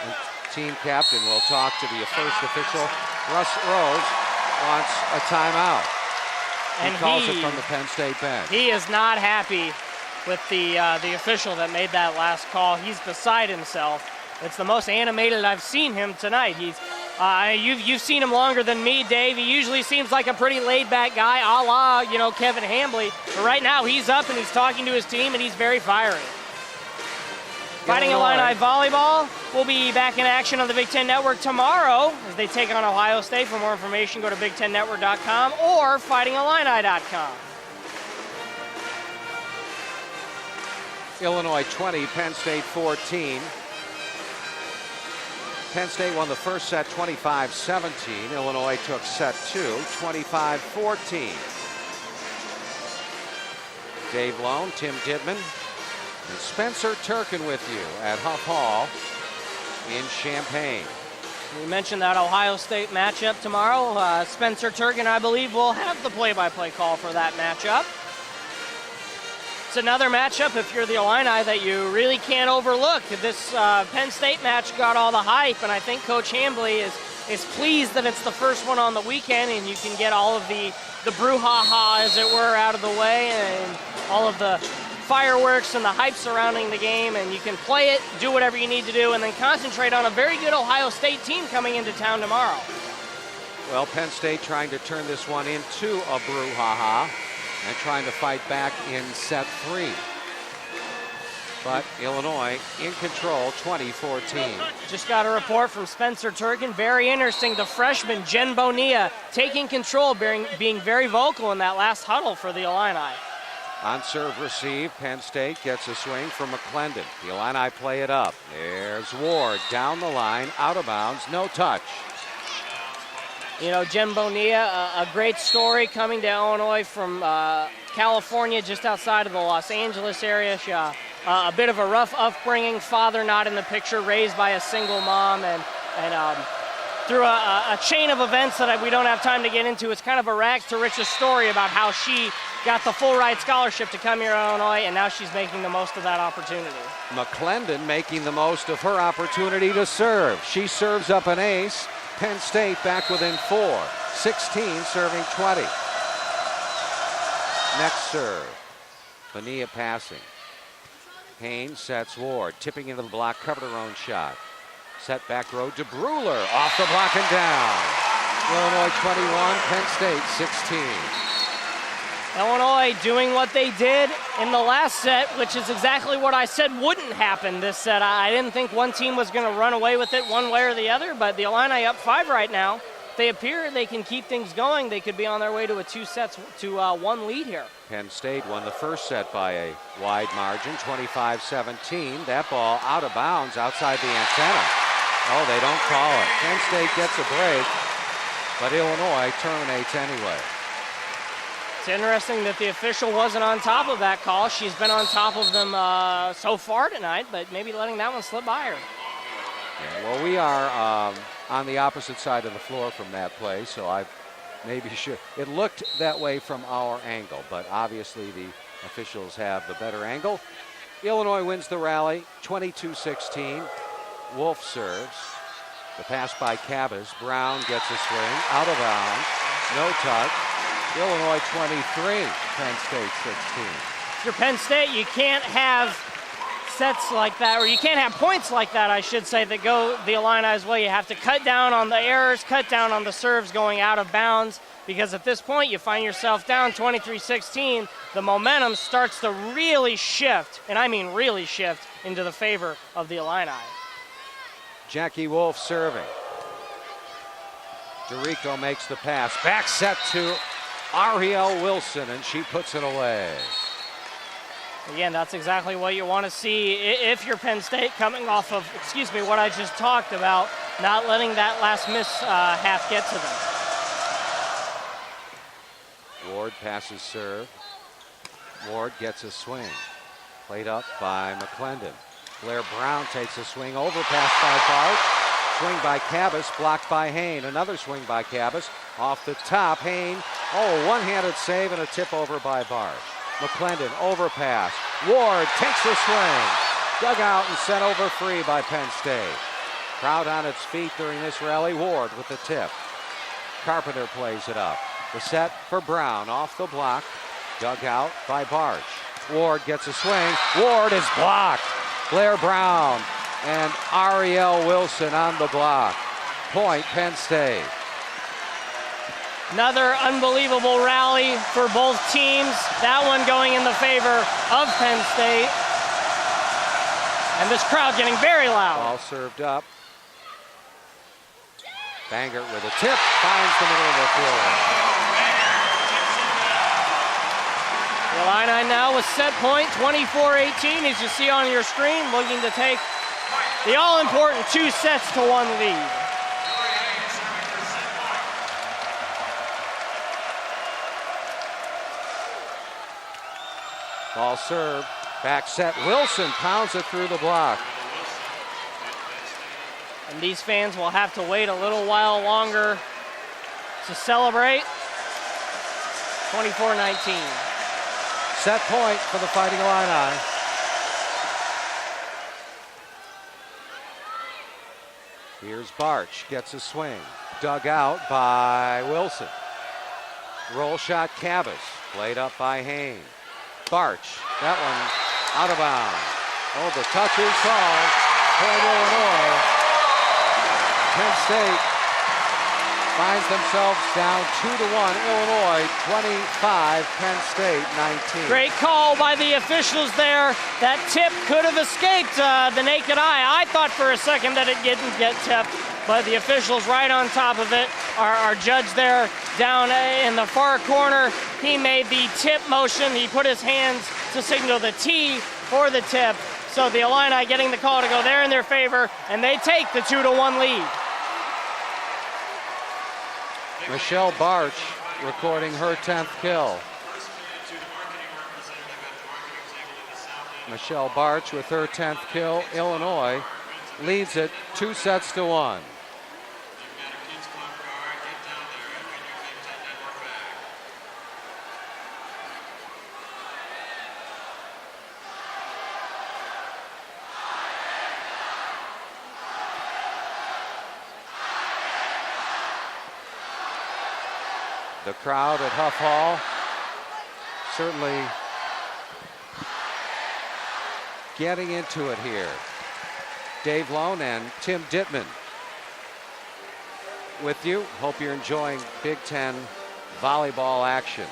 and team captain, will talk to the first official. Russ Rose wants a timeout. He calls it from the Penn State bench. He is not happy with the official that made that last call. He's beside himself. It's the most animated I've seen him tonight. You've seen him longer than me, Dave. He usually seems like a pretty laid-back guy, a la, Kevin Hambley. But right now, he's up and he's talking to his team, and he's very fiery. Fighting Illini volleyball will be back in action on the Big Ten Network tomorrow as they take on Ohio State. For more information, go to BigTenNetwork.com or FightingIllini.com. Illinois 20, Penn State 14. Penn State won the first set 25-17. Illinois took set 2, 25-14. Dave Lone, Tim Dittman, and Spencer Turkin with you at Huff Hall in Champaign. We mentioned that Ohio State matchup tomorrow. Spencer Turkin, I believe, will have the play-by-play call for that matchup. It's another matchup, if you're the Illini, that you really can't overlook. This Penn State match got all the hype, and I think Coach Hambley is pleased that it's the first one on the weekend, and you can get all of the brouhaha, as it were, out of the way, and all of the fireworks and the hype surrounding the game, and you can play it, do whatever you need to do, and then concentrate on a very good Ohio State team coming into town tomorrow. Well, Penn State trying to turn this one into a brouhaha and trying to fight back in set 3. But Illinois in control, 20-14. Just got a report from Spencer Turkin. Very interesting. The freshman, Jen Bonilla, taking control, being very vocal in that last huddle for the Illini. On serve receive, Penn State gets a swing from McClendon. The Illini play it up. There's Ward down the line, out of bounds, no touch. Jen Bonilla, a great story coming to Illinois from California, just outside of the Los Angeles area. She, a bit of a rough upbringing, father not in the picture, raised by a single mom, and through a chain of events that we don't have time to get into, it's kind of a rags to riches story about how she got the full ride scholarship to come here to Illinois, and now she's making the most of that opportunity. McClendon making the most of her opportunity to serve. She serves up an ace. Penn State back within 4. 16 serving 20. Next serve. Bonilla passing. Hain sets Ward. Tipping into the block. Covered her own shot. Set back row to Brewer. Off the block and down. Illinois 21. Penn State 16. Illinois doing what they did in the last set, which is exactly what I said wouldn't happen this set. I didn't think one team was going to run away with it one way or the other, but the Illini up 5 right now. They appear they can keep things going. They could be on their way to a 2-1 lead here. Penn State won the first set by a wide margin, 25-17. That ball out of bounds outside the antenna. Oh, they don't call it. Penn State gets a break, but Illinois terminates anyway. It's interesting that the official wasn't on top of that call. She's been on top of them so far tonight, but maybe letting that one slip by her. Yeah, well, we are on the opposite side of the floor from that play, so I maybe should. It looked that way from our angle, but obviously the officials have the better angle. Illinois wins the rally, 22-16. Wolf serves. The pass by Cabas. Brown gets a swing, out of bounds, no touch. Illinois 23, Penn State 16. If you're Penn State, you can't have sets like that, or you can't have points like that, I should say, that go the Illini's way. You have to cut down on the errors, cut down on the serves going out of bounds, because at this point you find yourself down 23-16. The momentum starts to really shift, and I mean really shift, into the favor of the Illini. Jackie Wolf serving. DeRico makes the pass. Back set to Ariel Wilson, and she puts it away. Again, that's exactly what you want to see if you're Penn State, coming off of, what I just talked about, not letting that last miss half get to them. Ward passes serve. Ward gets a swing. Played up by McClendon. Blair Brown takes a swing, overpass by Bart. Swing by Cabas, blocked by Hain. Another swing by Cabas. Off the top, Hain. Oh, one-handed save and a tip over by Bart. McClendon, overpass. Ward takes a swing. Dug out and sent over free by Penn State. Crowd on its feet during this rally. Ward with the tip. Carpenter plays it up. The set for Brown, off the block. Dug out by Barch. Ward gets a swing. Ward is blocked. Blair Brown and Ariel Wilson on the block. Point, Penn State. Another unbelievable rally for both teams. That one going in the favor of Penn State. And this crowd getting very loud. Ball served up. Bangert with a tip, finds the middle of the floor. The Illini now with set point, 24-18, as you see on your screen, looking to take the all-important 2 sets to 1 lead. Ball served, back set. Wilson pounds it through the block. And these fans will have to wait a little while longer to celebrate. 24-19. Set point for the Fighting Illini. Here's Barch, gets a swing. Dug out by Wilson. Roll shot Cabas, played up by Hain. Barch, that one out of bounds. Oh, the touch is called. Point Illinois. Penn State finds themselves down 2-1. Illinois 25, Penn State 19. Great call by the officials there. That tip could have escaped the naked eye. I thought for a second that it didn't get tipped, but the officials right on top of it. Our judge there down in the far corner, he made the tip motion. He put his hands to signal the T for the tip. So the Illini getting the call to go there in their favor, and they take the 2-1 lead. Michelle Barch recording her 10th kill. Michelle Barch with her 10th kill. Illinois leads it 2-1. The crowd at Huff Hall certainly getting into it here. Dave Lone and Tim Dittman with you. Hope you're enjoying Big Ten volleyball action.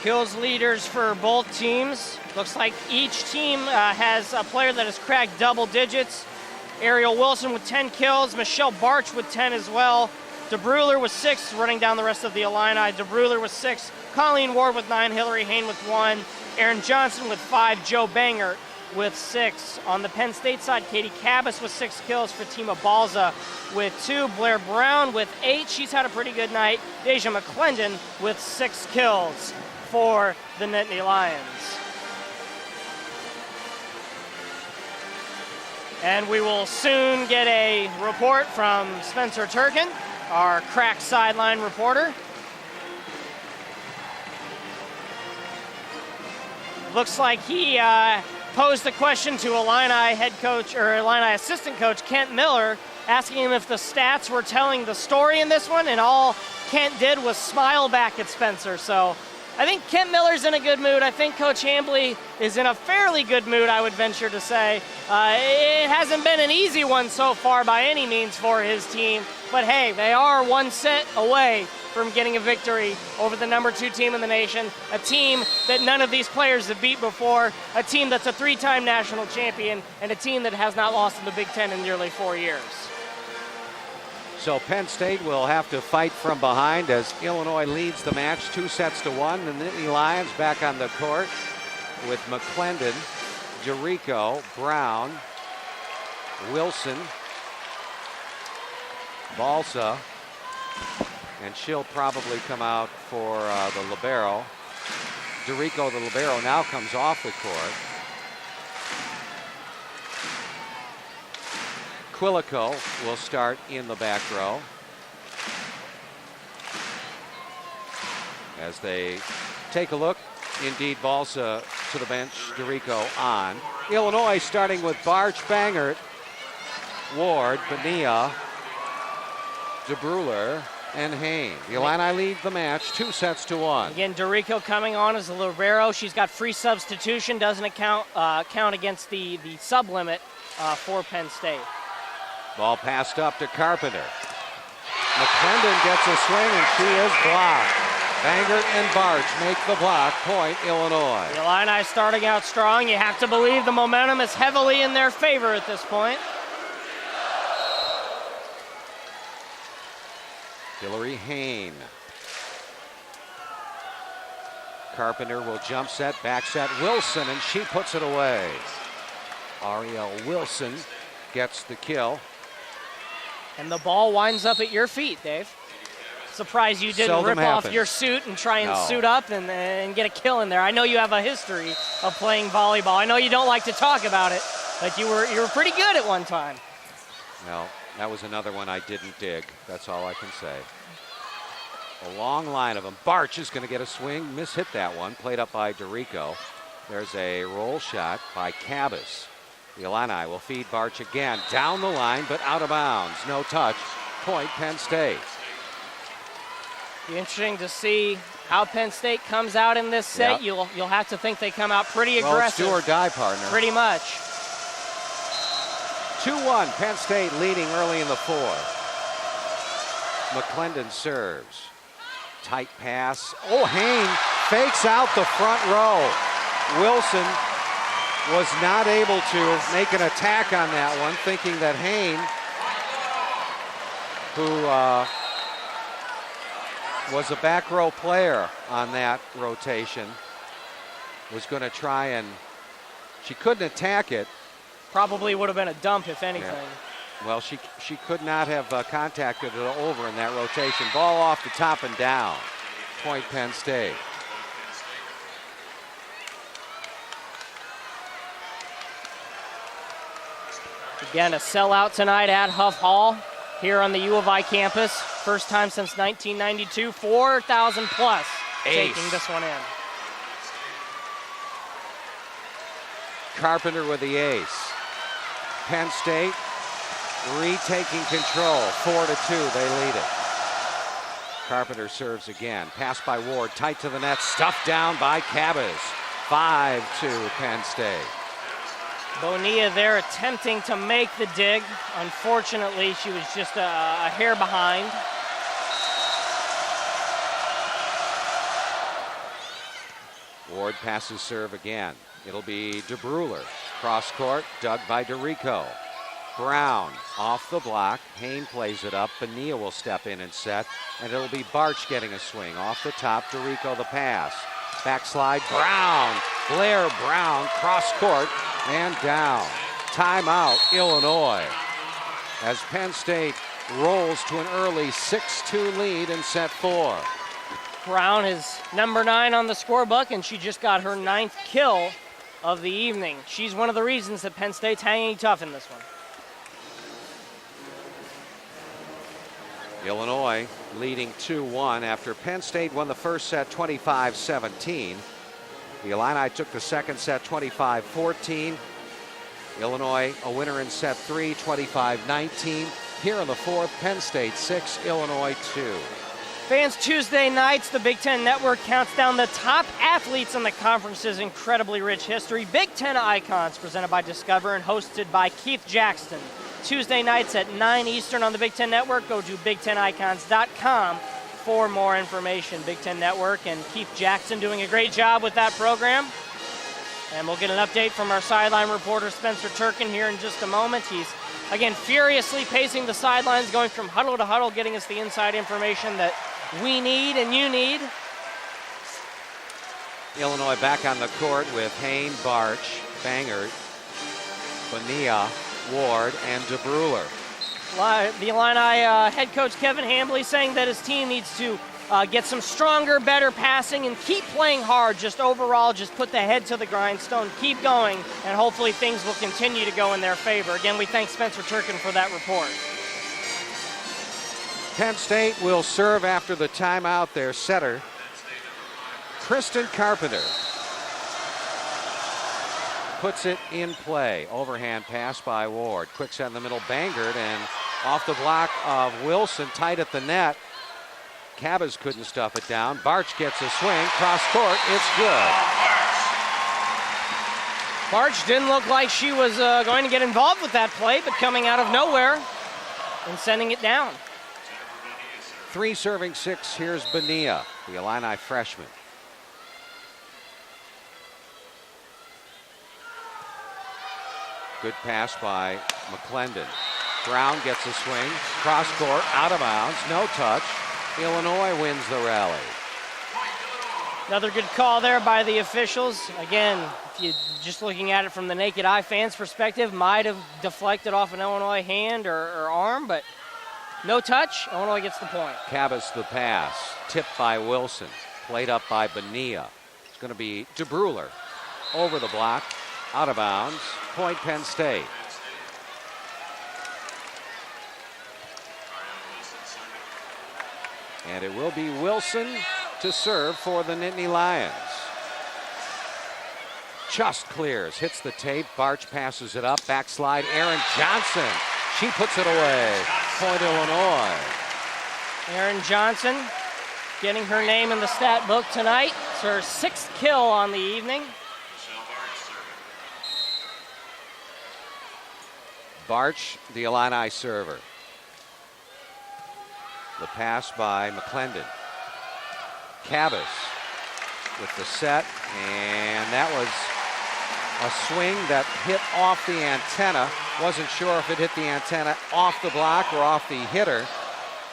Kills leaders for both teams. Looks like each team has a player that has cracked double digits. Ariel Wilson with 10 kills, Michelle Barch with 10 as well. DeBruler with 6, running down the rest of the Illini. DeBruler with 6, Colleen Ward with 9, Hillary Hain with 1, Aaron Johnson with 5, Joe Bangert with 6. On the Penn State side, Katie Cabas with 6 kills, Fatima Balza with 2, Blair Brown with 8. She's had a pretty good night. Deja McClendon with 6 kills for the Nittany Lions. And we will soon get a report from Spencer Turkin, our crack sideline reporter. Looks like he posed a question to Illini head coach or Illini assistant coach Kent Miller, asking him if the stats were telling the story in this one, and all Kent did was smile back at Spencer. So I think Kent Miller's in a good mood. I think Coach Hambley is in a fairly good mood, I would venture to say. It hasn't been an easy one so far by any means for his team, but hey, they are one set away from getting a victory over the number 2 team in the nation, a team that none of these players have beat before, a team that's a 3-time national champion, and a team that has not lost in the Big Ten in nearly 4 years. So Penn State will have to fight from behind as Illinois leads the match 2-1. The Nittany Lions back on the court with McClendon, Jericho, Brown, Wilson, Balsa, and she'll probably come out for the libero. Jericho, the libero, now comes off the court. Quilico will start in the back row as they take a look. Indeed, Balsa to the bench, Jericho on. Illinois starting with Barch, Bangert, Ward, Bonilla, DeBruler, and Hain. The Illini lead the match 2-1. Again, Jericho coming on as a libero. She's got free substitution, doesn't count against the sub limit for Penn State. Ball passed up to Carpenter. McClendon gets a swing and she is blocked. Bangert and Barch make the block. Point Illinois. The Illini starting out strong. You have to believe the momentum is heavily in their favor at this point. Hillary Hain. Carpenter will jump set, back set Wilson, and she puts it away. Ariel Wilson gets the kill. And the ball winds up at your feet, Dave. Surprised you didn't Seldom rip off happens. your suit and try and No. suit up and get a kill in there. I know you have a history of playing volleyball. I know you don't like to talk about it, but you were pretty good at one time. No, that was another one I didn't dig. That's all I can say. A long line of them. Barch is going to get a swing. Mishit that one. Played up by Dorico. There's a roll shot by Cabas. The Illini will feed Barch again. Down the line, but out of bounds. No touch. Point Penn State. Be interesting to see how Penn State comes out in this set. Yep. You'll have to think they come out pretty Well, it's aggressive. do or die, partner. Pretty much. 2-1. Penn State leading early in the fourth. McClendon serves. Tight pass. Oh, Hain fakes out the front row. Wilson was not able to make an attack on that one, thinking that Hain, who was a back row player on that rotation, was going to try and she couldn't attack it. Probably would have been a dump, if anything. Yeah. Well, she could not have contacted it over in that rotation. Ball off the top and down. Point Penn State. Again, a sellout tonight at Huff Hall here on the U of I campus. First time since 1992, 4,000 plus Ace. taking this one in. Carpenter with the ace. Penn State retaking control. 4-2, they lead it. Carpenter serves again. Pass by Ward, tight to the net, stuffed down by Cabas. 5-2 Penn State. Bonilla there attempting to make the dig. Unfortunately, she was just a hair behind. Ward passes serve again. It'll be DeBruler. Cross court, dug by Dorico. Brown off the block. Hain plays it up. Bonilla will step in and set. And it'll be Barch getting a swing. Off the top, Dorico the pass. Backslide, Brown. Blair Brown, cross court and down. Timeout, Illinois. As Penn State rolls to an early 6-2 lead in set 4. Brown is number 9 on the scorebook, and she just got her 9th kill of the evening. She's one of the reasons that Penn State's hanging tough in this one. Illinois leading 2-1 after Penn State won the first set 25-17. The Illini took the second set 25-14. Illinois a winner in set 3, 25-19. Here in the fourth, Penn State 6, Illinois 2. Fans, Tuesday nights, the Big Ten Network counts down the top athletes in the conference's incredibly rich history. Big Ten Icons, presented by Discover and hosted by Keith Jackson. Tuesday nights at 9 Eastern on the Big Ten Network. Go to BigTenIcons.com for more information. Big Ten Network and Keith Jackson doing a great job with that program. And we'll get an update from our sideline reporter, Spencer Turkin, here in just a moment. He's, again, furiously pacing the sidelines, going from huddle to huddle, getting us the inside information that we need and you need. Illinois back on the court with Hain, Barch, Bangert, Bonilla, Ward, and DeBruler. The Illini head coach Kevin Hambley saying that his team needs to get some stronger, better passing and keep playing hard. Just overall, just put the head to the grindstone, keep going, and hopefully things will continue to go in their favor. Again, we thank Spencer Turkin for that report. Penn State will serve after the timeout. Their setter, Kristen Carpenter, puts it in play. Overhand pass by Ward. Quick set in the middle, Bangert, and off the block of Wilson, tight at the net. Cabas couldn't stuff it down. Barch gets a swing, cross court, it's good. Barch didn't look like she was going to get involved with that play, but coming out of nowhere and sending it down. 3 serving 6, here's Bonilla, the Illini freshman. Good pass by McClendon. Brown gets a swing, cross court, out of bounds, no touch. Illinois wins the rally. Another good call there by the officials. Again, if you're just looking at it from the naked eye fans' perspective, might have deflected off an Illinois hand or arm, but no touch. Illinois gets the point. Cabas the pass, tipped by Wilson, played up by Bonilla. It's going to be DeBruler over the block, out of bounds, point Penn State. And it will be Wilson to serve for the Nittany Lions. Just clears, hits the tape. Barch passes it up, backslide. Aaron Johnson, she puts it away. Point Illinois. Aaron Johnson getting her name in the stat book tonight. It's her 6th kill on the evening. Barch, the Illini server. The pass by McClendon. Cabas with the set, and that was a swing that hit off the antenna. Wasn't sure if it hit the antenna off the block or off the hitter.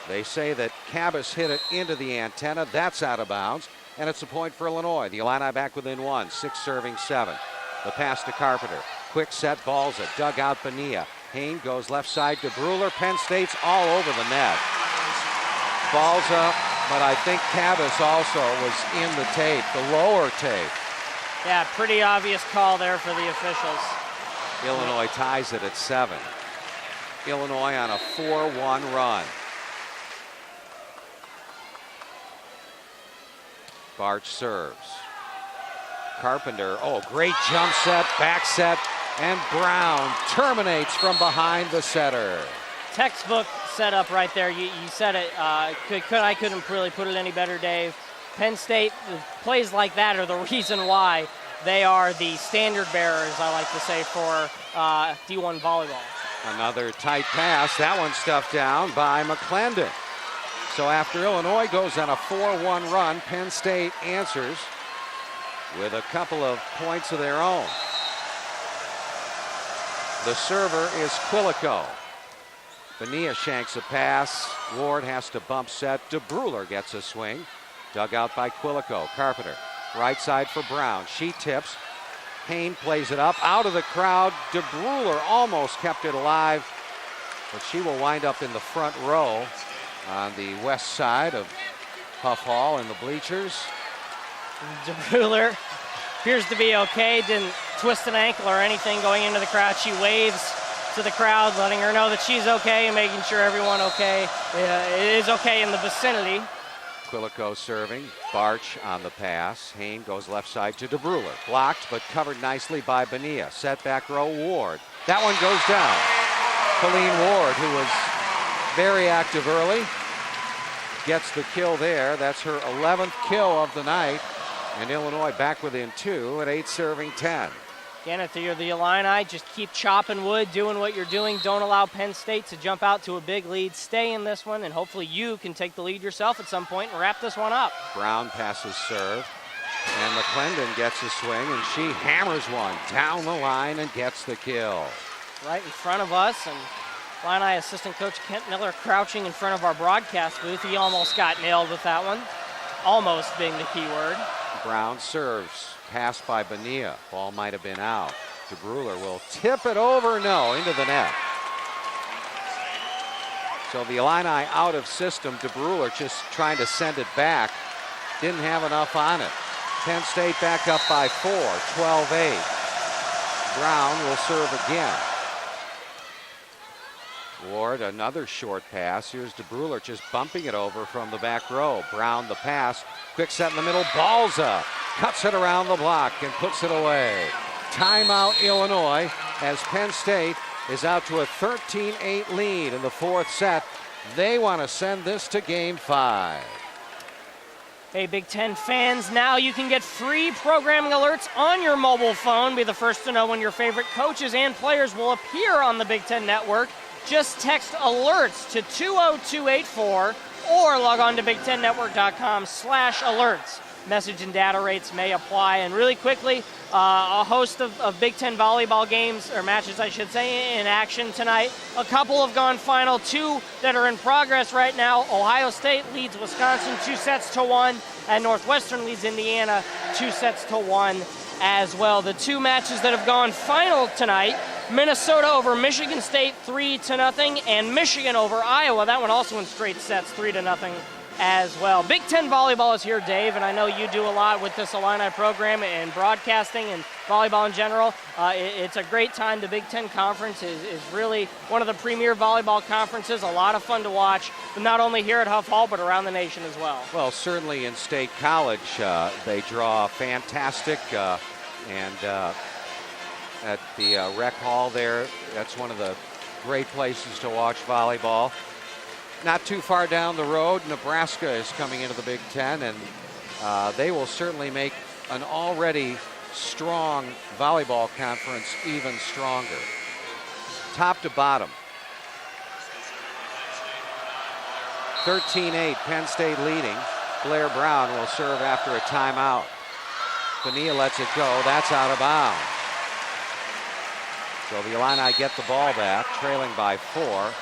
They say that Cabas hit it into the antenna. That's out of bounds, and it's a point for Illinois. The Illini back within 1, 6 serving 7. The pass to Carpenter. Quick set, balls it. Dug out Bonilla. Hain goes left side to Brewer. Penn State's all over the net. Balls up, but I think Cabas also was in the tape, the lower tape. Yeah, pretty obvious call there for the officials. Illinois ties it at 7. Illinois on a 4-1 run. Barch serves. Carpenter, oh, great jump set, back set, and Brown terminates from behind the setter. Textbook setup right there. You said it. I couldn't really put it any better, Dave. Penn State, plays like that are the reason why they are the standard bearers, I like to say, for D1 volleyball. Another tight pass. That one stuffed down by McClendon. So after Illinois goes on a 4-1 run, Penn State answers with a couple of points of their own. The server is Quilico. Bonilla shanks a pass. Ward has to bump set. DeBruler gets a swing. Dug out by Quilico. Carpenter, right side for Brown. She tips. Hain plays it up out of the crowd. DeBruler almost kept it alive, but she will wind up in the front row on the west side of Huff Hall in the bleachers. DeBruler appears to be okay. Didn't twist an ankle or anything going into the crowd. She waves to the crowd, letting her know that she's okay and making sure everyone is okay in the vicinity. Quilico serving. Barch on the pass. Hain goes left side to DeBruler. Blocked, but covered nicely by Bonilla. Set back row, Ward. That one goes down. Colleen Ward, who was very active early, gets the kill there. That's her 11th kill of the night. And Illinois back within 2 at 8 serving 10. Again, if you're the Illini, just keep chopping wood, doing what you're doing. Don't allow Penn State to jump out to a big lead. Stay in this one, and hopefully you can take the lead yourself at some point and wrap this one up. Brown passes serve, and McClendon gets a swing, and she hammers one down the line and gets the kill. Right in front of us, and Illini assistant coach Kent Miller crouching in front of our broadcast booth. He almost got nailed with that one. Almost being the key word. Brown serves. Pass by Bonilla. Ball might have been out. DeBruler will tip it over. No, into the net. So the Illini out of system. DeBruler just trying to send it back. Didn't have enough on it. Penn State back up by 4, 12-8. Brown will serve again. Ward, another short pass. Here's DeBruler just bumping it over from the back row. Brown the pass. Quick set in the middle. Balza cuts it around the block and puts it away. Timeout Illinois as Penn State is out to a 13-8 lead in the 4th set. They want to send this to Game 5. Hey, Big Ten fans, now you can get free programming alerts on your mobile phone. Be the first to know when your favorite coaches and players will appear on the Big Ten Network. Just text alerts to 20284 or log on to BigTenNetwork.com/alerts. Message and data rates may apply. And really quickly, a host of Big Ten volleyball games, or matches I should say, in action tonight. A couple have gone final, 2 that are in progress right now. Ohio State leads Wisconsin 2-1, and Northwestern leads Indiana 2-1 as well. The 2 matches that have gone final tonight, Minnesota over Michigan State 3-0, and Michigan over Iowa. That one also in straight sets, 3-0 as well. Big Ten volleyball is here, Dave, and I know you do a lot with this Illini program and broadcasting and volleyball in general. It's a great time. The Big Ten Conference is really one of the premier volleyball conferences. A lot of fun to watch, not only here at Huff Hall, but around the nation as well. Well, certainly in State College, they draw fantastic, and at the rec hall there, that's one of the great places to watch volleyball. Not too far down the road, Nebraska is coming into the Big Ten, and they will certainly make an already strong volleyball conference even stronger. Top to bottom. 13-8, Penn State leading. Blair Brown will serve after a timeout. Bonilla lets it go. That's out of bounds. So the Illini get the ball back, trailing by 4.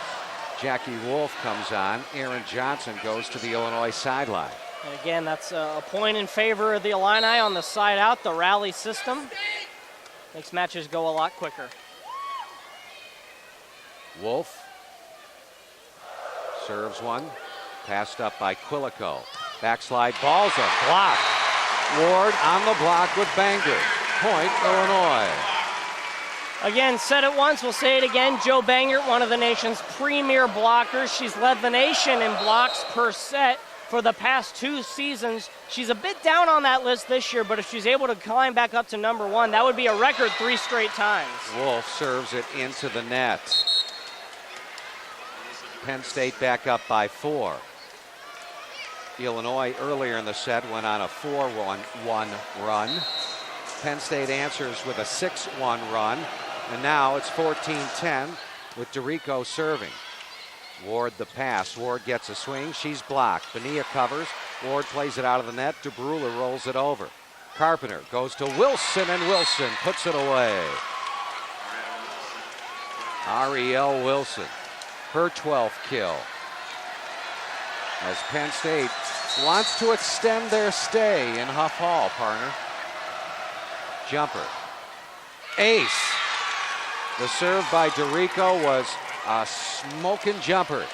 Jackie Wolf comes on. Aaron Johnson goes to the Illinois sideline. And again, that's a point in favor of the Illini on the side out. The rally system makes matches go a lot quicker. Wolf serves one. Passed up by Quilico. Backslide, Balza, block. Ward on the block with Banger. Point, Illinois. Again, said it once, we'll say it again. Jo Bangert, one of the nation's premier blockers. She's led the nation in blocks per set for the past 2 seasons. She's a bit down on that list this year, but if she's able to climb back up to number 1, that would be a record 3 straight times. Wolf serves it into the net. Penn State back up by 4. Illinois earlier in the set went on a 4-1 run. Penn State answers with a 6-1 run. And now it's 14-10 with DeRico serving. Ward the pass. Ward gets a swing. She's blocked. Bonilla covers. Ward plays it out of the net. DeBruler rolls it over. Carpenter goes to Wilson, and Wilson puts it away. Ariel Wilson, her 12th kill. As Penn State wants to extend their stay in Huff Hall, partner. Jumper. Ace. The serve by DeRico was a smoking jumper.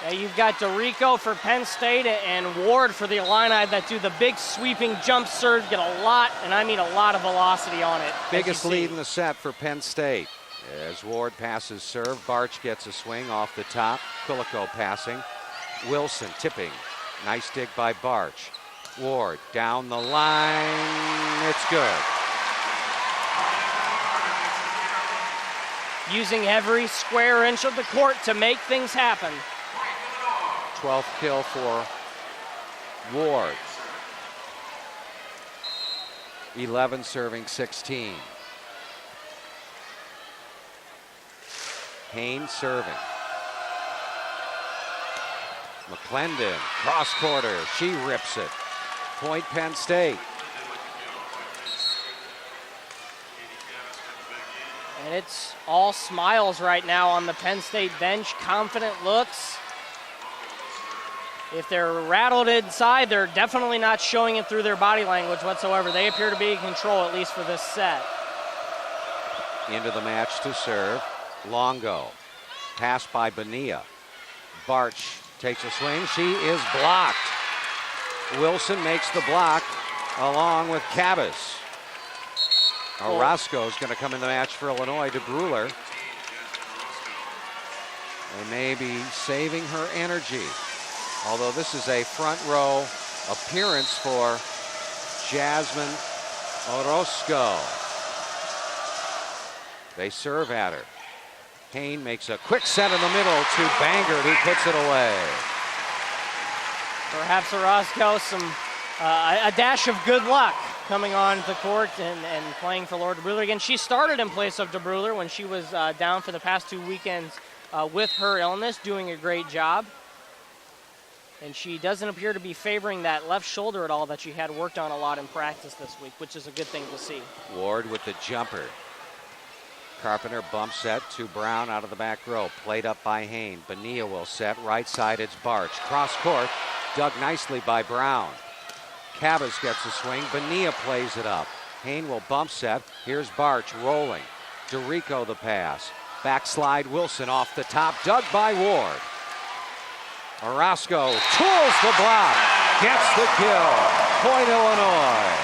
You've got DeRico for Penn State and Ward for the Illini that do the big sweeping jump serve, get a lot, and I mean a lot of velocity on it. Biggest lead in the set for Penn State. As Ward passes serve, Barch gets a swing off the top. Kuliko passing. Wilson tipping. Nice dig by Barch. Ward down the line. It's good. Using every square inch of the court to make things happen. 12th kill for Ward. 11 serving 16. Haynes serving. McClendon, cross quarter, she rips it. Point Penn State. And it's all smiles right now on the Penn State bench, confident looks. If they're rattled inside, they're definitely not showing it through their body language whatsoever. They appear to be in control, at least for this set. Into the match to serve. Longo. Pass by Bonilla. Barch takes a swing. She is blocked. Wilson makes the block along with Cabas. Orozco is going to come in the match for Illinois. DeBruler. They may be saving her energy. Although this is a front row appearance for Jasmine Orozco. They serve at her. Haynes makes a quick set in the middle to Bangert, who puts it away. Perhaps Orozco, a dash of good luck coming on the court and playing for Laura DeBruler again. She started in place of DeBruler when she was down for the past 2 weekends with her illness, doing a great job. And she doesn't appear to be favoring that left shoulder at all that she had worked on a lot in practice this week, which is a good thing to see. Ward with the jumper. Carpenter bump set to Brown out of the back row. Played up by Haynes. Bonilla will set. Right side, it's Barch. Cross court, dug nicely by Brown. Cabas gets a swing. Bonilla plays it up. Haynes will bump set. Here's Barch rolling. DeRico the pass. Backslide Wilson off the top. Dug by Ward. Orozco tools the block. Gets the kill. Point Illinois.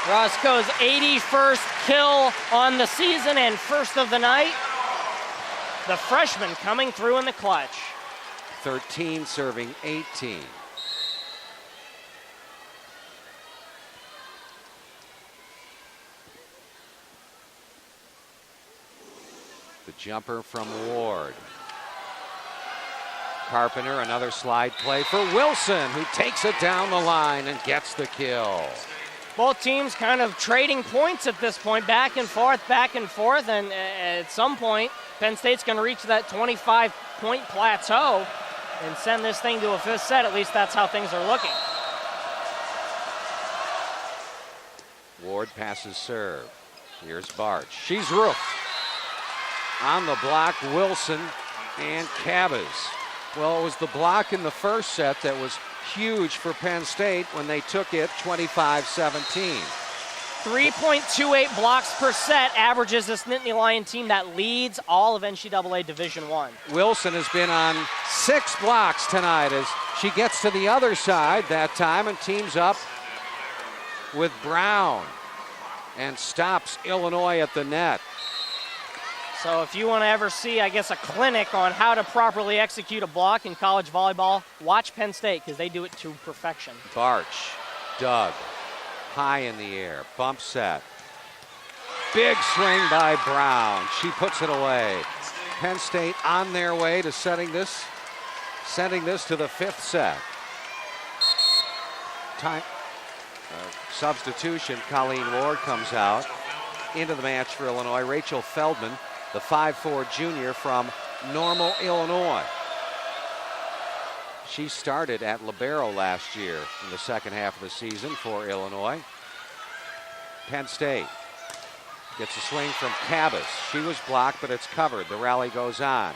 Orozco's 81st kill on the season and first of the night. The freshman coming through in the clutch. 13 serving 18. The jumper from Ward. Carpenter, another slide play for Wilson, who takes it down the line and gets the kill. Both teams kind of trading points at this point, back and forth, and at some point, Penn State's going to reach that 25-point plateau and send this thing to a fifth set. At least that's how things are looking. Ward passes serve. Here's Barch. She's roofed. On the block, Wilson and Cabas. Well, it was the block in the first set that was huge for Penn State when they took it 25-17. 3.28 blocks per set averages this Nittany Lion team that leads all of NCAA Division I. Wilson has been on 6 blocks tonight as she gets to the other side that time and teams up with Brown and stops Illinois at the net. So if you want to ever see, I guess, a clinic on how to properly execute a block in college volleyball, watch Penn State because they do it to perfection. Barch, dug, high in the air, bump set. Big swing by Brown. She puts it away. Penn State on their way to sending this to the 5th set. Time substitution. Colleen Ward comes out into the match for Illinois. Rachel Feldman, the 5'4" junior from Normal, Illinois. She started at libero last year in the second half of the season for Illinois. Penn State gets a swing from Cabas. She was blocked, but it's covered. The rally goes on.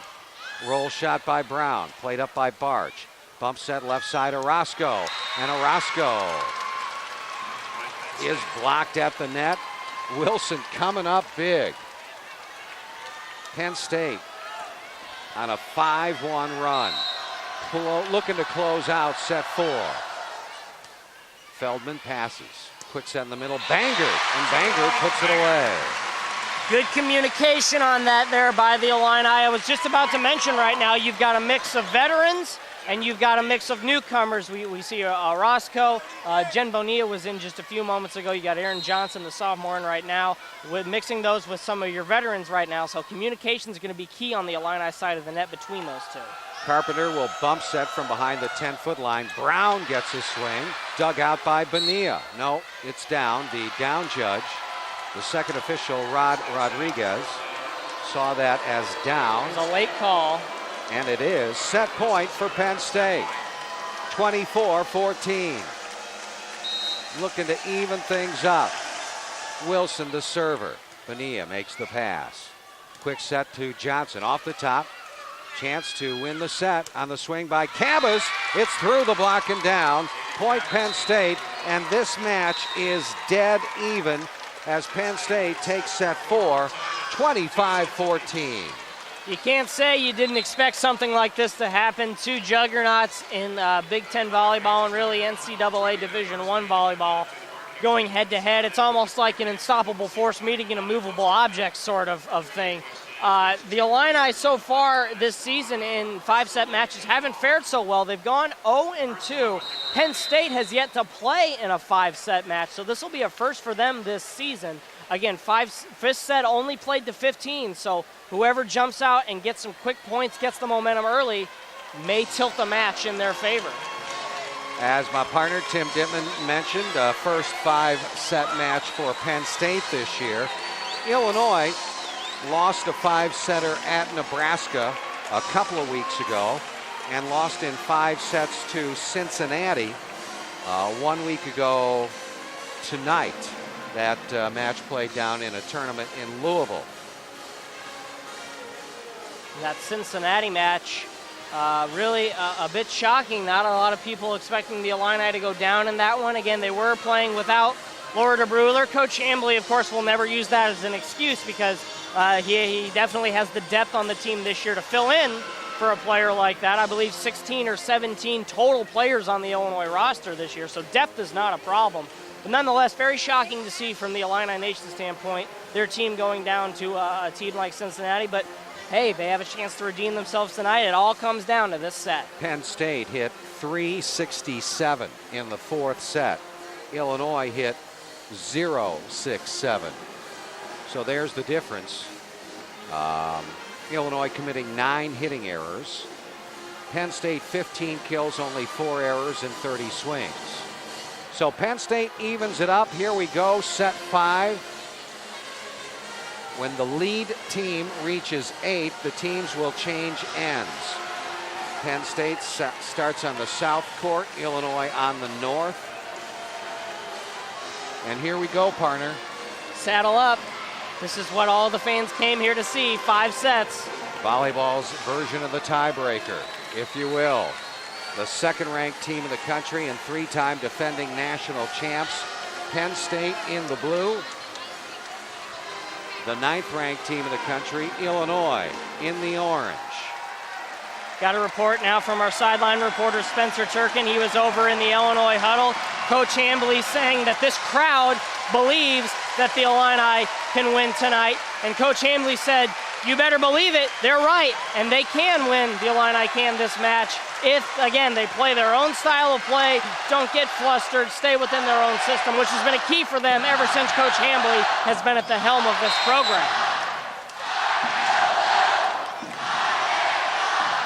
Roll shot by Brown, played up by Barch. Bump set left side, Orozco. And Orozco is blocked at the net. Wilson coming up big. Penn State on a 5-1 run. Looking to close out set 4. Feldman passes. Quick set in the middle. Bangert, and Bangert puts it away. Good communication on that there by the Illini. I was just about to mention right now, you've got a mix of veterans and you've got a mix of newcomers. We see Roscoe. Jen Bonilla was in just a few moments ago. You got Aaron Johnson, the sophomore, in right now. With mixing those with some of your veterans right now, so communication is going to be key on the Illini side of the net between those two. Carpenter will bump set from behind the 10-foot line. Brown gets a swing. Dug out by Bonilla. No, it's down. The down judge, the second official, Rod Rodriguez, saw that as down. It was a late call. And it is set point for Penn State. 24-14. Looking to even things up. Wilson, the server. Bonilla makes the pass. Quick set to Johnson off the top. Chance to win the set on the swing by Cabas. It's through the block and down. Point Penn State, and this match is dead even as Penn State takes set 4, 25-14. You can't say you didn't expect something like this to happen. Two juggernauts in Big Ten volleyball and really NCAA Division I volleyball going head-to-head. It's almost like an unstoppable force meeting an immovable object sort of thing. The Illini so far this season in 5-set matches haven't fared so well. They've gone 0-2. Penn State has yet to play in a 5-set match, so this will be a first for them this season. Again, fifth set only played to 15, so whoever jumps out and gets some quick points, gets the momentum early, may tilt the match in their favor. As my partner Tim Dittman mentioned, first 5-set match for Penn State this year. Illinois lost a 5-setter at Nebraska a couple of weeks ago and lost in 5 sets to Cincinnati 1 week ago tonight. That match played down in a tournament in Louisville. That Cincinnati match, really a bit shocking. Not a lot of people expecting the Illini to go down in that one. Again, they were playing without Laura DeBruler. Coach Chambly, of course, will never use that as an excuse because he definitely has the depth on the team this year to fill in for a player like that. I believe 16 or 17 total players on the Illinois roster this year, so depth is not a problem. But nonetheless, very shocking to see from the Illini Nation standpoint, their team going down to a team like Cincinnati. But hey, they have a chance to redeem themselves tonight. It all comes down to this set. Penn State hit 367 in the 4th set. Illinois hit 067. So there's the difference. Illinois committing 9 hitting errors. Penn State 15 kills, only 4 errors and 30 swings. So Penn State evens it up. Here we go, set 5. When the lead team reaches 8, the teams will change ends. Penn State starts on the south court, Illinois on the north. And here we go, partner. Saddle up. This is what all the fans came here to see, 5 sets. Volleyball's version of the tiebreaker, if you will. The second-ranked team in the country and 3-time defending national champs. Penn State in the blue. The 9th-ranked team in the country, Illinois, in the orange. Got a report now from our sideline reporter, Spencer Turkin. He was over in the Illinois huddle. Coach Chambly saying that this crowd believes that the Illini can win tonight. And Coach Chambly said, you better believe it, they're right, and they can win, the Illini can, this match. If, again, they play their own style of play, don't get flustered, stay within their own system, which has been a key for them ever since Coach Chambly has been at the helm of this program.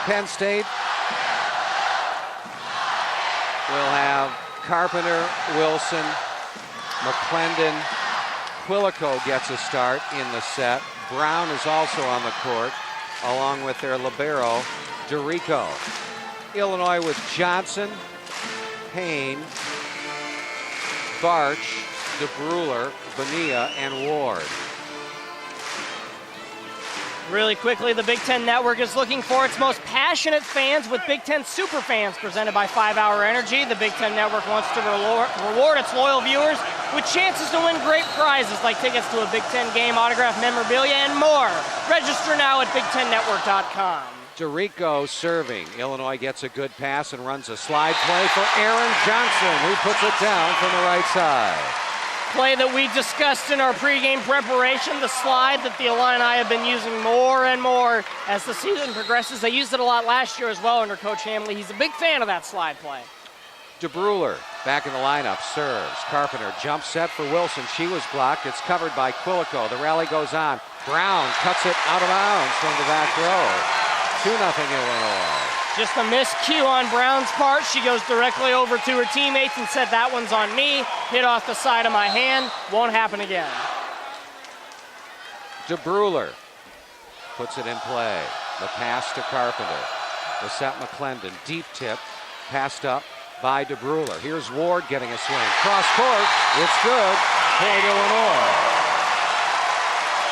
Penn State will have Carpenter, Wilson, McClendon. Quilico gets a start in the set. Brown is also on the court, along with their libero, DeRico. Illinois with Johnson, Payne, Barch, DeBruler, Bonilla, and Ward. Really quickly, the Big Ten Network is looking for its most passionate fans with Big Ten super fans presented by 5 Hour Energy. The Big Ten Network wants to reward its loyal viewers with chances to win great prizes like tickets to a Big Ten game, autographed memorabilia, and more. Register now at BigTenNetwork.com. DeRico serving. Illinois gets a good pass and runs a slide play for Aaron Johnson, who puts it down from the right side. Play that we discussed in our pregame preparation, the slide that the Illini have been using more and more as the season progresses. They used it a lot last year as well under Coach Hamley. He's a big fan of that slide play. DeBruler back in the lineup, serves. Carpenter jump set for Wilson. She was blocked. It's covered by Quilico. The rally goes on. Brown cuts it out of bounds from the back row. 2-0 Illinois. Just a miscue on Brown's part. She goes directly over to her teammates and said, that one's on me. Hit off the side of my hand. Won't happen again. DeBruler puts it in play. The pass to Carpenter. Lisette McClendon, deep tip, passed up by DeBruler. Here's Ward getting a swing. Cross court, it's good. Point Illinois.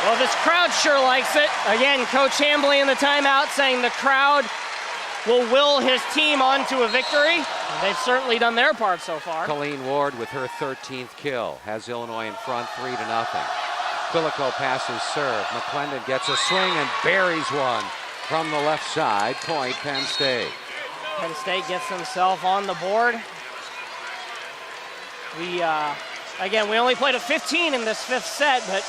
Well, this crowd sure likes it. Again, Coach Hambley in the timeout saying the crowd will his team onto a victory. They've certainly done their part so far. Colleen Ward with her 13th kill has Illinois in front 3-0. Quilico passes serve. McClendon gets a swing and buries one from the left side. Point Penn State. Penn State gets themselves on the board. Again, we only played a 15 in this fifth set, but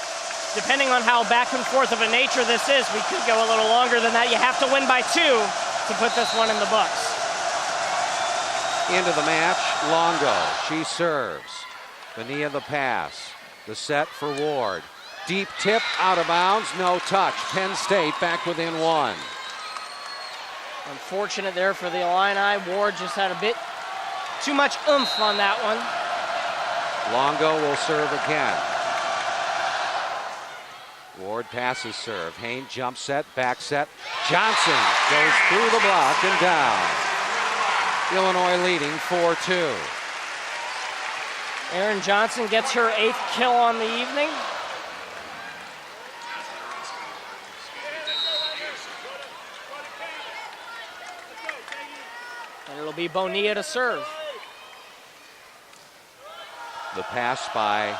depending on how back and forth of a nature this is, we could go a little longer than that. You have to win by 2 to put this one in the books. Into the match, Longo. She serves. Bonilla the pass. The set for Ward. Deep tip, out of bounds, no touch. Penn State back within 1. Unfortunate there for the Illini. Ward just had a bit too much oomph on that one. Longo will serve again. Ward passes serve. Hayne jump set, back set. Johnson goes through the block and down. Illinois leading 4-2. Aaron Johnson gets her 8th kill on the evening. And it'll be Bonilla to serve. The pass by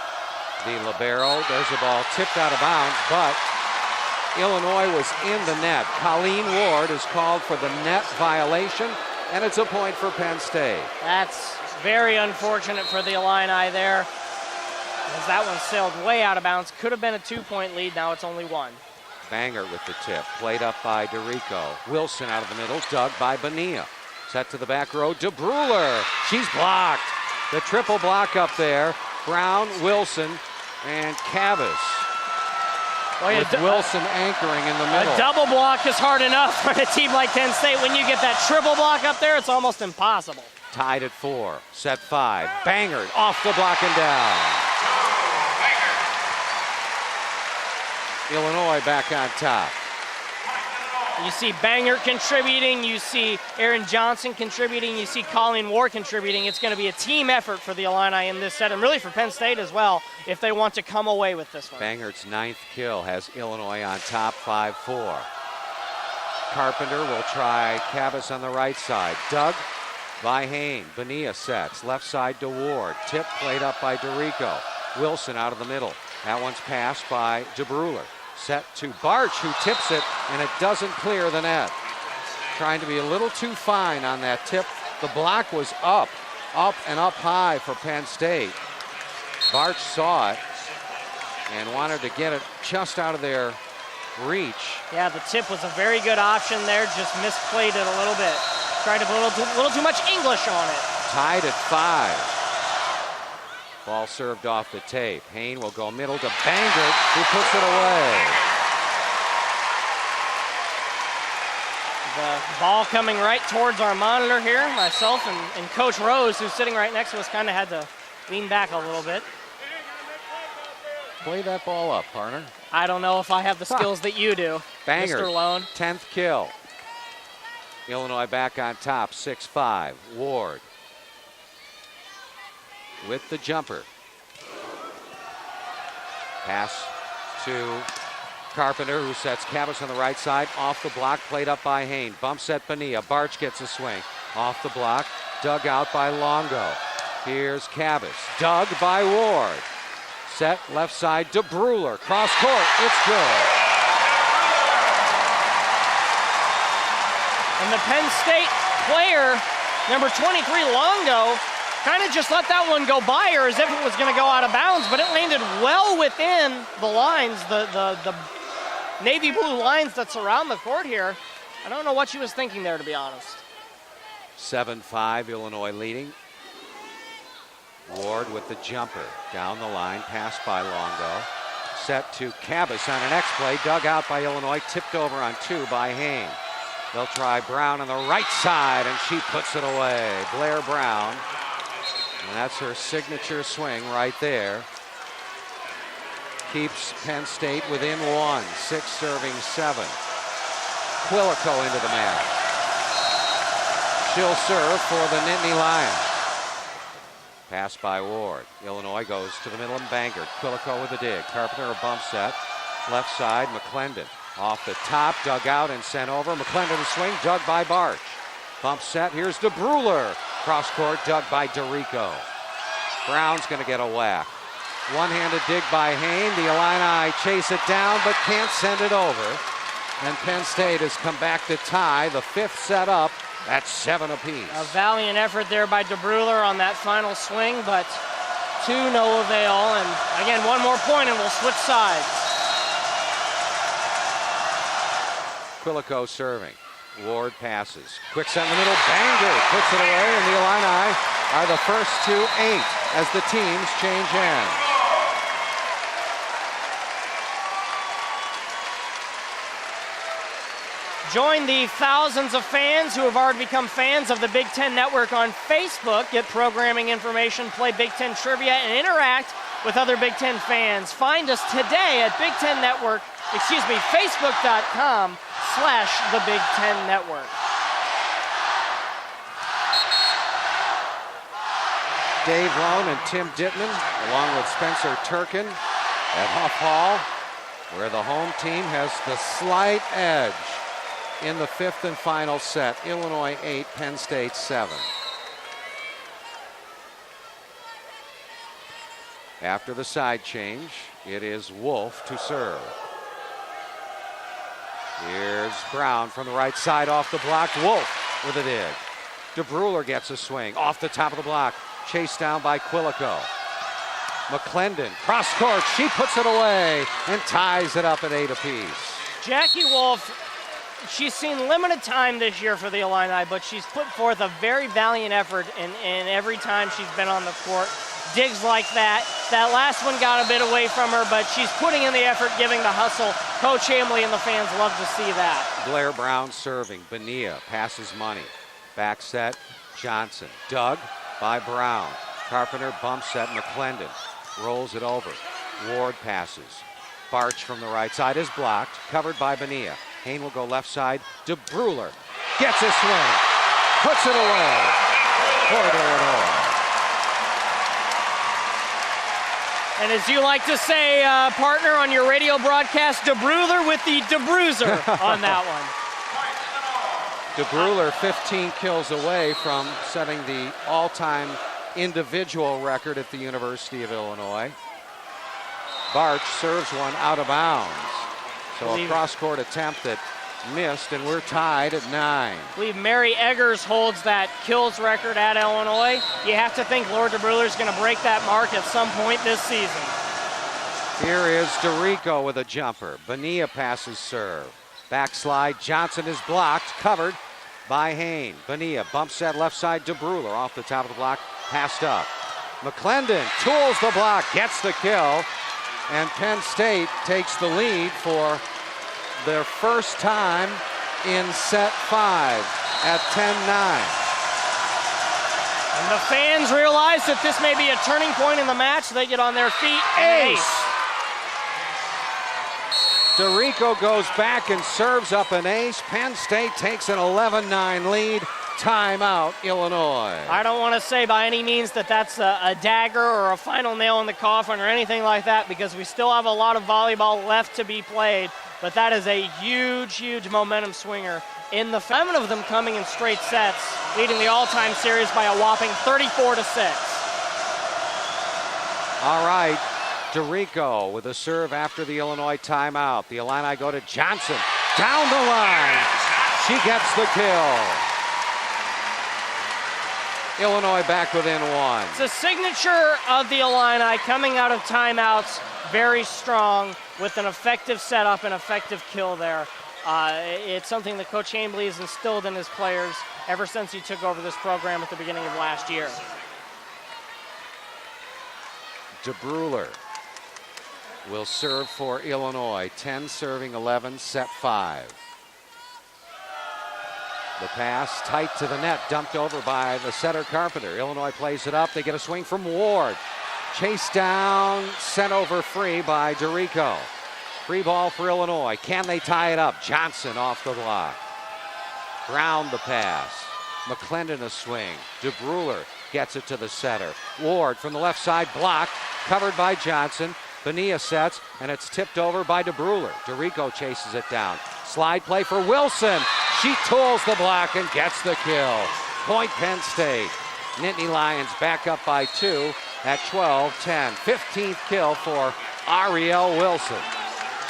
the libero. There's a ball tipped out of bounds, but Illinois was in the net. Colleen Ward is called for the net violation, and it's a point for Penn State. That's very unfortunate for the Illini there, as that one sailed way out of bounds. Could have been a 2-point lead. Now it's only 1. Banger with the tip. Played up by DeRico. Wilson out of the middle. Dug by Bonilla. Set to the back row. DeBruler. She's blocked. The triple block up there. Brown, Wilson, and Cabas. With Wilson anchoring in the middle. A double block is hard enough for a team like Penn State. When you get that triple block up there, it's almost impossible. Tied at 4. Set 5. Bangered off the block and down. Illinois back on top. You see Banger contributing, you see Aaron Johnson contributing, you see Colleen Ward contributing. It's going to be a team effort for the Illini in this set, and really for Penn State as well, if they want to come away with this one. Banger's 9th kill has Illinois on top, 5-4. Carpenter will try Cabas on the right side. Dug by Hayne. Bonilla sets. Left side to Ward. Tip played up by DeRico. Wilson out of the middle. That one's passed by DeBruler. Set to Barch, who tips it, and it doesn't clear the net. Trying to be a little too fine on that tip. The block was up and up high for Penn State. Barch saw it and wanted to get it just out of their reach. Yeah, the tip was a very good option there, just misplayed it a little bit. Tried to put a little too much English on it. Tied at 5. Ball served off the tape. Hayne will go middle to Banger, who puts it away. The ball coming right towards our monitor here. Myself and Coach Rose, who's sitting right next to us, kind of had to lean back a little bit. Play that ball up, partner. I don't know if I have the skills that you do, Banger, Mr. Lone. 10th kill. Illinois back on top, 6-5. Ward with the jumper. Pass to Carpenter, who sets Cabas on the right side. Off the block, played up by Hayne. Bump set Bonilla. Barch gets a swing. Off the block, dug out by Longo. Here's Cabas. Dug by Ward. Set left side to DeBruler. Cross court, it's good. And the Penn State player, number 23, Longo, kind of just let that one go by her as if it was going to go out of bounds, but it landed well within the lines, the navy blue lines that surround the court here. I don't know what she was thinking there, to be honest. 7-5, Illinois leading. Ward with the jumper. Down the line, pass by Longo. Set to Cabas on an X-play, dug out by Illinois, tipped over on 2 by Hain. They'll try Brown on the right side, and she puts it away. Blair Brown, and that's her signature swing right there. Keeps Penn State within 1, 6 serving 7. Quilico into the match. She'll serve for the Nittany Lions. Pass by Ward. Illinois goes to the middle and Bangert. Quilico with a dig. Carpenter a bump set. Left side, McClendon. Off the top, dug out and sent over. McClendon a swing, dug by Barch. Bump set, here's DeBruler. Cross court, dug by DeRico. Brown's gonna get a whack. One-handed dig by Hain. The Illini chase it down, but can't send it over. And Penn State has come back to tie the 5th set up at 7 apiece. A valiant effort there by DeBruler on that final swing, but to no avail. And again, one more point and we'll switch sides. Quilico serving. Ward passes. Quick set in the middle. Banger puts it away, and the Illini are the first to 8 as the teams change hands. Join the thousands of fans who have already become fans of the Big Ten Network on Facebook. Get programming information, play Big Ten trivia, and interact with other Big Ten fans. Find us today at Facebook.com/the Big Ten Network. Dave Lone and Tim Dittman, along with Spencer Turkin at Huff Hall, where the home team has the slight edge in the 5th and final set. Illinois 8, Penn State 7. After the side change, it is Wolf to serve. Here's Brown from the right side off the block. Wolf with a dig. DeBruler gets a swing off the top of the block. Chased down by Quilico. McClendon, cross court. She puts it away and ties it up at 8 apiece. Jackie Wolf, she's seen limited time this year for the Illini, but she's put forth a very valiant effort in every time she's been on the court. Digs like that. That last one got a bit away from her, but she's putting in the effort, giving the hustle. Coach Hamley and the fans love to see that. Blair Brown serving. Bonilla passes money. Back set, Johnson. Dug by Brown. Carpenter bump set, McClendon rolls it over. Ward passes. Barch from the right side is blocked, covered by Bonilla. Hain will go left side. DeBruler gets a swing, puts it away for Illinois. And as you like to say, partner, on your radio broadcast, DeBruler with the DeBruiser on that one. DeBruler 15 kills away from setting the all-time individual record at the University of Illinois. Barch serves one out of bounds. So a cross-court attempt that missed, and we're tied at 9. I believe Mary Eggers holds that kills record at Illinois. You have to think Lord DeBruler's going to break that mark at some point this season. Here is DeRico with a jumper. Bonilla passes serve. Backslide, Johnson is blocked, covered by Hain. Bonilla bumps that left side, DeBruler off the top of the block, passed up. McClendon tools the block, gets the kill, and Penn State takes the lead for their first time in set 5 at 10-9. And the fans realize that this may be a turning point in the match. They get on their feet. Ace! DeRico goes back and serves up an ace. Penn State takes an 11-9 lead. Timeout, Illinois. I don't want to say by any means that that's a dagger or a final nail in the coffin or anything like that, because we still have a lot of volleyball left to be played. But that is a huge, huge momentum swinger. In the 7 of them coming in straight sets, leading the all-time series by a whopping 34-6. All right. DeRico with a serve after the Illinois timeout. The Illini go to Johnson. Down the line. She gets the kill. Illinois back within one. It's a signature of the Illini coming out of timeouts very strong with an effective setup and effective kill there. It's something that Coach Hambley has instilled in his players ever since he took over this program at the beginning of last year. DeBruler will serve for Illinois. 10 serving 11, set 5. The pass tight to the net, dumped over by the setter Carpenter. Illinois plays it up. They get a swing from Ward. Chased down, sent over free by DeRico. Free ball for Illinois. Can they tie it up? Johnson off the block. Brown the pass. McClendon a swing. DeBruler gets it to the setter. Ward from the left side, blocked, covered by Johnson. Bonilla sets, and it's tipped over by DeBruler. DeRico chases it down. Slide play for Wilson. She tools the block and gets the kill. Point Penn State. Nittany Lions back up by 2 at 12-10. 15th kill for Ariel Wilson.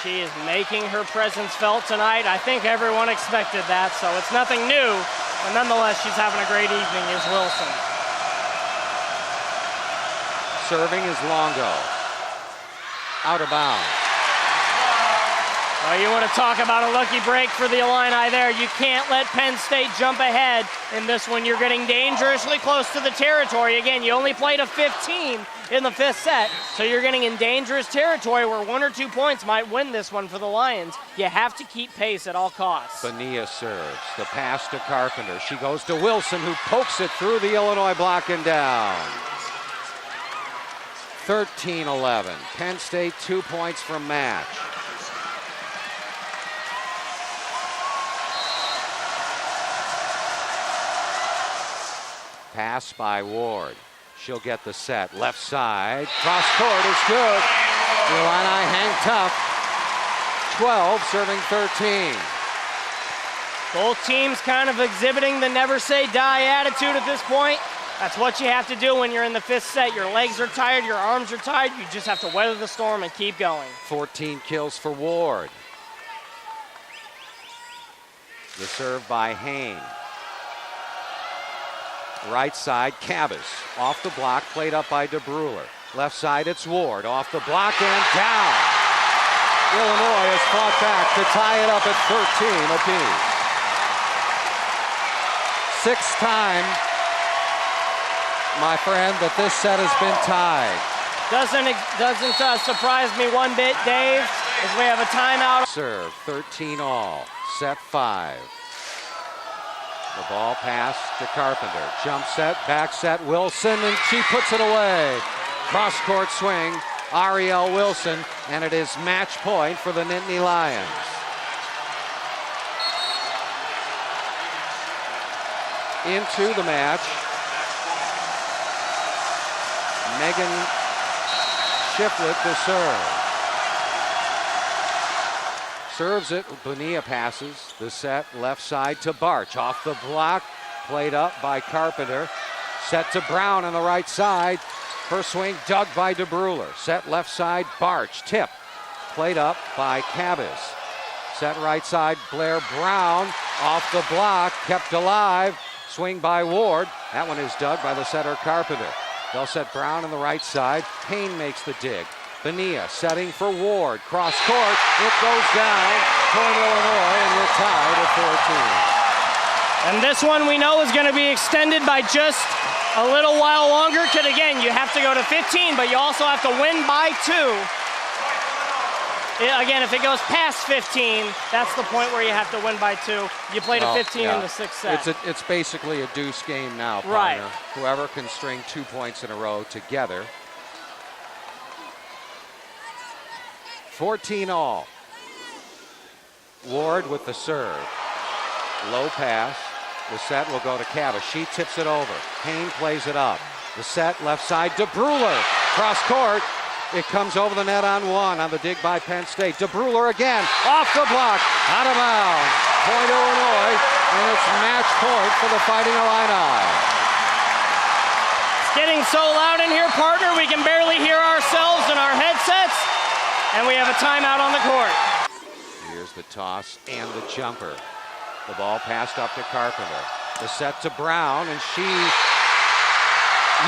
She is making her presence felt tonight. I think everyone expected that, so it's nothing new. But nonetheless, she's having a great evening, is Wilson. Serving is Longo. Out of bounds. Well, you want to talk about a lucky break for the Illini there. You can't let Penn State jump ahead in this one. You're getting dangerously close to the territory. Again, you only played a 15 in the 5th set, so you're getting in dangerous territory where 1 or 2 points might win this one for the Lions. You have to keep pace at all costs. Bonilla serves. The pass to Carpenter. She goes to Wilson, who pokes it through the Illinois block and down. 13-11. Penn State 2 points from match. Pass by Ward. She'll get the set. Left side. Cross court is good. The Illini hang tough. 12 serving 13. Both teams kind of exhibiting the never say die attitude at this point. That's what you have to do when you're in the 5th set. Your legs are tired, your arms are tired. You just have to weather the storm and keep going. 14 kills for Ward. The serve by Hain. Right side, Cabas. Off the block, played up by DeBruler. Left side, it's Ward. Off the block and down. Illinois has fought back to tie it up at 13 apiece. 6th time, my friend, that this set has been tied. Doesn't surprise me one bit, Dave, as we have a timeout. Serve, 13 all, set 5. The ball pass to Carpenter. Jump set, back set, Wilson, and she puts it away. Cross-court swing, Ariel Wilson, and it is match point for the Nittany Lions. Into the match, Megan Shiflett to serve. Serves it, Bonilla passes. The set, left side to Barch. Off the block, played up by Carpenter. Set to Brown on the right side. First swing dug by DeBruler. Set left side, Barch. Tip, played up by Cabas. Set right side, Blair Brown. Off the block, kept alive. Swing by Ward. That one is dug by the setter Carpenter. They'll set Brown on the right side. Payne makes the dig. Bonilla setting for Ward. Cross court. It goes down. Point Illinois, and we're tied at 14. And this one we know is going to be extended by just a little while longer. Because again, you have to go to 15, but you also have to win by 2. Again, if it goes past 15, that's the point where you have to win by 2. You played a 15 in the 6th set. It's basically a deuce game now, partner. Right. Whoever can string 2 points in a row together. 14 all. Ward with the serve. Low pass. The set will go to Cabas. She tips it over. Payne plays it up. The set left side, DeBruler. Cross court. It comes over the net on 1 on the dig by Penn State. DeBruler again. Off the block. Out of bounds. Point Illinois. And it's match point for the Fighting Illini. It's getting so loud in here, partner, we can barely hear ourselves in our headsets. And we have a timeout on the court. Here's the toss and the jumper. The ball passed up to Carpenter. The set to Brown, and she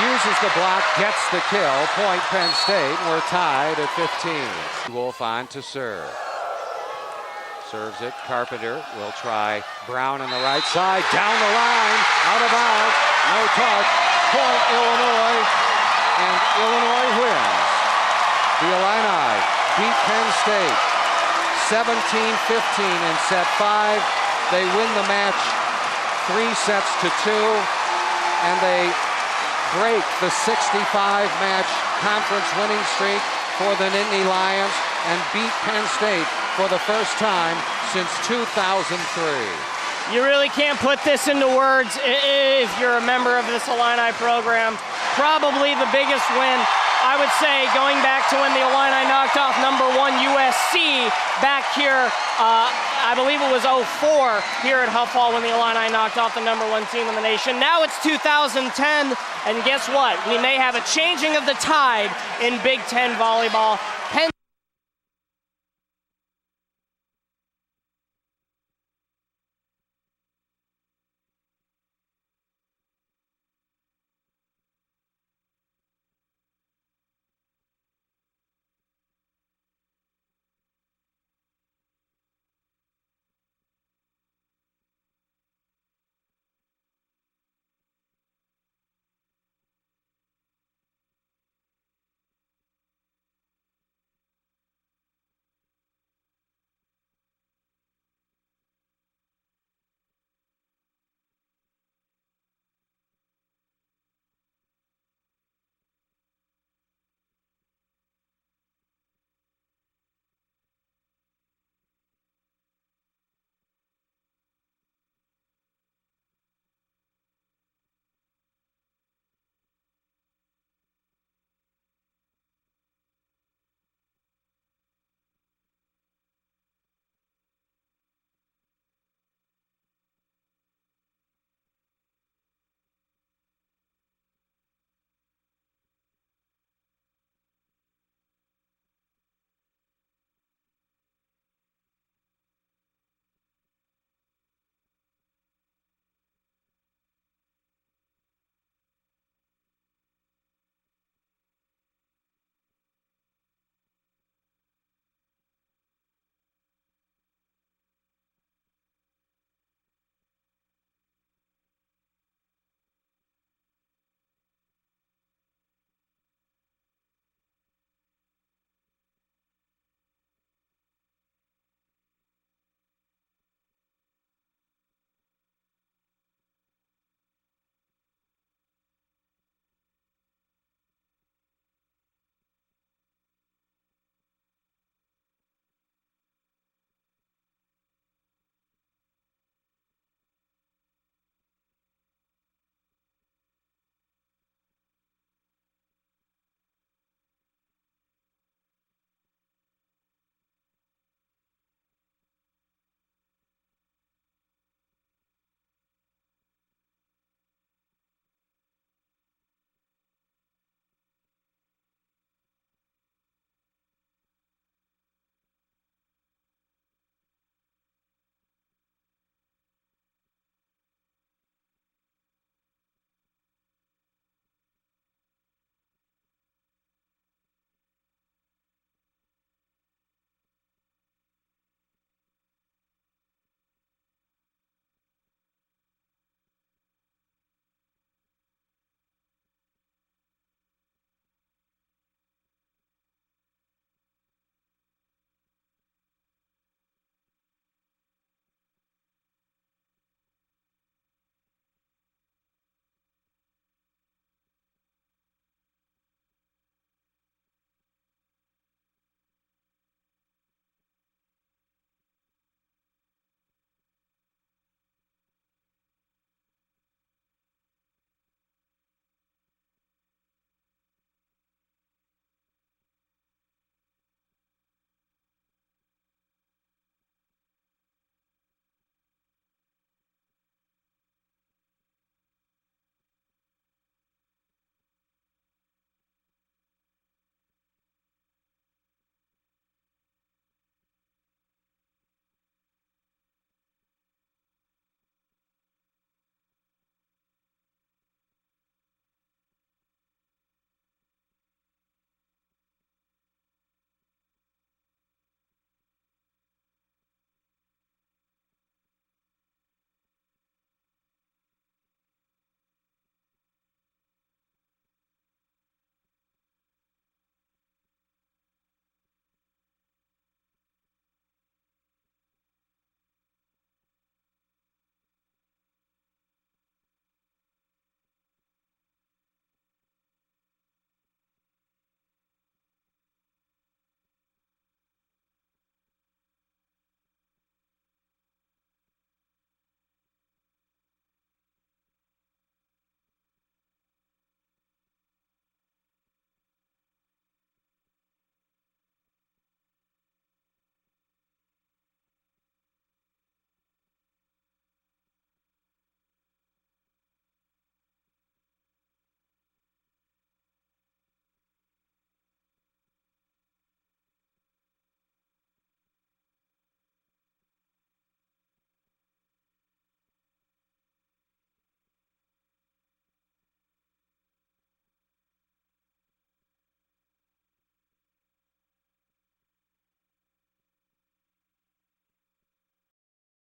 uses the block, gets the kill. Point Penn State. We're tied at 15. Wolf on to serve. Serves it. Carpenter will try Brown on the right side. Down the line. Out of bounds. No touch. Point Illinois. And Illinois wins. The Illini beat Penn State 17-15 in set 5. They win the match 3 sets to 2. And they break the 65-match conference winning streak for the Nittany Lions and beat Penn State for the first time since 2003. You really can't put this into words if you're a member of this Illini program. Probably the biggest win, I would say, going back to when the Illini knocked off #1 USC back here, I believe it was 04 here at Huff Hall when the Illini knocked off the #1 team in the nation. Now it's 2010, and guess what? We may have a changing of the tide in Big Ten volleyball.